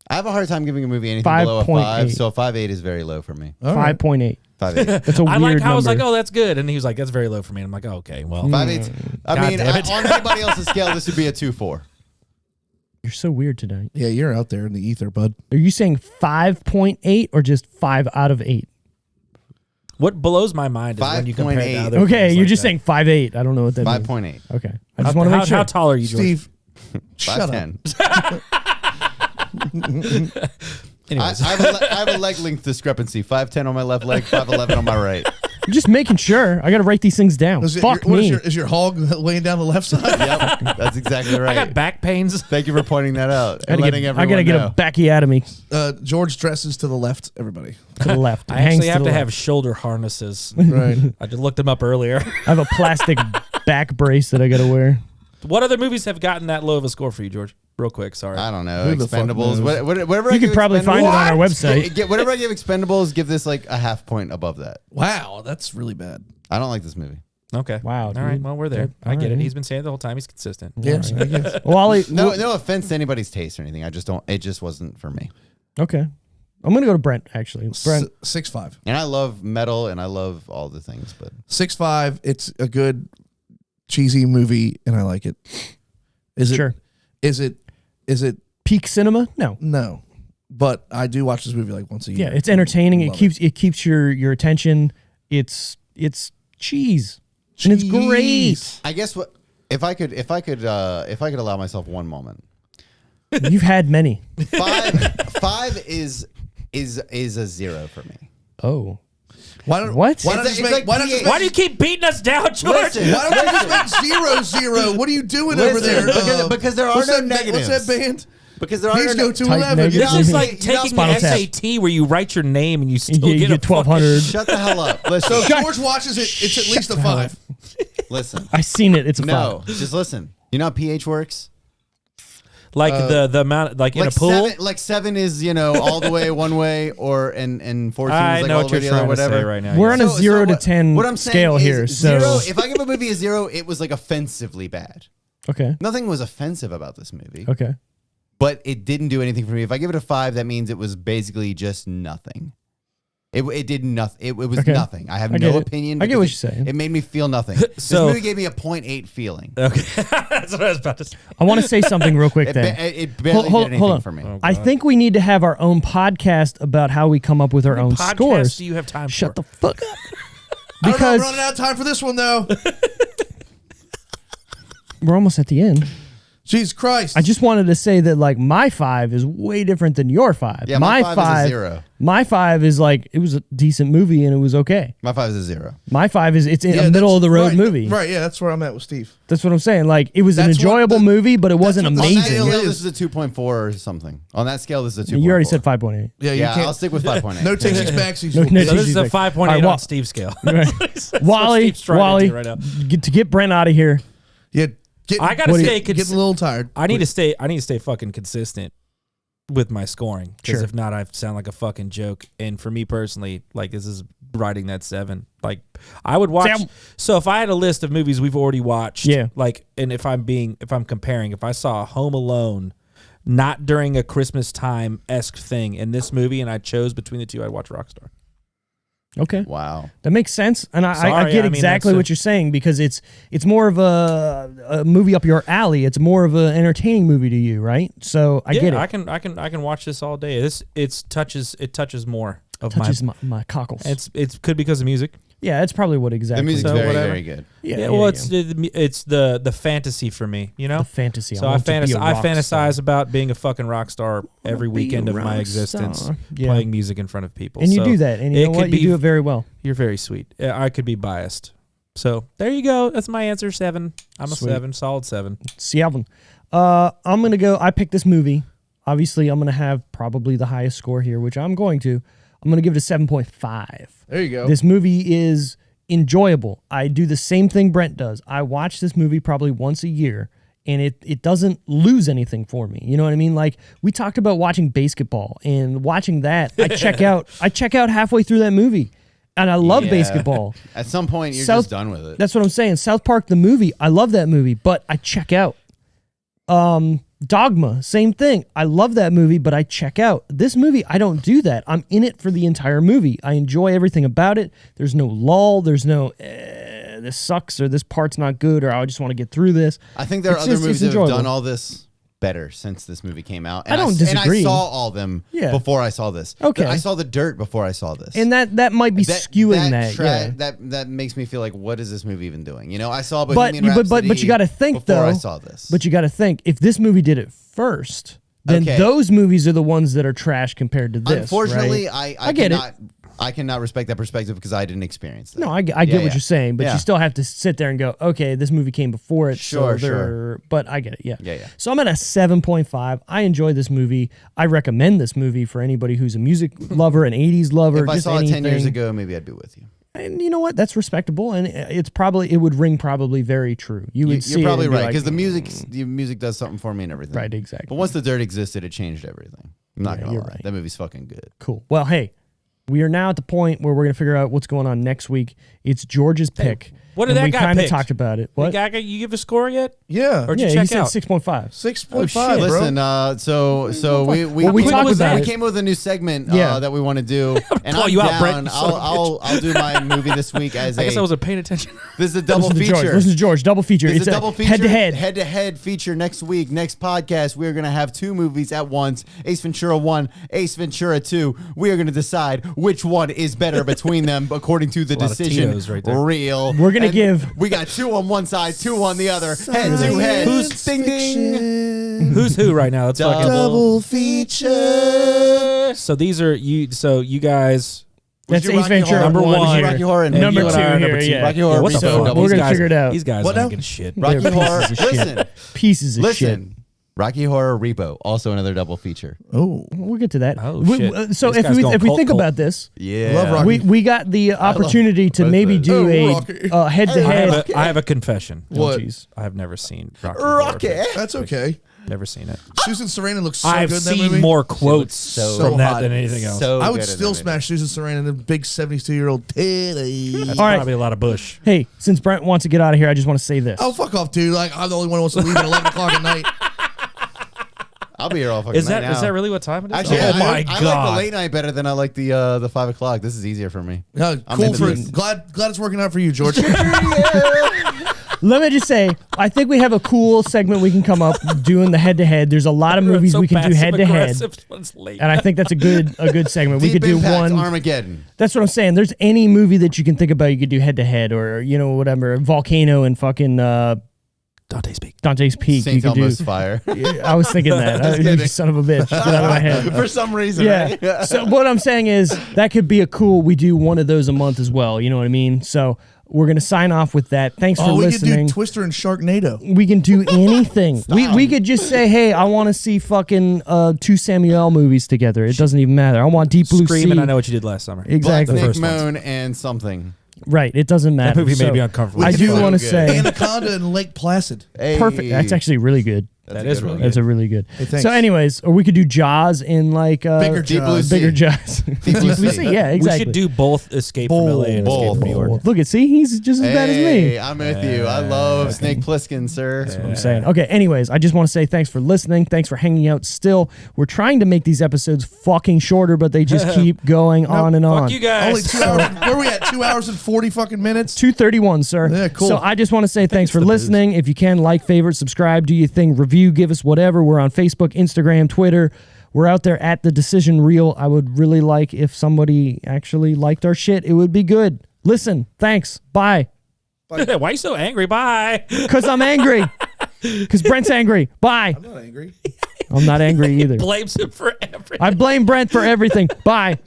I have a hard time giving a movie anything below a 5, 5.8. so a 5.8 is very low for me. All right. 5.8. 5.8. That's a I weird like how I was number. like, oh, that's good. And he was like, that's very low for me. And I'm like, oh, okay, well. 5.8. I God mean, damn it. on anybody else's scale, this would be a 2.4. You're so weird tonight. Yeah, you're out there in the ether, bud. Are you saying 5.8 or just 5 out of 8? What blows my mind is when you compare it to 5.8. other Okay, things you're like just that. saying 5.8. I don't know what that means. 5.8. Okay. I just want to how, make sure. how tall are you, George? Steve, shut up. 5'10". Anyways. I have a leg length discrepancy. 5'10" on my left leg, 5'11" on my right. I'm just making sure. I got to write these things down. Fuck What me. is your hog laying down the left side? Yep, that's exactly I right. got back pains. Thank you for pointing that out and I letting everyone gotta get know. a backiotomy George dresses to the left, everybody. to the left. It I hangs actually have the to left. have shoulder harnesses. Right. I just looked them up earlier. I have a plastic back brace that I got to wear. What other movies have gotten that low of a score for you, George? Real quick, sorry. I don't know. Who the fuck Expendables. knows? Whatever. You could probably find it on our website. Whatever I give Expendables, give this like a half point above that. Wow, that's really bad. I don't like this movie. Okay. Wow, All dude. right. Well, we're there. Okay, I get all it. right. He's been saying it the whole time. He's consistent. Yes, I guess. Wally. No offense to anybody's taste or anything. I just don't. It just wasn't for me. Okay. I'm going to go to Brent, actually. Brent. 6'5". And I love metal and I love all the things, but 6'5". It's a good cheesy movie, and I like it. Is it? Sure. Is it? Peak cinema? No. No, but I do watch this movie like once a year. Yeah, it's entertaining. Love It keeps your attention. It's cheese. And it's great. Cheese. I guess what if I could allow myself one moment. You've had many. 5 is a 0 for me. Oh. Why don't What? Why don't It's just like make? Why don't PH. just Why do you keep beating us down, George? Listen, Why don't you just make 0-0? What are you doing over there? because there are what's no that, negatives. What's that band? Because there Please are go no to Tight 11. negatives. This is You're like not taking Spinal the Tap. SAT where you write your name and you still You get get a 1,200. Shut the hell up. Listen. So if George watches it, it's at least a 5. Listen. I seen it. It's a No, 5. just listen. You know how pH works? like the amount like in a pool. 7 is, all the way one way and 14 is I like know all what the way you're the other, trying to say whatever. right now. We're on a So 0 to what- 10 what I'm saying scale is here. So 0, if I give a movie a 0, it was like offensively bad. okay. Nothing was offensive about this movie, Okay. but it didn't do anything for me. If I give it a 5, that means it was basically just nothing. It did nothing. It was Okay. nothing. I have I get no it. opinion. I get what because you're saying. It made me feel nothing. This So- movie gave me a 0.8 feeling. Okay, that's what I was about to say. I want to say something real quick It, then. it barely Hold did anything on. for me. I think we need to have our own podcast about how we come up with our own Podcast scores. do you have time Shut for? the fuck up. I don't know, Because I'm running out of time for this one, though. we're almost at the end. Jesus Christ. I just wanted to say that like my 5 is way different than your 5. Yeah, my 5 is a 0. My 5 is like it was a decent movie and it was okay. My 5 is a 0. My 5 is it's Yeah, a middle that's- of the road right, movie. Right, yeah, that's where I'm at with Steve. That's what I'm saying. Like it was an That's what enjoyable the- movie, but it wasn't what the On that amazing. scale scale, is. this is a 2.4 or something. On that scale, this is a 2.4. You already said 5.8. Yeah, you Yeah, can't. I'll stick with 5.8. No takesies, backsies. No, no, So this is a Like, 5.8 all right, on Wa- Steve's scale. Right. That's what Wally, Steve's trying to do right now. to get Brent out of here. Yeah, I gotta What do you- stay. getting a little tired. I need to stay fucking consistent with my scoring because Sure. if not, I sound like a fucking joke. And for me personally, like this is writing that 7. Like I would watch. Sam. So if I had a list of movies we've already watched, Yeah. Like, and if I'm comparing, if I saw Home Alone, not during a Christmas time esque thing in this movie, and I chose between the two, I'd watch Rockstar. Okay. Wow. That makes sense, and I Sorry, get I mean, exactly that's what you're saying because it's more of a movie up your alley. It's more of an entertaining movie to you, right? So I get it. I can watch this all day. It touches more of Touches my. my cockles. It's could because of music. Yeah, it's probably what exactly. The music's So very, whatever. very good. Yeah, well, it's the fantasy for me, you know. the fantasy. So I want to be a rock fantasize star. about being a fucking rock star every be a weekend of my rock existence, star. Yeah. playing music in front of people. And you So do that, and you know it what? could You be- do it very well. You're very sweet. I could be biased. So there you go. That's my answer. 7. I'm a Sweet. 7. Solid 7. Seven. I'm gonna go. I picked this movie. Obviously, I'm gonna have probably the highest score here, which I'm going to. I'm gonna give it a 7.5. There you go. This movie is enjoyable. I do the same thing Brent does. I watch this movie probably once a year, and it doesn't lose anything for me. You know what I mean? Like, we talked about watching basketball, and watching that, I check out halfway through that movie. And I love basketball. At some point, you're just done with it. That's what I'm saying. South Park, the movie, I love that movie, but I check out. Dogma, same thing. I love that movie, but I check out. This movie, I don't do that. I'm in it for the entire movie. I enjoy everything about it. There's no lull. There's no, this sucks, or this part's not good, or I just want to get through this. I think there are other movies that have done all this better since this movie came out. And I don't disagree. And I saw all of them before I saw this. Okay. I saw The Dirt before I saw this. And that might be skewing that. That makes me feel like, what is this movie even doing? You know, I saw but you got to think before though. I saw this. But you got to think, if this movie did it first, then those movies are the ones that are trash compared to this. Unfortunately, right? I get cannot, it. I cannot respect that perspective because I didn't experience that. No, I get what you're saying, but you still have to sit there and go, okay, this movie came before it. Sure. But I get it, yeah. Yeah. So I'm at a 7.5. I enjoy this movie. I recommend this movie for anybody who's a music lover, an 80s lover. If I just saw anything. it 10 years ago, maybe I'd be with you. And you know what? That's respectable, and it would ring probably very true. You're probably right, because the music does something for me and everything. Right, exactly. But once The Dirt existed, it changed everything. I'm not gonna lie. right. That movie's fucking good. Cool. Well, hey, we are now at the point where we're going to figure out what's going on next week. It's George's pick. What did that we guy kind of pick? talked about it. What? You give a score yet? Yeah. Or did Yeah, you he check out? said 6.5. 6.5, bro. Listen, so we talked about we it. came up with a new segment Yeah. that we want to do, and call I'm you out, down. Brent, you son of a I'll do my movie this week as I guess I wasn't paying attention. This is a double Listen to George. feature. Listen to George. Double feature. It's It's a double feature, head-to-head feature next week. Next podcast, we're going to have two movies at once: Ace Ventura 1, Ace Ventura 2. We are going to decide which one is better between them, according to the That's a lot of decision Tito's right there. reel. We're gonna And give- We got two on one side, two on the other. Head to head. Who's ding ding? Who's who right now? Let's fucking Double feature. So these are you. So you guys. That's your Ace Rocky Ventura Horror? Number one one. here. Rocky Horror and Number you and two I are here, number two. yeah. Rocky Horror. What the Repo, fuck? double We're gonna These figure it out. These guys What aren't now? getting shit. Rocky They're Horror. pieces of shit. Listen, Pieces of shit. listen. Rocky Horror Repo, also another double feature. Oh. We'll get to that. Oh, shit. So This if guy's we going think cult. about this, Yeah. Love Rocky. we got the opportunity to both maybe those. do Oh, a Rocky. head-to-head. I have a confession. What? Jeez. I have never seen Rocky. Horror Rocky. Picture. That's okay. Never seen it. Susan Sarandon looks so I've good in that seen movie. more quotes so from that hot. than anything else. So I would good in still that movie. smash Susan Sarandon, a big 72-year-old titty. That's All right. probably a lot of bush. Hey, since Brent wants to get out of here, I just want to say this. Oh, fuck off, dude. Like, I'm the only one who wants to leave at 11 o'clock at night. I'll be here all fucking Is night that now. is that really what time it is? Actually, oh I my like god! the late night better than I like the 5 o'clock. This is easier for me. No, I'm cool into for this. glad it's working out for you, George. Let me just say, I think we have a cool segment we can come up doing the head-to-head. There's a lot of movies So we can do head-to-head, passive-aggressive when it's late. and I think that's a good segment. We Deep could do Impact, one. Armageddon. That's what I'm saying. There's any movie that you can think about, you could do head-to-head, or whatever. Volcano and fucking Dante's Peak. Dante's Peak. St. You could do. Elmo's Fire. I was thinking that. You son of a bitch. Get out of my head. For some reason, Yeah. right? So what I'm saying is that could be a cool. We do one of those a month as well. You know what I mean? So we're gonna sign off with that. Thanks for Oh, we could listening. do Twister and Sharknado. We can do anything. we could just say, hey, I want to see fucking two Samuel movies together. It doesn't even matter. I want Deep Blue Scream, and Sea. I know what you did last summer. Exactly. The Black first Snake ones. Moon and something. Right. It doesn't matter. That movie So made me uncomfortable. I do So want to good. say Anaconda and Lake Placid. Hey. perfect. That's actually really good. That's That a is good really one. That's a really good. thanks. So, anyways, or we could do Jaws in like Bigger Deep Blue Jaws. Sea. bigger Jaws. Deep Blue Blue Sea. Sea. Yeah, exactly. We should do both Escape from LA and Escape Both. from New York. Look at see, he's just as bad as me. Hey, I'm with you. I love Snake Plissken, sir. I'm saying. Okay, anyways, I just want to say thanks for listening. Thanks for hanging out still. We're trying to make these episodes fucking shorter, but they just keep going on and on. Fuck you guys. Only 2 hours. Where are we at? 2 hours and 40 fucking minutes? 2:31, sir. Yeah, cool. So I just want to say thanks for listening. If you can, like, favorite, subscribe, do your thing, review, give us whatever. We're on Facebook, Instagram, Twitter. We're out there at The Decision Reel. I would really like if somebody actually liked our shit. It would be good. Listen, thanks. Bye. Why are you so angry? Bye. Because I'm angry. Because Brent's angry. Bye. I'm not angry. I'm not angry either. Blames him for everything. I blame Brent for everything. Bye.